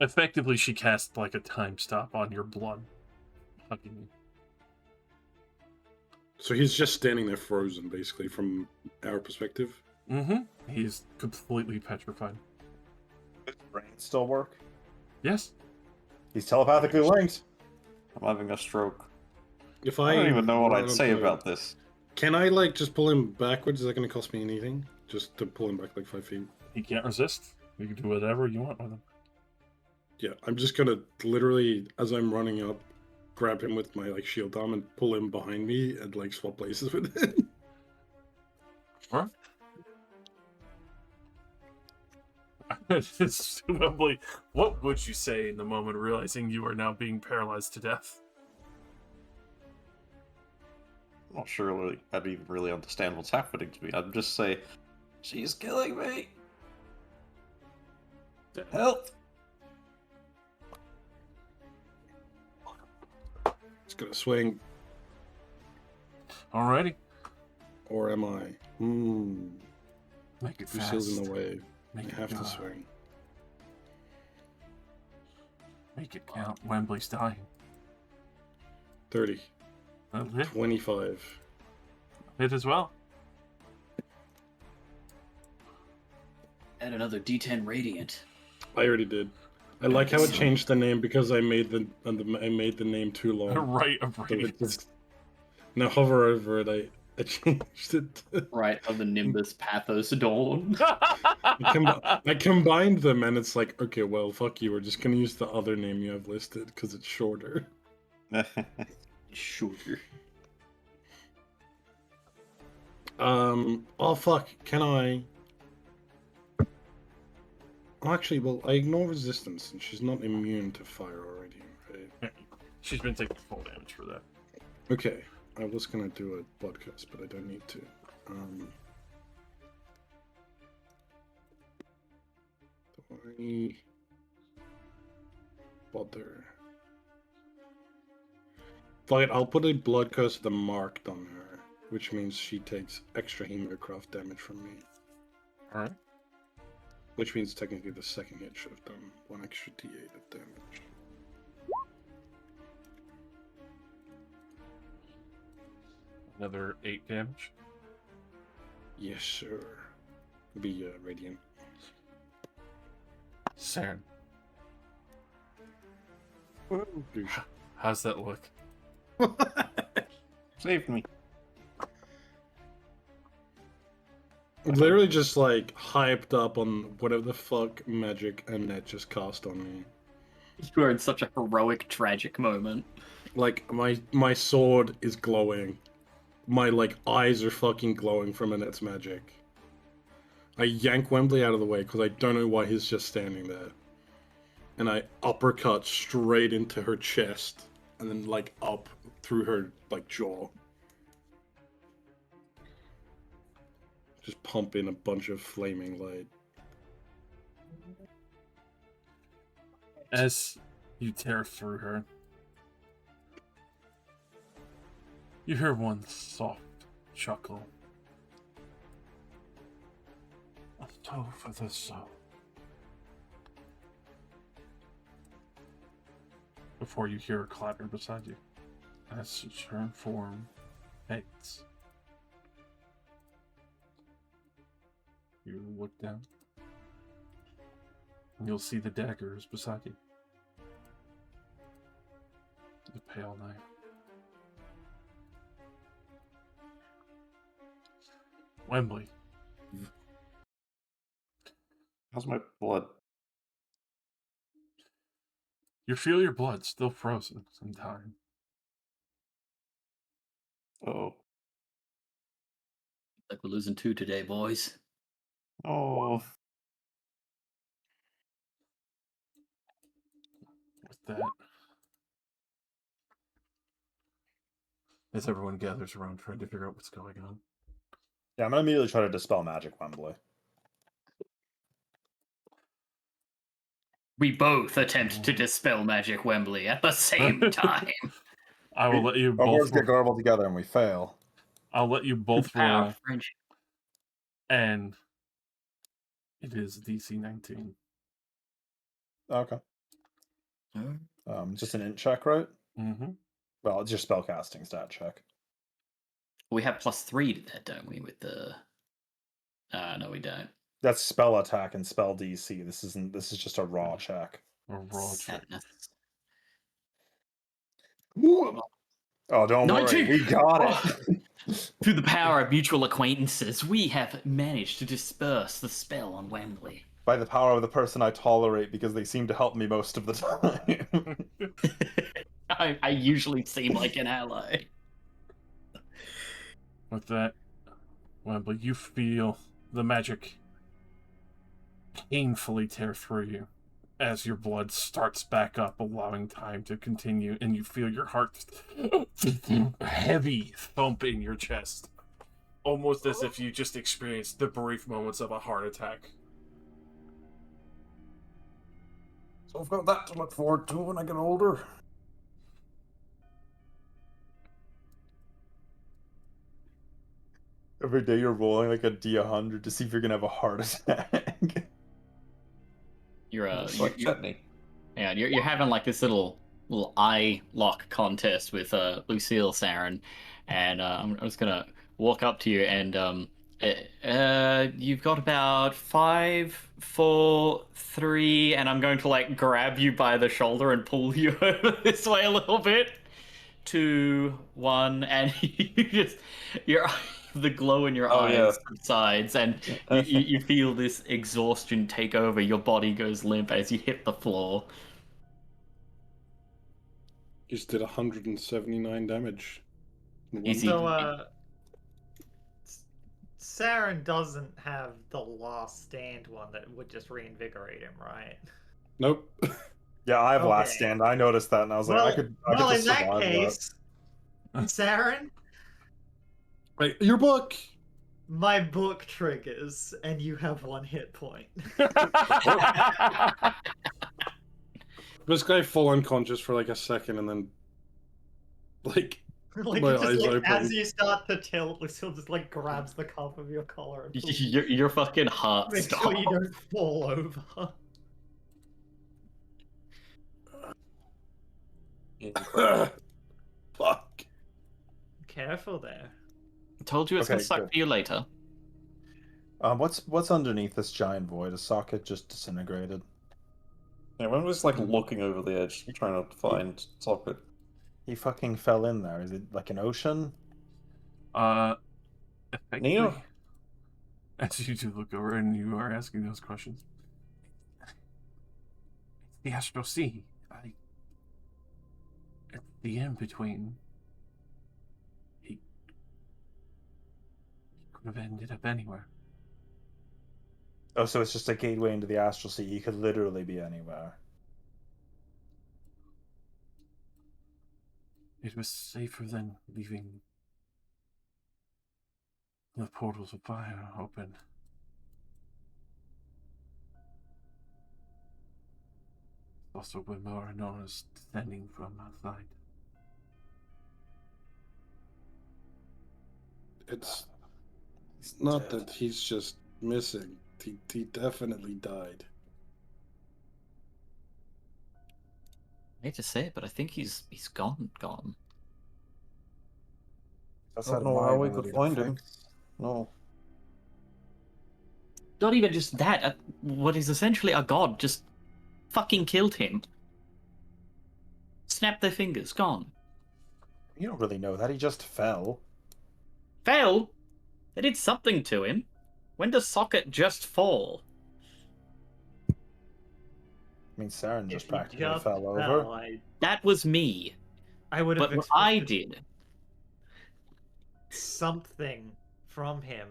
Effectively, she cast like a time stop on your blood. Hugging you. So he's just standing there frozen, basically, from our perspective. Mm-hmm. He's completely petrified. Does his brain still work? Yes. He's telepathically linked. I'm having a stroke. If I don't even know what run I'd say up to- about this. Can I, like, just pull him backwards? Is that going to cost me anything? Just to pull him back, like, 5 feet? He can't resist. You can do whatever you want with him. Yeah, I'm just going to literally, as I'm running up, grab him with my, like, shield arm and pull him behind me and, like, swap places with him. Huh? Wembley, what would you say in the moment realizing you are now being paralyzed to death? I'm not sure really, I'd even really understand what's happening to me. I'd just say, she's killing me! Help! It's going to swing. Alrighty. Or am I? Make it Lucille's fast. in the way. Make I it have to count. swing. Make it count. Wembley's dying. 30. Okay. 25. Hit as well. Add another D10 radiant. I already did. I like how it changed the name because I made the name too long. Right of So it radiance. just- now hover over it. I changed it. Right, of the Nimbus Pathos Dawn. I combined them, and it's like, okay, well, fuck you. We're just gonna use the other name you have listed because it's shorter. Sure. Oh fuck! Can I? Oh, actually, well, I ignore resistance, and she's not immune to fire already, right? Yeah, she's been taking full damage for that. Okay, I was gonna do a blood curse, but I don't need to. Do I bother? Fine, I'll put a blood curse the marked on her, which means she takes extra hemocraft damage from me. Alright. Which means technically the second hit should have done 1 extra d8 of damage. Another 8 damage. Yes, sir. Be radiant. Saren, Douche. how's that look? Saved me. Literally just like hyped up on whatever the fuck magic Annette just cast on me. You are in such a heroic, tragic moment. Like my sword is glowing. My like eyes are fucking glowing from Annette's magic. I yank Wembley out of the way because I don't know why he's just standing there. And I uppercut straight into her chest and then like up through her like jaw. Just pump in a bunch of flaming light. As you tear through her, you hear one soft chuckle. A toe for the soul. Before you hear a clatter beside you, as her form fades. You look down, and you'll see the daggers beside you. The pale knife. Wembley. How's my blood? You feel your blood still frozen in time. Oh. Like we're losing 2 today, boys. Oh. With that, as everyone gathers around trying to figure out what's going on. Yeah, I'm gonna immediately try to dispel magic, Wembley. We both attempt to dispel magic Wembley at the same time. I will let you Our both. words get garbled together and we fail. I'll let you both Power roll, of friendship. and it is DC 19. Okay. Just an int check, right? Mm-hmm. Well, it's your spellcasting stat check. We have +3 to that, don't we? With the no, we don't. That's spell attack and spell DC. This is just a raw check. A raw check. Sadness. Oh, don't worry, 19! we got it. Through the power of mutual acquaintances, we have managed to disperse the spell on Wembley. By the power of the person I tolerate, because they seem to help me most of the time. I usually seem like an ally. With that, Wembley, you feel the magic painfully tear through you as your blood starts back up, allowing time to continue, and you feel your heart heavy thump in your chest. Almost as if you just experienced the brief moments of a heart attack. So I've got that to look forward to when I get older. Every day you're rolling like a D100 to see if you're gonna have a heart attack. You're It's like chutney. yeah, you're having like this little eye lock contest with Lucille Saren, and I'm just gonna walk up to you and you've got about 5, 4, 3, and I'm going to like grab you by the shoulder and pull you over this way a little bit. 2, 1, and you just the glow in your Oh, eyes yeah. subsides, and you feel this exhaustion take over. Your body goes limp as you hit the floor. Just did 179 damage. Easy. So, Saren doesn't have the last stand one that would just reinvigorate him, right? Nope. Yeah, I have last Okay. stand. I noticed that, and I was like, I could in just that survive case, Saren, Right, your book. my book triggers, and you have 1 hit point. This guy full unconscious for like a second, and then like Like, my it just, eyes like, open. as you start to tilt, Lucille just, like, grabs the cuff of your collar and pulls you. Your fucking heart Make stops. sure you don't fall over. Fuck. Careful there. Told you it's gonna Okay, suck good. for you later. What's underneath this giant void? A socket just disintegrated. Yeah, one was like looking over the edge, trying to find Socket. He fucking fell in there. Is it like an ocean? Effectively, Neo? as you do look over and you are asking those questions, it's the Astral Sea. At the in between, he could have ended up anywhere. Oh, so it's just a gateway into the astral sea. He could literally be anywhere. It was safer than leaving the portals of fire open. Also, when more known as descending from outside. It's He's not dead. that he's just missing. He definitely died. I hate to say it, but I think he's gone. That's I don't out of know my how we could ability to find him. fix. No. Not even just that. What is essentially a god just fucking killed him. Snapped their fingers, gone. You don't really know that. He just fell. Fell. They did something to him. When does Socket just fall? I mean, Saren just If you practically just fell over. fell, That was me. I would have But what I expected did. something from him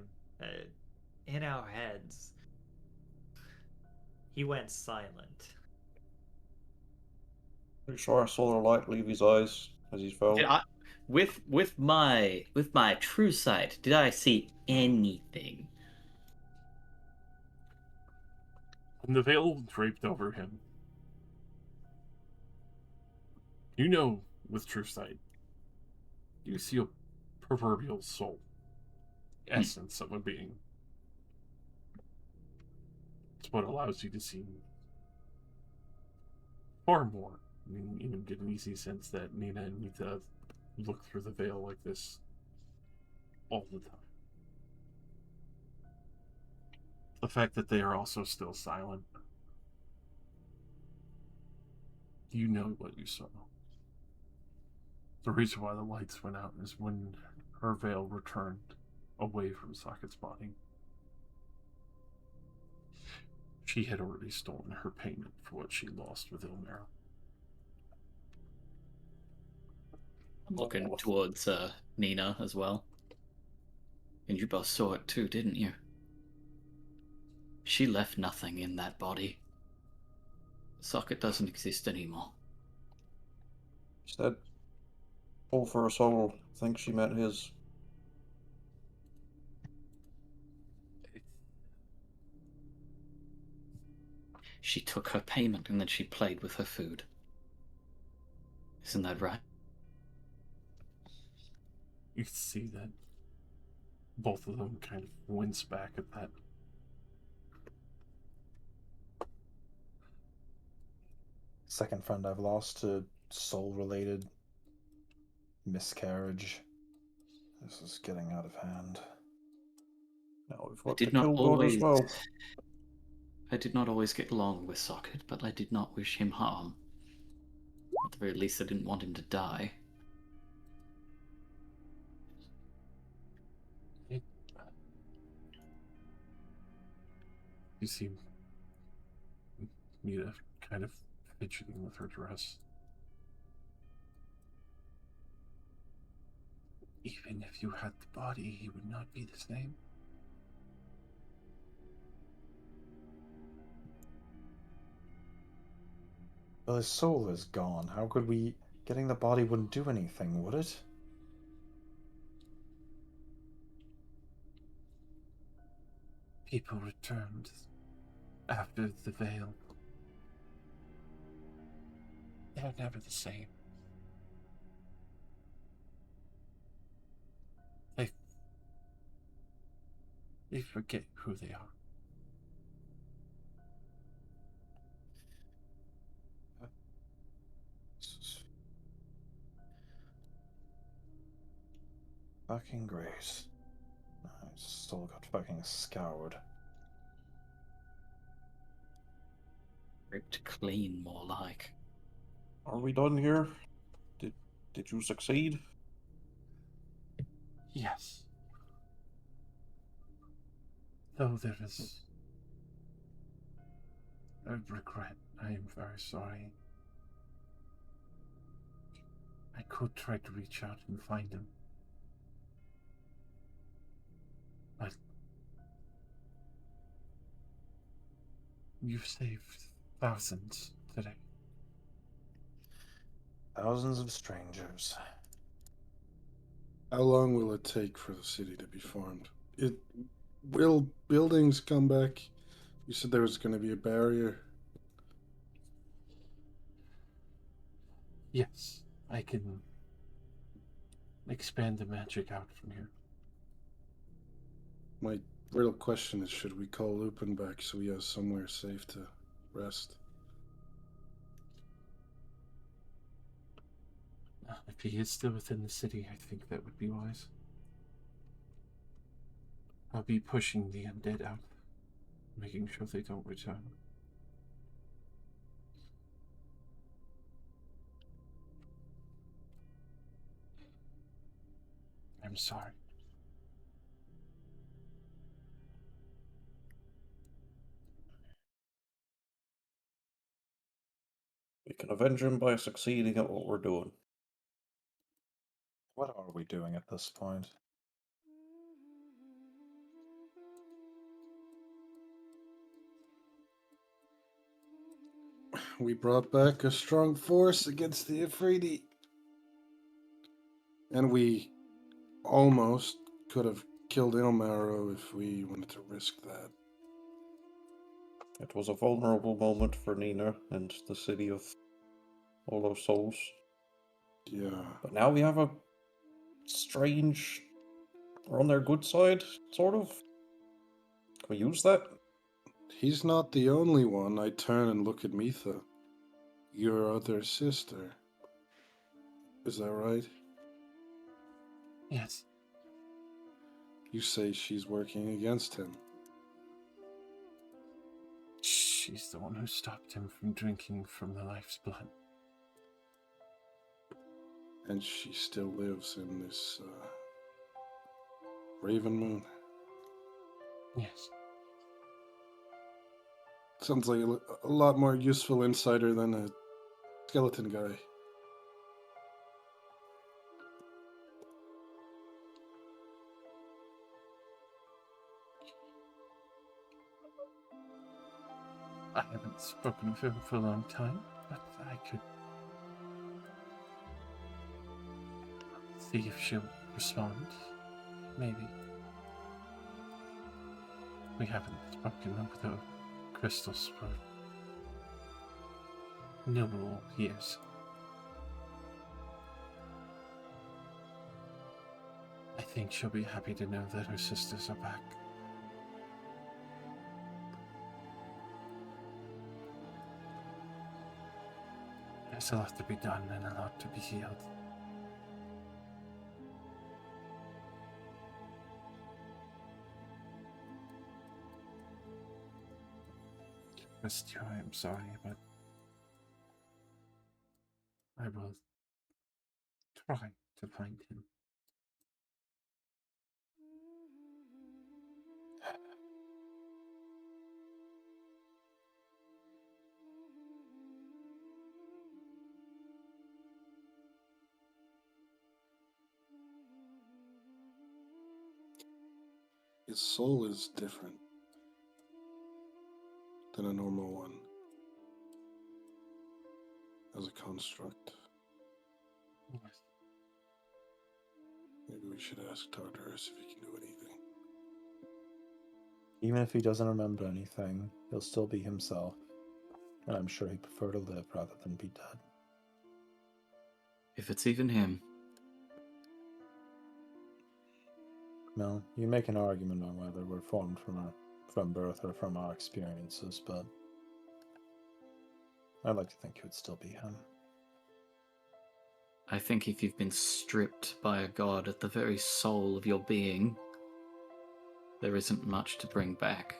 in our heads. He went silent. Pretty sure I saw the light leave his eyes as he fell. With my true sight, did I see anything? When the veil draped over him, you know with true sight, you see a proverbial soul, essence of a being. It's what allows you to see far more. I mean, you get an easy sense that Nina and Nita look through the veil like this all the time. The fact that they are also still silent. You know what you saw. The reason why the lights went out is when her veil returned away from Socket's body. She had already stolen her payment for what she lost with Ilmera. I'm looking towards Nina as well. And you both saw it too, didn't you? She left nothing in that body. Socket doesn't exist anymore. She said, "All for a soul." I think she meant his. She took her payment and then she played with her food. Isn't that right? You can see that both of them kind of wince back at that. Second friend I've lost to soul-related miscarriage. This is getting out of hand. Now we've I got the did not kill god as always. well. I did not always get along with Socket, but I did not wish him harm. At the very least, I didn't want him to die. You see Mita kind of fidgeting with her dress. Even if you had the body, he would not be the same. Well, his soul is gone. How could we... Getting the body wouldn't do anything, would it? People returned after the veil. They're never the same. They they forget who they are. Fucking great. I still got fucking scoured. Ripped clean, more like. Are we done here? Did you succeed? Yes. Though there is a regret, I am very sorry. I could try to reach out and find him. But you've saved thousands today. Thousands of strangers. How long will it take for the city to be formed? Will buildings come back? You said there was going to be a barrier. Yes, I can expand the magic out from here. My real question is, should we call Lupin back so he has somewhere safe to rest? If he is still within the city, I think that would be wise. I'll be pushing the undead out, making sure they don't return. I'm sorry. We can avenge him by succeeding at what we're doing. What are we doing at this point? We brought back a strong force against the Ifriti. And we almost could have killed Ilmarrow if we wanted to risk that. It was a vulnerable moment for Nina and the city of all those souls. Yeah. But now we have a strange... We're on their good side, sort of. Can we use that? He's not the only one. I turn and look at Mitha. Your other sister. Is that right? Yes. You say she's working against him. She's the one who stopped him from drinking from the life's blood. And she still lives in this Raven Moon. Yes. Sounds like a lot more useful insider than a skeleton guy. I haven't spoken with him for a long time, but I could see if she'll respond. Maybe. We haven't spoken over the crystals for numerable years. I think she'll be happy to know that her sisters are back. There's a lot to be done and a lot to be healed. Mister, I am sorry, but I will try to find him. His soul is different than a normal one. as a construct. Maybe we should ask Tartarus if he can do anything. Even if he doesn't remember anything, he'll still be himself. And I'm sure he'd prefer to live rather than be dead. If it's even him. No, you make an argument on whether we're formed from birth or from our experiences, but I'd like to think it would still be him. I think if you've been stripped by a god at the very soul of your being, there isn't much to bring back.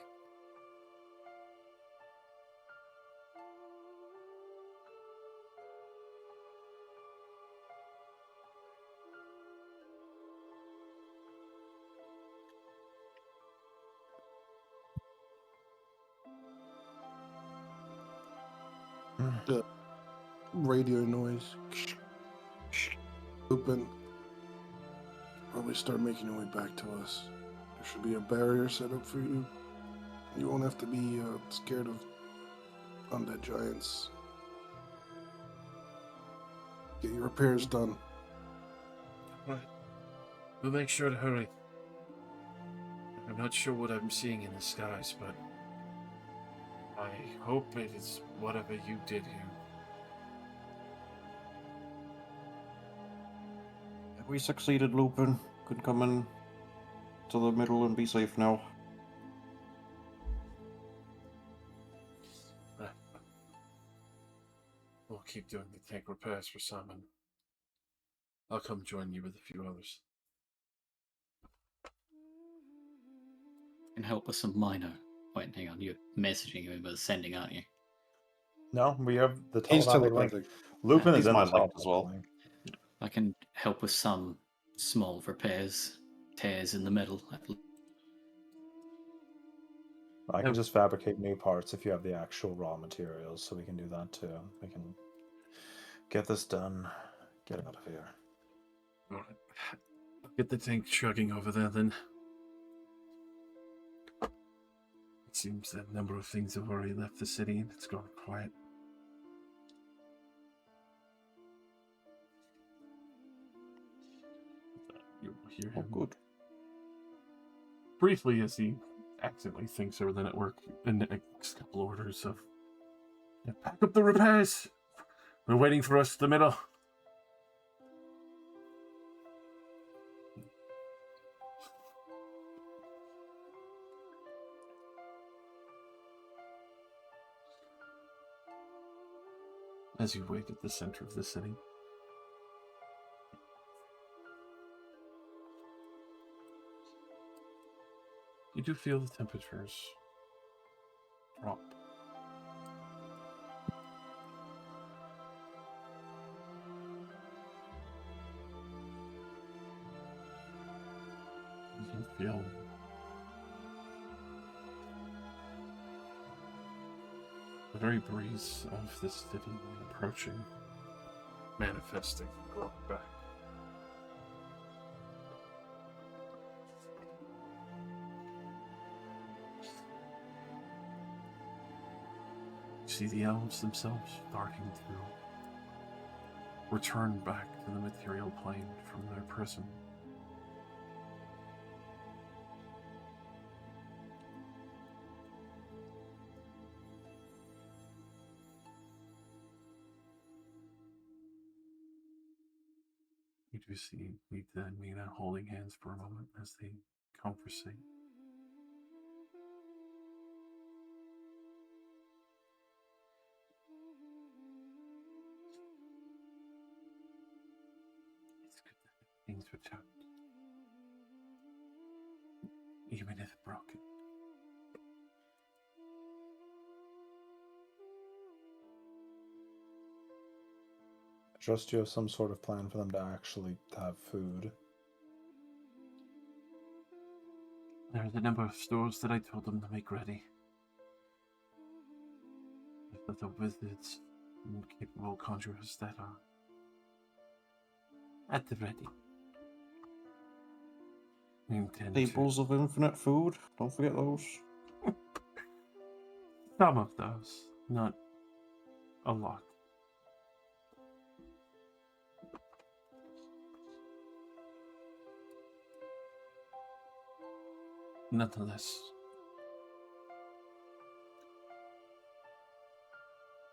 Radio noise. Open. Probably start making your way back to us. There should be a barrier set up for you. You won't have to be scared of undead giants. Get your repairs done. Right. We'll make sure to hurry. I'm not sure what I'm seeing in the skies, but I hope it is whatever you did here. Have we succeeded, Lupin? Could come in to the middle and be safe now. We'll keep doing the tank repairs for some, and I'll come join you with a few others. And help with some minor. Wait, hang on, you're messaging him but sending, aren't you? No, we have the He's telepathic link. telepathic. Lupin is He's in my the link as well. telepathic link. I can help with some small repairs, tears in the metal. I can just fabricate new parts if you have the actual raw materials, so we can do that too. We can get this done, get out of here. Alright. Get the tank chugging over there then. It seems that a number of things have already left the city and it's gone quiet. You'll hear him good. briefly as he accidentally thinks over the network and the next couple orders of pack up the repairs. They're waiting for us at the middle. As you wait at the center of the city, you do feel the temperatures drop. You can feel the very breeze of this city approaching, manifesting, growing back. You see the elves themselves starting to return back to the material plane from their prison. You do see Nita and Mina holding hands for a moment as they conversate. It's good that things returned, even if broken. Just you have some sort of plan for them to actually have food. There's a number of stores that I told them to make ready. There's the wizards and capable conjurers that are at the ready. We intend Tables of infinite food. Don't forget those. some of those, not a lot. nonetheless,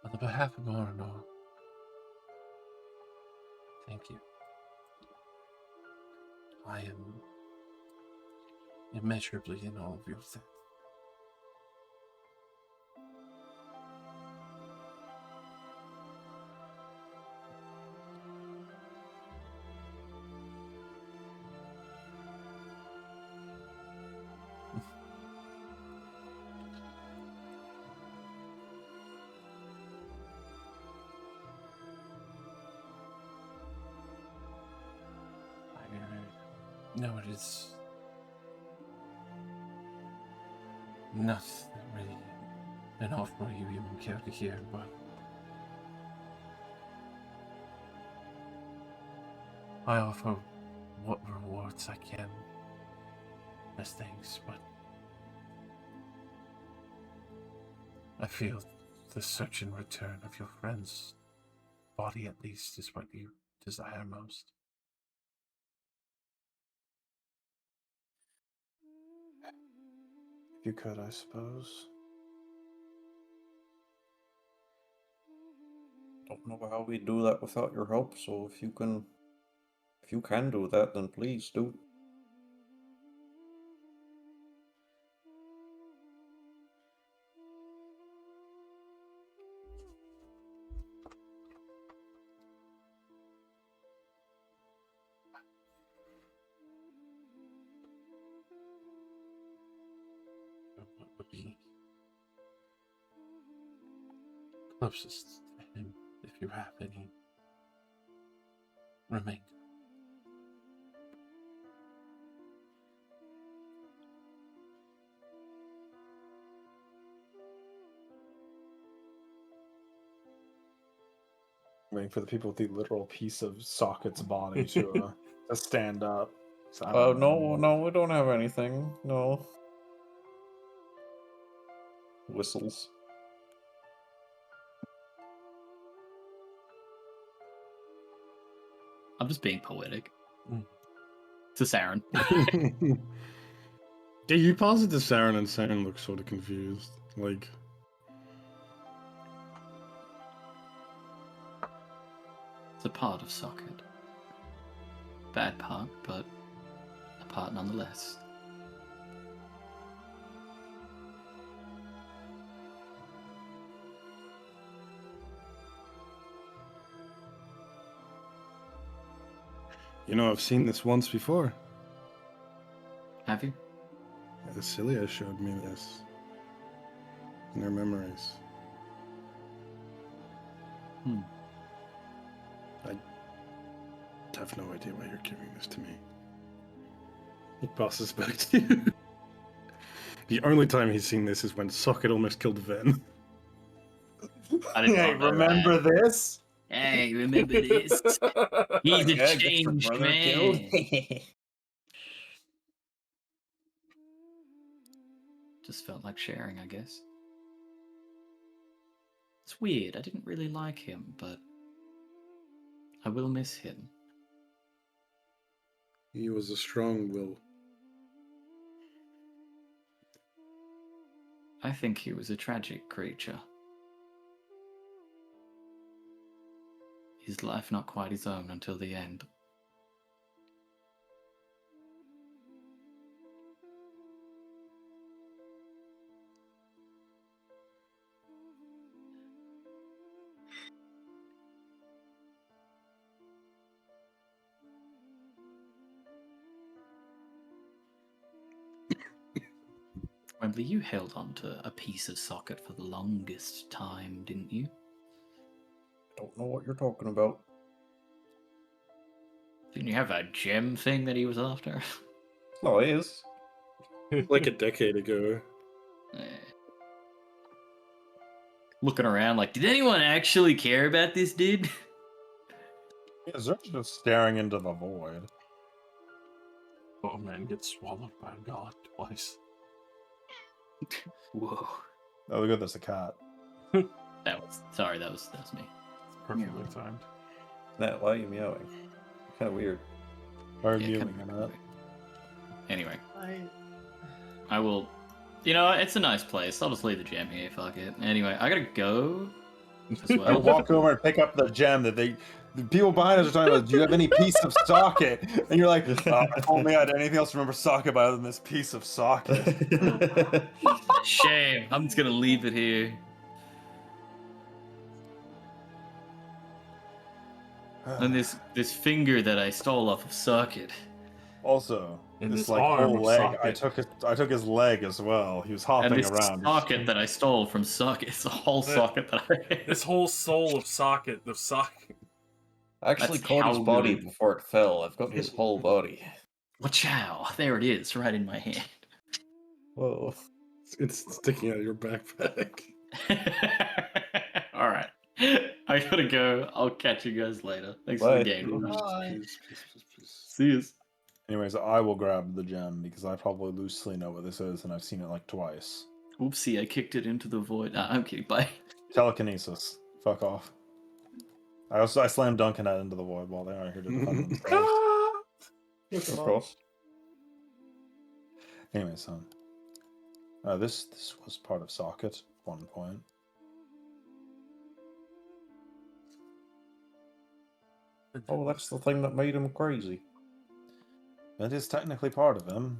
on the behalf of Morinor, thank you. I am immeasurably in awe of your death. No, it is not really an offer you even care to hear, but I offer what rewards I can as thanks, but I feel the search and return of your friend's body, at least, is what you desire most. If you could, I suppose. Don't know how we do that without your help, so if you can do that, then please do. What would be closest to him, if you have any remainder? Waiting for the people with the literal piece of Socket's body to stand up. So I Oh, don't no, know. no, we don't have anything. No. Whistles. I'm just being poetic. Mm. To Saren. Yeah, you pass it to Saren, and Saren looks sort of confused. Like, It's a part of Socket. Bad part, but a part nonetheless. you know, I've seen this once before. Have you? Cilia showed me this in her memories. Hmm. I have no idea why you're giving this to me. He passes back to you. The only time he's seen this is when Socket almost killed Ven. I didn't Hey, know remember this? Hey, remember this? He's a Yeah, gets her changed brother killed. man. Just felt like sharing, I guess. It's weird. I didn't really like him, but I will miss him. He was a strong will. I think he was a tragic creature. His life not quite his own until the end. Wembley, you held on to a piece of Socket for the longest time, didn't you? Don't know what you're talking about. Didn't you have a gem thing that he was after? No, it is. Like a decade ago. Eh. Looking around like, did anyone actually care about this dude? Yeah, Zer's just staring into the void. Oh man, gets swallowed by a god twice. Whoa. Oh, look at this, a cat. That was me. It's perfectly timed. Nat, why are you meowing? Kind of weird. Or Yeah, mewing kinda him up. weird. Anyway, I will. You know, it's a nice place. I'll just leave the gem here. Fuck it. Anyway, I gotta go as I well. walk over and pick up the gem that the people behind us are talking about. Do you have any piece of socket? And you're like, oh, if only I had anything else to remember socket other than this piece of socket. Shame. I'm just gonna leave it here. And this finger that I stole off of Circuit. Also, And this this like arm whole of leg, socket. I took his leg as well. He was And hopping this around. socket that I stole from Socket. It's a whole socket that I. This whole soul of socket, the socket. I actually That's caught his how body good. before it fell. I've got his whole body. Wachow! There it is, right in my hand. Whoa. It's sticking out of your backpack. All right, I gotta go. I'll catch you guys later. Thanks for Bye. the game. Bye. Please. See you. Anyways, I will grab the gem because I probably loosely know what this is, and I've seen it like twice. Oopsie, I kicked it into the void. Nah, I'm kidding. Bye. Telekinesis. Fuck off. I slammed Duncan out into the void while they are here to defend themselves. Of course. Anyway, son. This was part of socket at one point. Oh, that's the thing that made him crazy. It is technically part of him.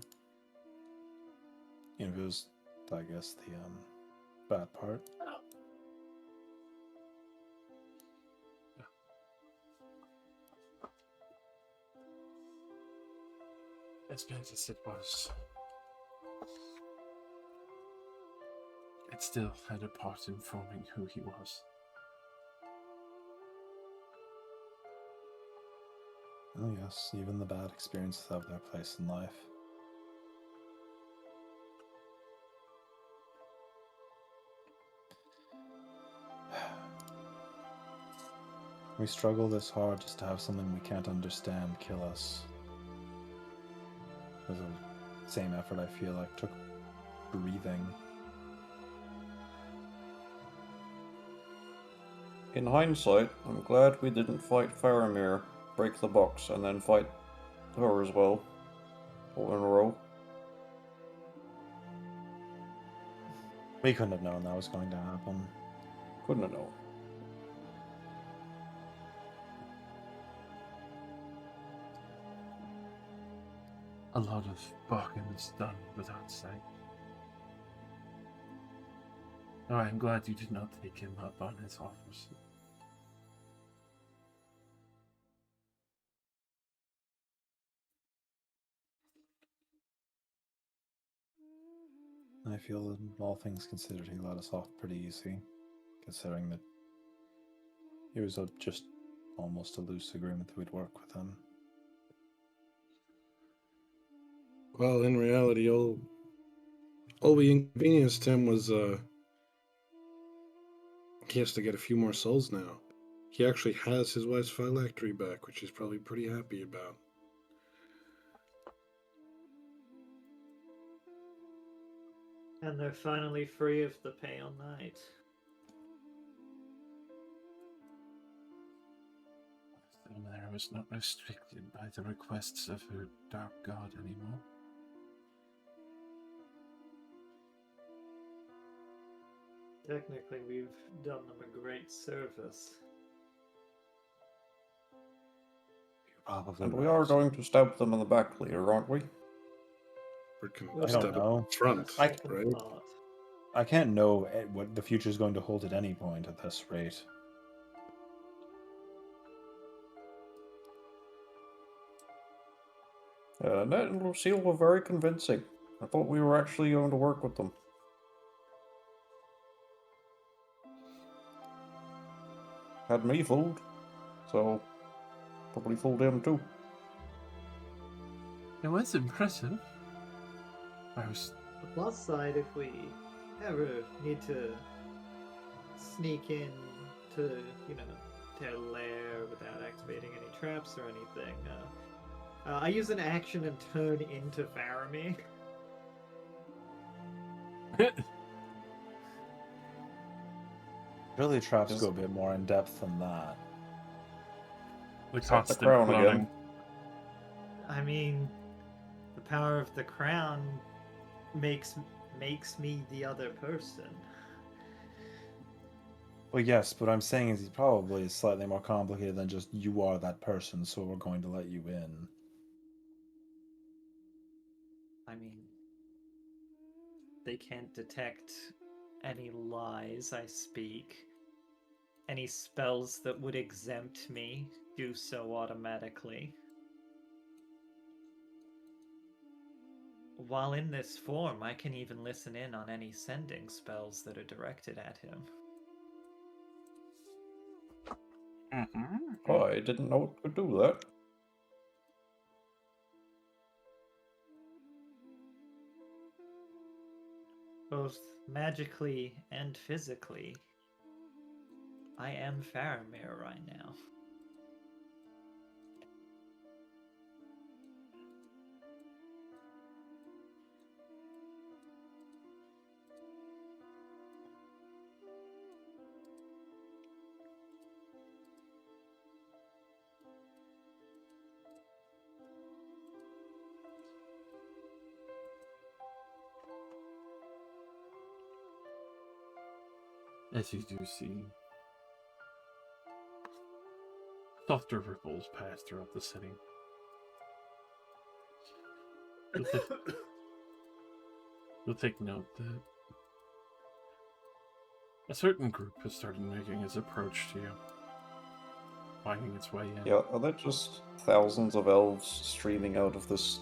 You know, it was, I guess, the bad part. As bad as it was, it still had a part in forming who he was. Oh yes, even the bad experiences have their place in life. We struggle this hard just to have something we can't understand kill us. It was the same effort I feel like took breathing. In hindsight, I'm glad we didn't fight Faramir, break the box, and then fight her as well. All in a row. We couldn't have known that was going to happen. Couldn't have known. A lot of bargain is done without saying. Oh, I'm glad you did not take him up on his offers. I feel that all things considered, he let us off pretty easy, considering that it was just almost a loose agreement that we'd work with him. Well, in reality, all we inconvenienced him was he has to get a few more souls now. He actually has his wife's phylactery back, which he's probably pretty happy about. And they're finally free of the Pale Knight. There was not restricted by the requests of her dark god anymore. Technically, we've done them a great service. Probably And we are going to stab them in the back later, aren't we? Or can I stab don't it know. front, Second right? thought. I can't know what the future is going to hold at any point at this rate. Ned and Lucille were very convincing. I thought we were actually going to work with them. Had me fooled, so probably fooled him too. It was impressive. I was. The plus side, if we ever need to sneak in to, their lair without activating any traps or anything, I use an action and turn into Faramir. Really, traps go a bit more in depth than that. The Set the constant crown cloning. again. I mean, the power of the crown makes me the other person. Well, yes, but what I'm saying is he's probably slightly more complicated than just you are that person, so we're going to let you in. I mean, they can't detect any lies I speak. Any spells that would exempt me do so automatically. While in this form, I can even listen in on any sending spells that are directed at him. Oh, I didn't know it could do that. Both magically and physically, I am Faramir right now. As you do see, softer ripples pass throughout the city. You'll take note that a certain group has started making its approach to you, finding its way in. Yeah, are there just thousands of elves streaming out of this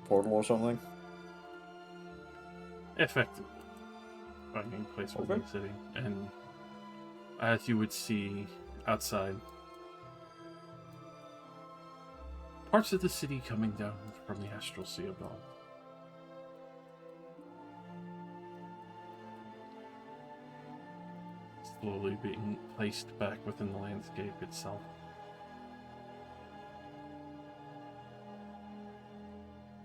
portal or something? Effectively, finding a place within Okay. the city. And as you would see outside, parts of the city coming down from the astral sea above. Slowly being placed back within the landscape itself.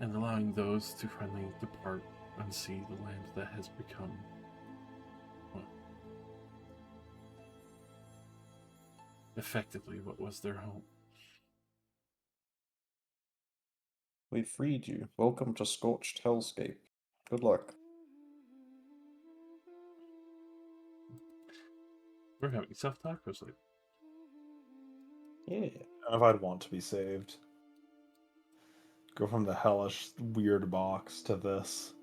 And allowing those to finally depart and see the land that has become, well, effectively what was their home. We freed you. Welcome to Scorched Hellscape. Good luck. We're having self-talk, Rosalie. Yeah. If I'd want to be saved. Go from the hellish, weird box to this.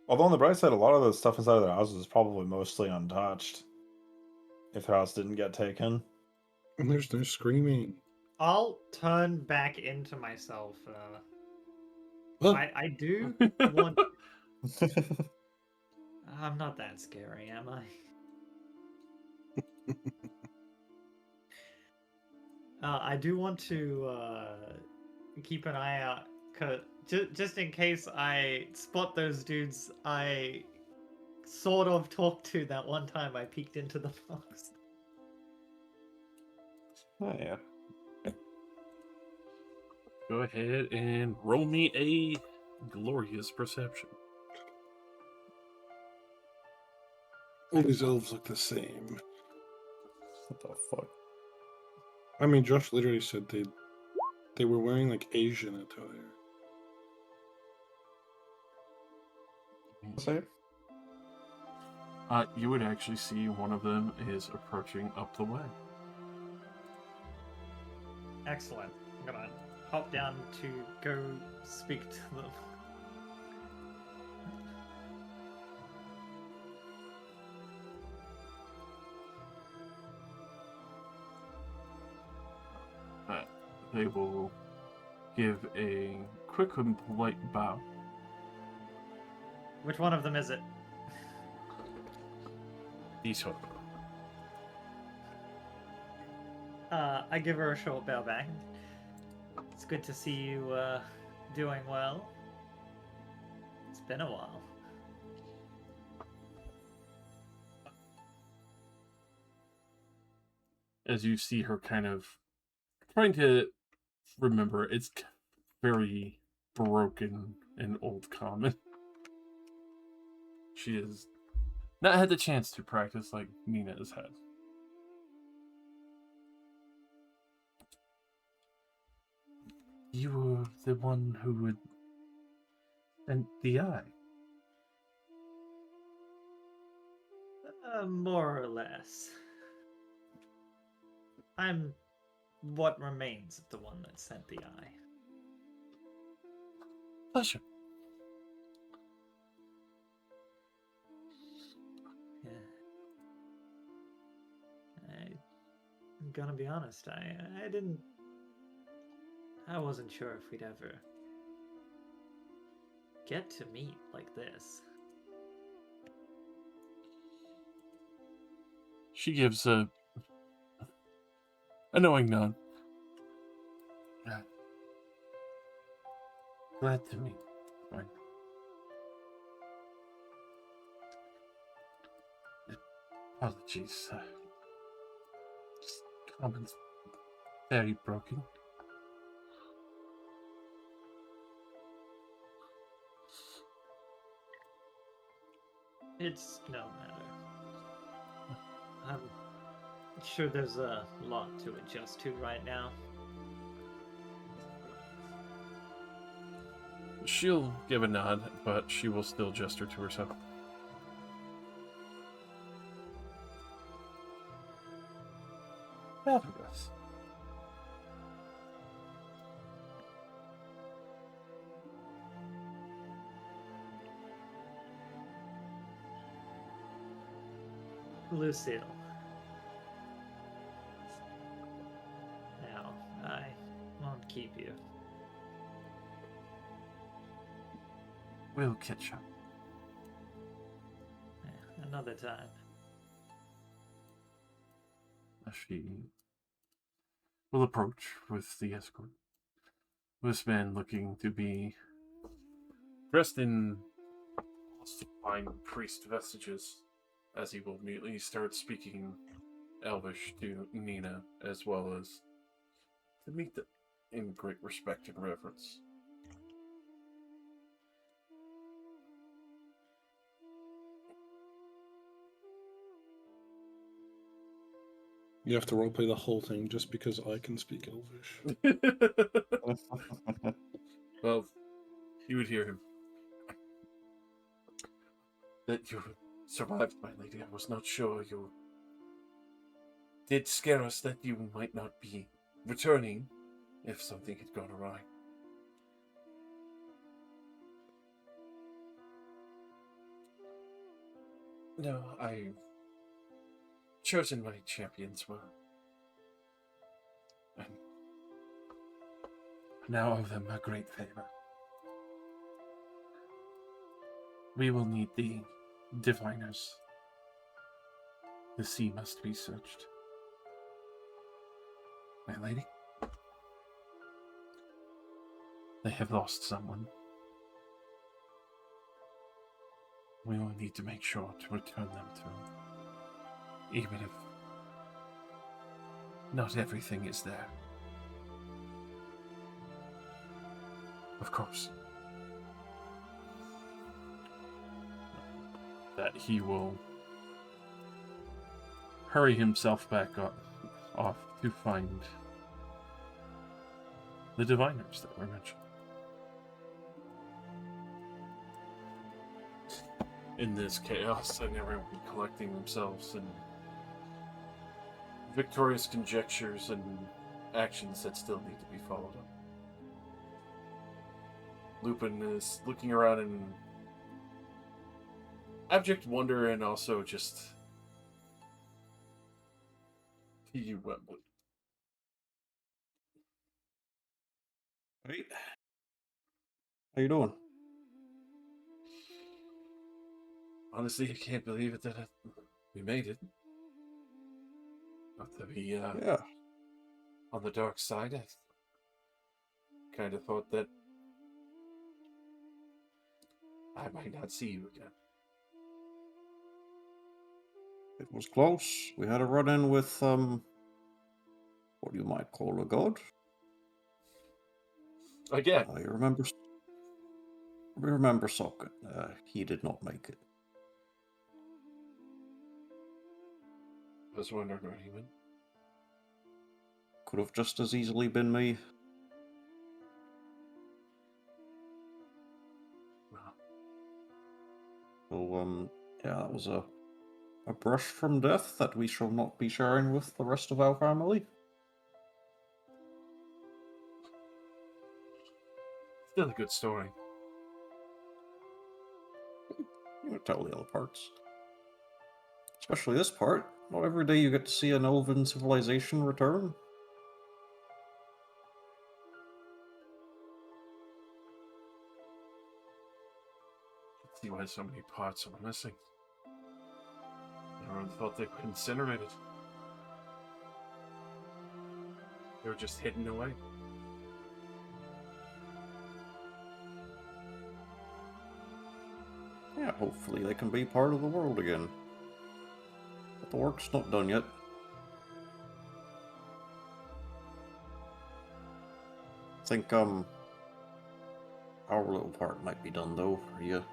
Although on the bright side, a lot of the stuff inside of their houses is probably mostly untouched. If their house didn't get taken. And there's no screaming. I'll turn back into myself. Well, I do want. I'm not that scary, am I? I do want to keep an eye out, just in case I spot those dudes I sort of talked to that one time I peeked into the box. Oh, yeah. Go ahead and roll me a glorious perception. all these elves look the same. What the fuck? I mean, Josh literally said they were wearing like Asian attire. Say? You would actually see one of them is approaching up the way. Excellent. I'm gonna hop down to go speak to them. They will give a quick and polite bow. Which one of them is it? These I give her a short bow back. It's good to see you doing well. It's been a while. As you see her kind of trying to remember, it's very broken and old common. She has not had the chance to practice like Nina has had. You were the one who would send the eye. More or less. I'm what remains of the one that sent the eye. Pleasure. Yeah. I'm gonna be honest, I wasn't sure if we'd ever get to meet like this. She gives a knowing nod. Glad to meet. Fine. Apologies. Just comments very broken. It's no matter. I'm sure there's a lot to adjust to right now. She'll give a nod, but she will still gesture to herself. Fabulous. Lucille. Now, I won't keep you. We'll catch up. Another time. She will approach with the escort. This man looking to be dressed in fine priest vestiges, as he will immediately start speaking Elvish to Nina, as well as to meet them in great respect and reverence. You have to roleplay the whole thing just because I can speak Elvish. Well, you would hear him. That you survived, my lady. I was not sure. You did scare us that you might not be returning if something had gone awry. No, I've chosen my champions well. And now owe them a great favor. We will need the diviners. The sea must be searched. My lady? They have lost someone. We will need to make sure to return them to, even if not everything is there. Of course. That he will hurry himself back off to find the diviners that were mentioned. In this chaos, and everyone collecting themselves and victorious conjectures and actions that still need to be followed up. Lupin is looking around in abject wonder and also just you Wembley. Hey. How you doing? Honestly, I can't believe it that we made it. Not to be Yeah. on the dark side. I kind of thought that I might not see you again. It was close. We had a run-in with, what you might call a god. Again. I remember... We remember Socket. He did not make it. I was wondering where he went. Could have just as easily been me. So, yeah, that was a brush from death that we shall not be sharing with the rest of our family. Still a good story. You would tell the other parts. Especially this part. Not every day you get to see an elven civilization return. See why so many parts are missing. Everyone thought they were incinerated. They were just hidden away. Yeah, hopefully they can be part of the world again. But the work's not done yet. I think, our little part might be done, though. Are you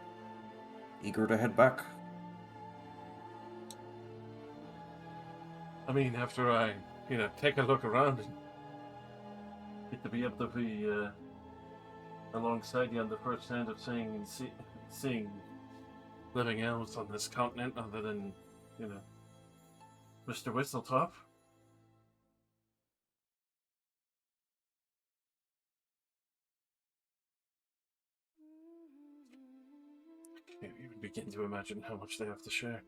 eager to head back? I mean, after I, take a look around and get to be able to be alongside you on the first hand of seeing living elves on this continent other than, Mr. Whistletop. Can't even begin to imagine how much they have to share.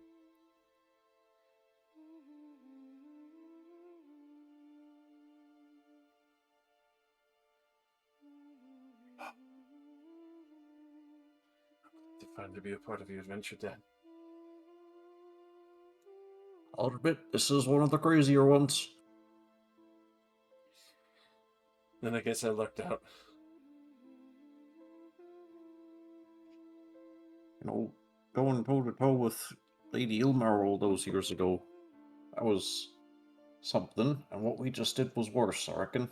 To finally be a part of the adventure, Dad. I'll admit, this is one of the crazier ones. Then I guess I lucked out. Going toe-to-toe with Lady Ilmar all those years ago. That was something, and what we just did was worse, I reckon.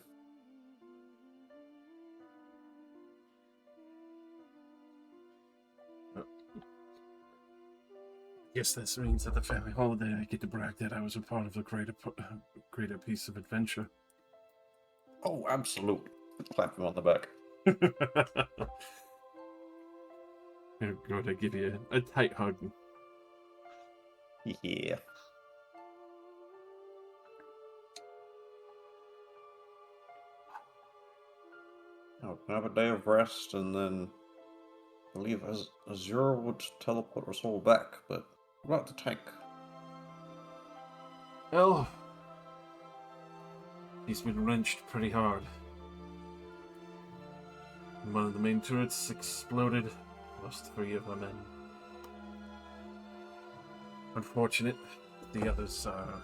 Guess this means that the family holiday I get to brag that I was a part of a greater piece of adventure. Oh, absolutely. Clap him on the back. I'm going to give you a tight hug. Yeah. Now, we can have a day of rest, and then I believe Azure would teleport us all back, but what about the tank? Well, he's been wrenched pretty hard. One of the main turrets exploded, lost 3 of our men. Unfortunate, the others are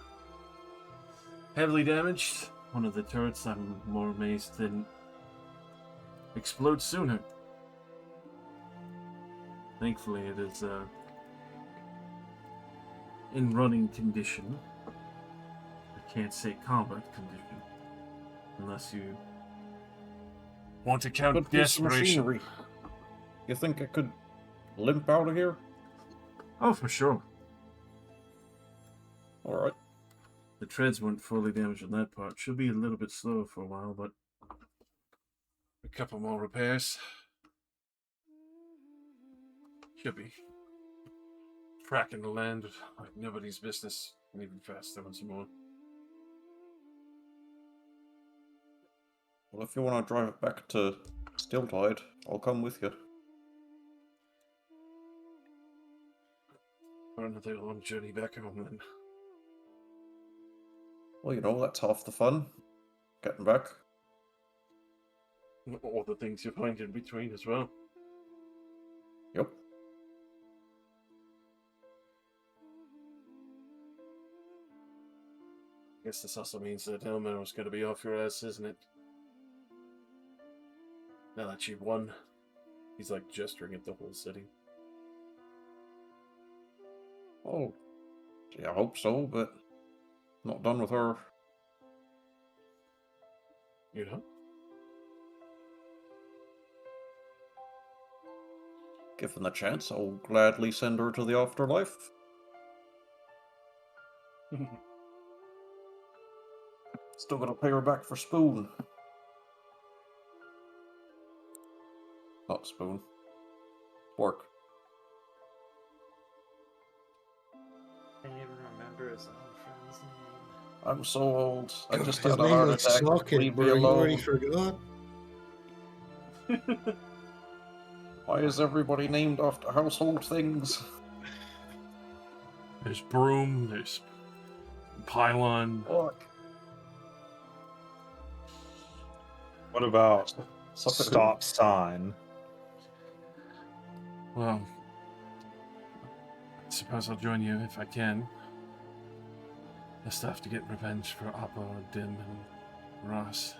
heavily damaged. One of the turrets, I'm more amazed, didn't explode sooner. Thankfully, it is in running condition. I can't say combat condition, unless you want to count Good piece of desperation. machinery. You think I could limp out of here? Oh, for sure. Alright. The treads weren't fully damaged on that part. Should be a little bit slower for a while, but a couple more repairs. Should be tracking the land like nobody's business, and even faster once more. Well, if you want to drive it back to Stiltide, I'll come with you. For another long journey back home, then. Well, that's half the fun. Getting back. All the things you find in between as well. Yep. Guess this also means that Elmer's going to be off your ass, isn't it? Now that you've won, he's like gesturing at the whole city. Oh, yeah, I hope so, but not done with her. You know? Given the chance, I'll gladly send her to the afterlife. Still gotta pay her back for Spoon. Not Spoon. Work. I'm so old. I God, just his had a name heart was attack. Socket, Leave me bro. You already alone. forgot? Why is everybody named after household things? There's broom, there's pylon. Fuck. What about Suck it. stop sign? Well, I suppose I'll join you if I can. Just have to get revenge for Appa, Dim, and Ross.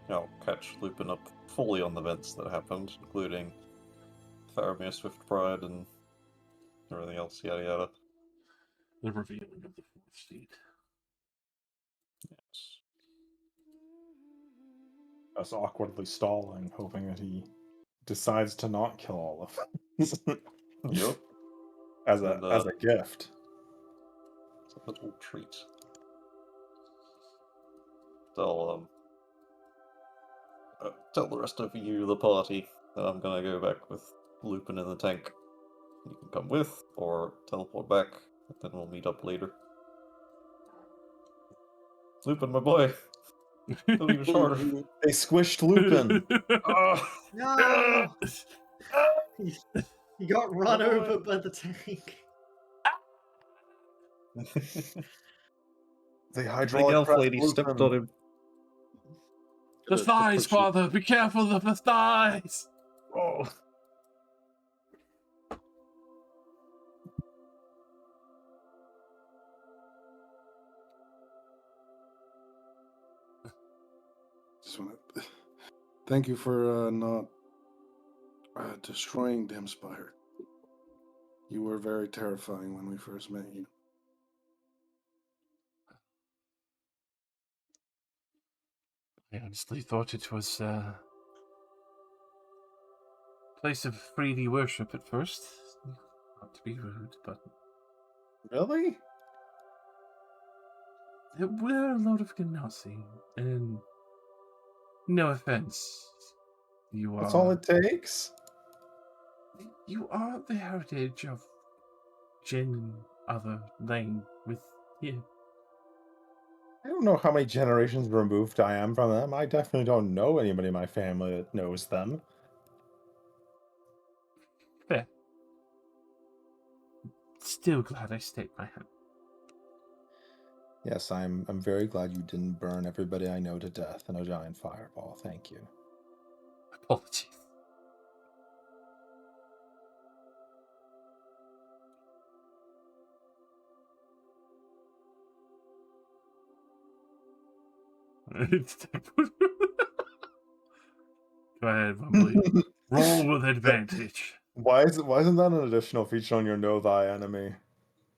I'll catch Lupin up fully on the events that happened, including Faramir Swift Pride and everything else, yada yada. The revealing of the fourth seed. Yes. Us awkwardly stalling, hoping that he decides to not kill all of us Yep. as And, a gift. It's a little treat. I'll tell the rest of you, the party, that I'm gonna go back with Lupin in the tank. You can come with, or teleport back, and then we'll meet up later. Lupin, my boy! Don't even short. They squished Lupin. No! He got run over by the tank. They Big hydraulic elf pressed lady stepped Lupin. on him. The thighs, father! Be careful of the thighs! Oh. Just want to thank you for not destroying Dimspire. You were very terrifying when we first met you. I honestly thought it was a place of freely worship at first. Not to be rude, but Really? there were a lot of Genasi, and no offense, you That's all are it takes? the heritage of Jin and other Lane with you. I don't know how many generations removed I am from them. I definitely don't know anybody in my family that knows them. Fair. Still glad I staked my hand. Yes, I'm very glad you didn't burn everybody I know to death in a giant fireball. Thank you. Apologies. Go ahead, Bumbly. Roll with advantage. Why isn't that an additional feature on your know thy enemy?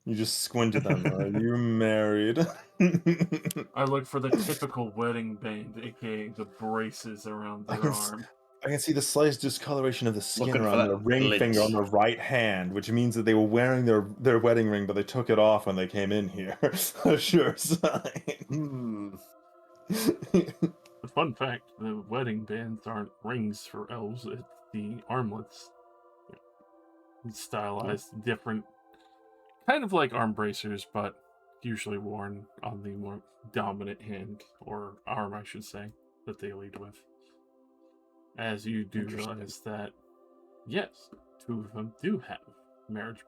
You just squint at them. Are you married? I look for the typical wedding band, aka the braces around their arm. I can see the slightest discoloration of the skin Looking for around that their ring glint. finger on their right hand, which means that they were wearing their wedding ring, but they took it off when they came in here. A sure sign. The fun fact, the wedding bands aren't rings for elves, it's the armlets. It's stylized different, kind of like arm bracers, but usually worn on the more dominant hand, or arm, I should say, that they lead with. As you do realize that, yes, two of them do have marriage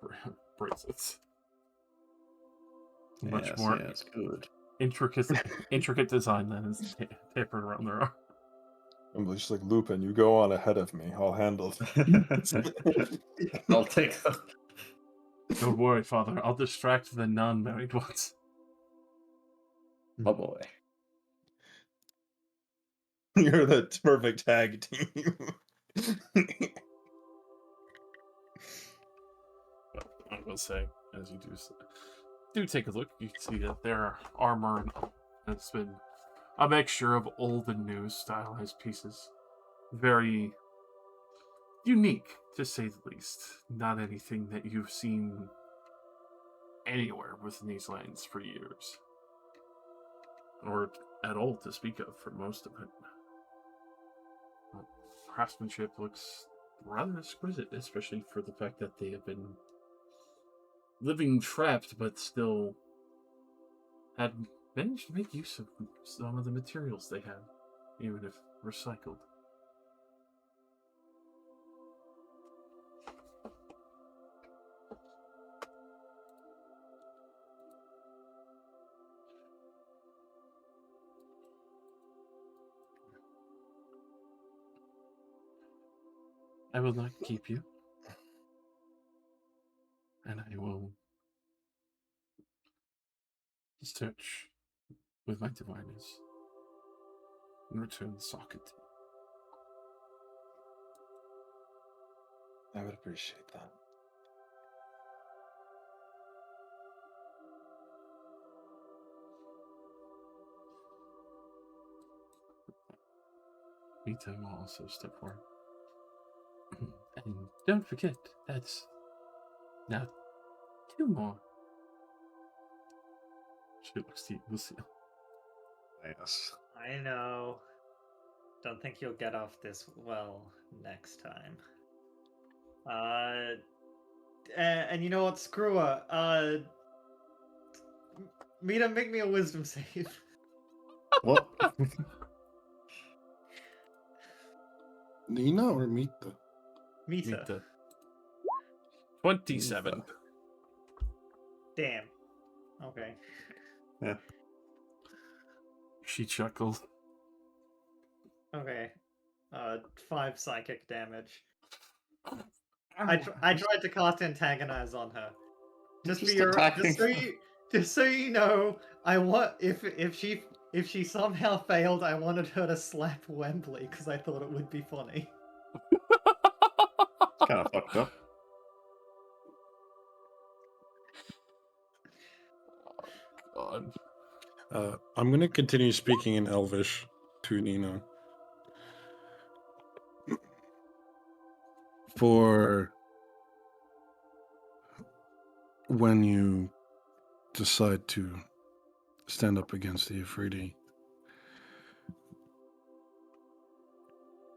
bracelets. Much Yes, more yes, good. intricate design that is tapered around their arm. I'm just like, Lupin, you go on ahead of me. I'll handle it. I'll take them. Don't worry, Father. I'll distract the non-married ones. My boy. You're the perfect tag team. I will say, as you do take a look, you can see that their armor has been a mixture of old and new stylized pieces. Very unique, to say the least. Not anything that you've seen anywhere within these lands for years. Or at all to speak of for most of it. Craftsmanship looks rather exquisite, especially for the fact that they have been living trapped, but still had managed to make use of some of the materials they have, even if recycled. I will not keep you, and I will search with my diviners and return the socket. I would appreciate that. Mita will also step forward. And don't forget, that's now 2 more. She looks to you, Lucille. Yes. I know. Don't think you'll get off this well next time. And you know what? Screw her. Mita, make me a wisdom save. What? Nina or Mita? Mita. Mita. 27. Damn. Okay. She chuckled. Okay. 5 psychic damage. I tried to cast antagonize on her. Just for Just your, attacking. just so you know, I want if she somehow failed, I wanted her to slap Wembley because I thought it would be funny. Kind of fucked up. God. I'm going to continue speaking in Elvish to Nina. For when you decide to stand up against the Ifriti,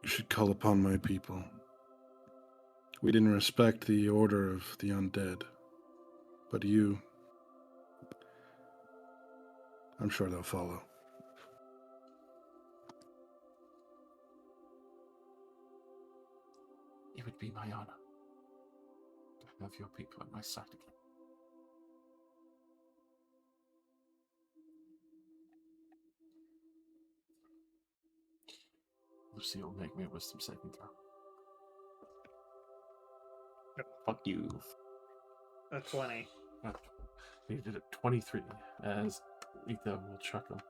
you should call upon my people. We didn't respect the order of the undead, but you, I'm sure they'll follow. It would be my honor to have your people at my side again. Lucille, make me a wisdom saving throw. Fuck you. A 20. You did it 23, as Mita will chuckle.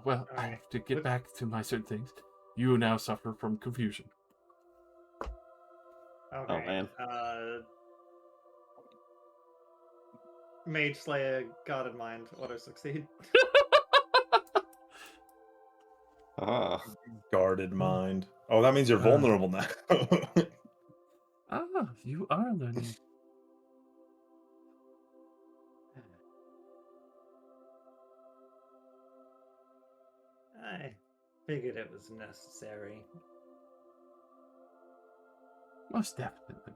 Well, I have to get back to my certain things. You now suffer from confusion. Okay. Oh, man. Mage Slayer, Guarded Mind, auto succeed. Ah. Guarded mind. Oh, that means you're vulnerable now. You are learning. I figured it was necessary. Most definitely.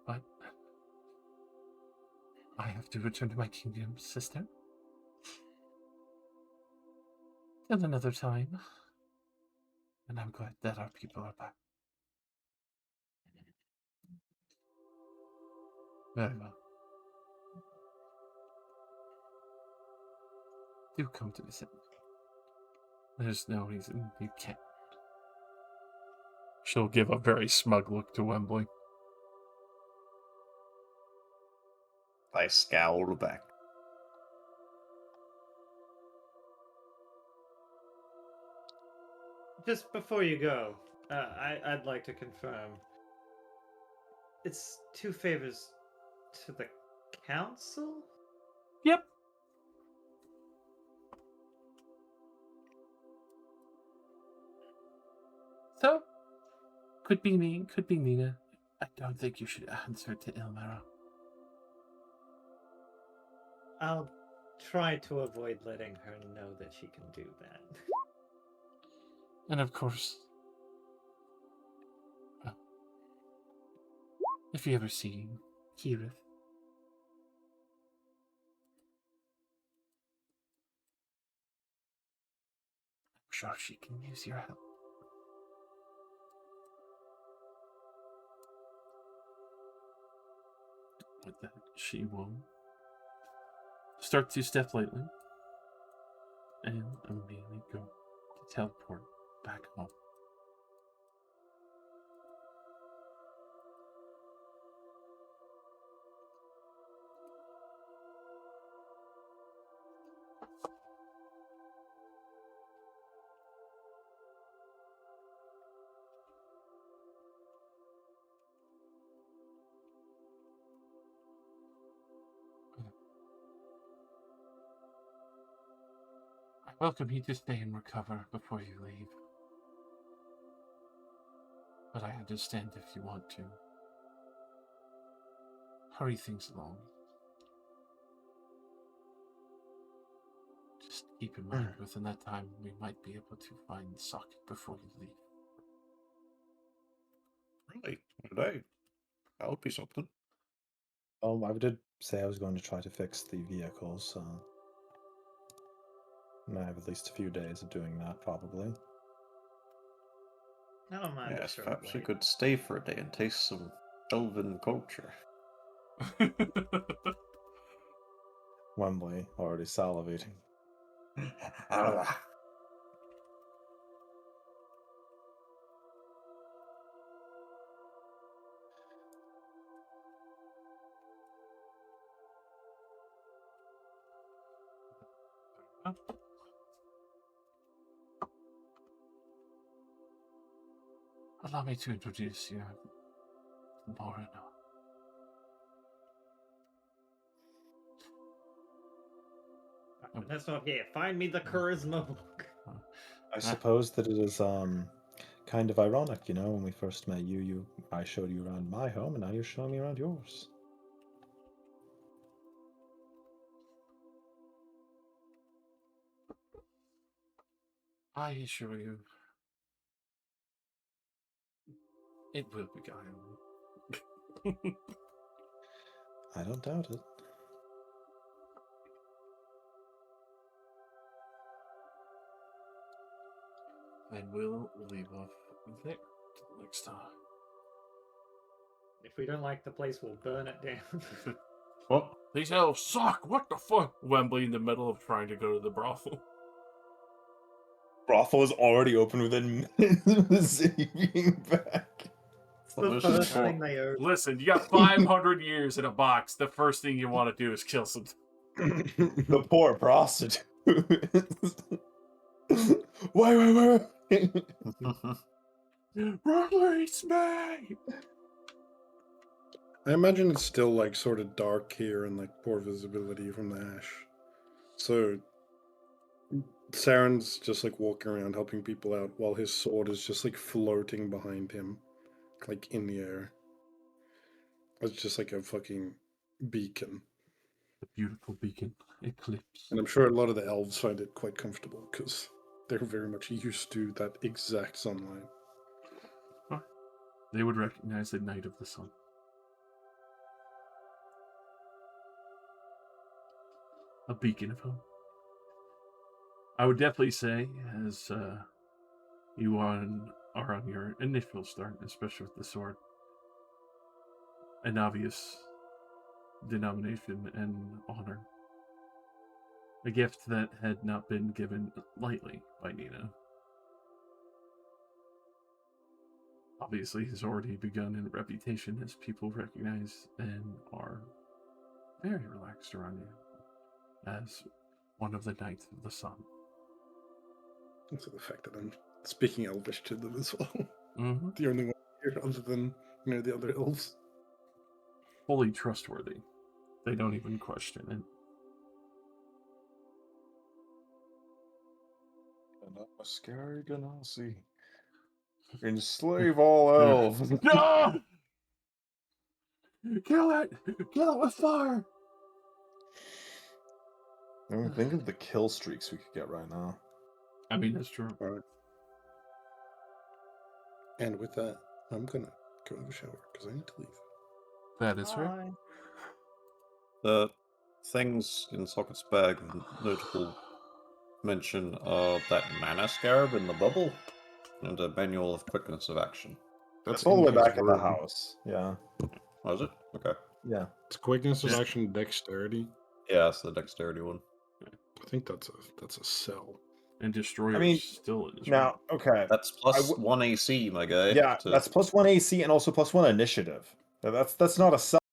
But I have to return to my kingdom, sister. Till another time. And I'm glad that our people are back. Very well. Do come to visit. There's no reason you can't. She'll give a very smug look to Wembley. I scowl back. Just before you go, I'd like to confirm. It's 2 favors to the council? Yep. So, could be me, could be Nina. I don't think you should answer to Ilmara. I'll try to avoid letting her know that she can do that. And of course, well, if you ever see Kirith, I'm sure she can use your help. With that, she will start to step lightly and immediately go to teleport back home. I welcome you to stay and recover before you leave. But I understand if you want to. Hurry things along. Just keep in mind, within that time, we might be able to find the socket before you leave. Really? Today? That would be something. Oh, I did say I was going to try to fix the vehicles, so I have at least a few days of doing that, probably. I don't mind a Yes, short perhaps we wait. could stay for a day and taste some elven culture. Wembley, already salivating. Allow me to introduce you to Morano. That's not here. Find me the charisma book. I suppose that it is kind of ironic, you know, when we first met you, I showed you around my home, and now you're showing me around yours. I assure you, it will beguile. I don't doubt it. And we'll leave off there till next time. If we don't like the place, we'll burn it down. What? These elves suck! What the fuck? Wembley in the middle of trying to go to the brothel. Brothel is already open within minutes of the city being back. It's the first thing they open. Listen, you got 500 years in a box. The first thing you want to do is kill some. The poor prostitute. Wait. Release me! I imagine it's still like sort of dark here and like poor visibility from the ash. So Saren's just like walking around helping people out while his sword is just like floating behind him, like in the air. It's just like a fucking beacon. A beautiful beacon. Eclipse. And I'm sure a lot of the elves find it quite comfortable because they're very much used to that exact sunlight. They would recognize the Night of the Sun. A beacon of hope. I would definitely say, as you are on your initial start, especially with the sword, an obvious denomination and honor. A gift that had not been given lightly by Nina. Obviously, has already begun in a reputation as people recognize and are very relaxed around you as one of the Knights of the Sun. Also the fact that I'm speaking Elvish to them as well. Mm-hmm. The only one here other than the other elves. Fully trustworthy. They don't even question it. A scary Ganassi. Enslave all elves. No! Kill it! Kill it with fire! I mean, think of the kill streaks we could get right now. I mean, that's true. Alright. And with that, I'm gonna go have a shower because I need to leave. That is fair. Bye. The things in Socket's bag of notable mention are that mana scarab in the bubble and a manual of quickness of action. That's all the way in his back in the room. house. Yeah. Oh, is it? Okay. Yeah. It's quickness of Yeah. action, dexterity. Yeah, that's the dexterity one. I think that's a cell. And Destroyer I mean, is still in his Now, okay. That's plus 1 AC, my guy. Yeah, to- that's plus 1 AC and also plus 1 initiative. That's not a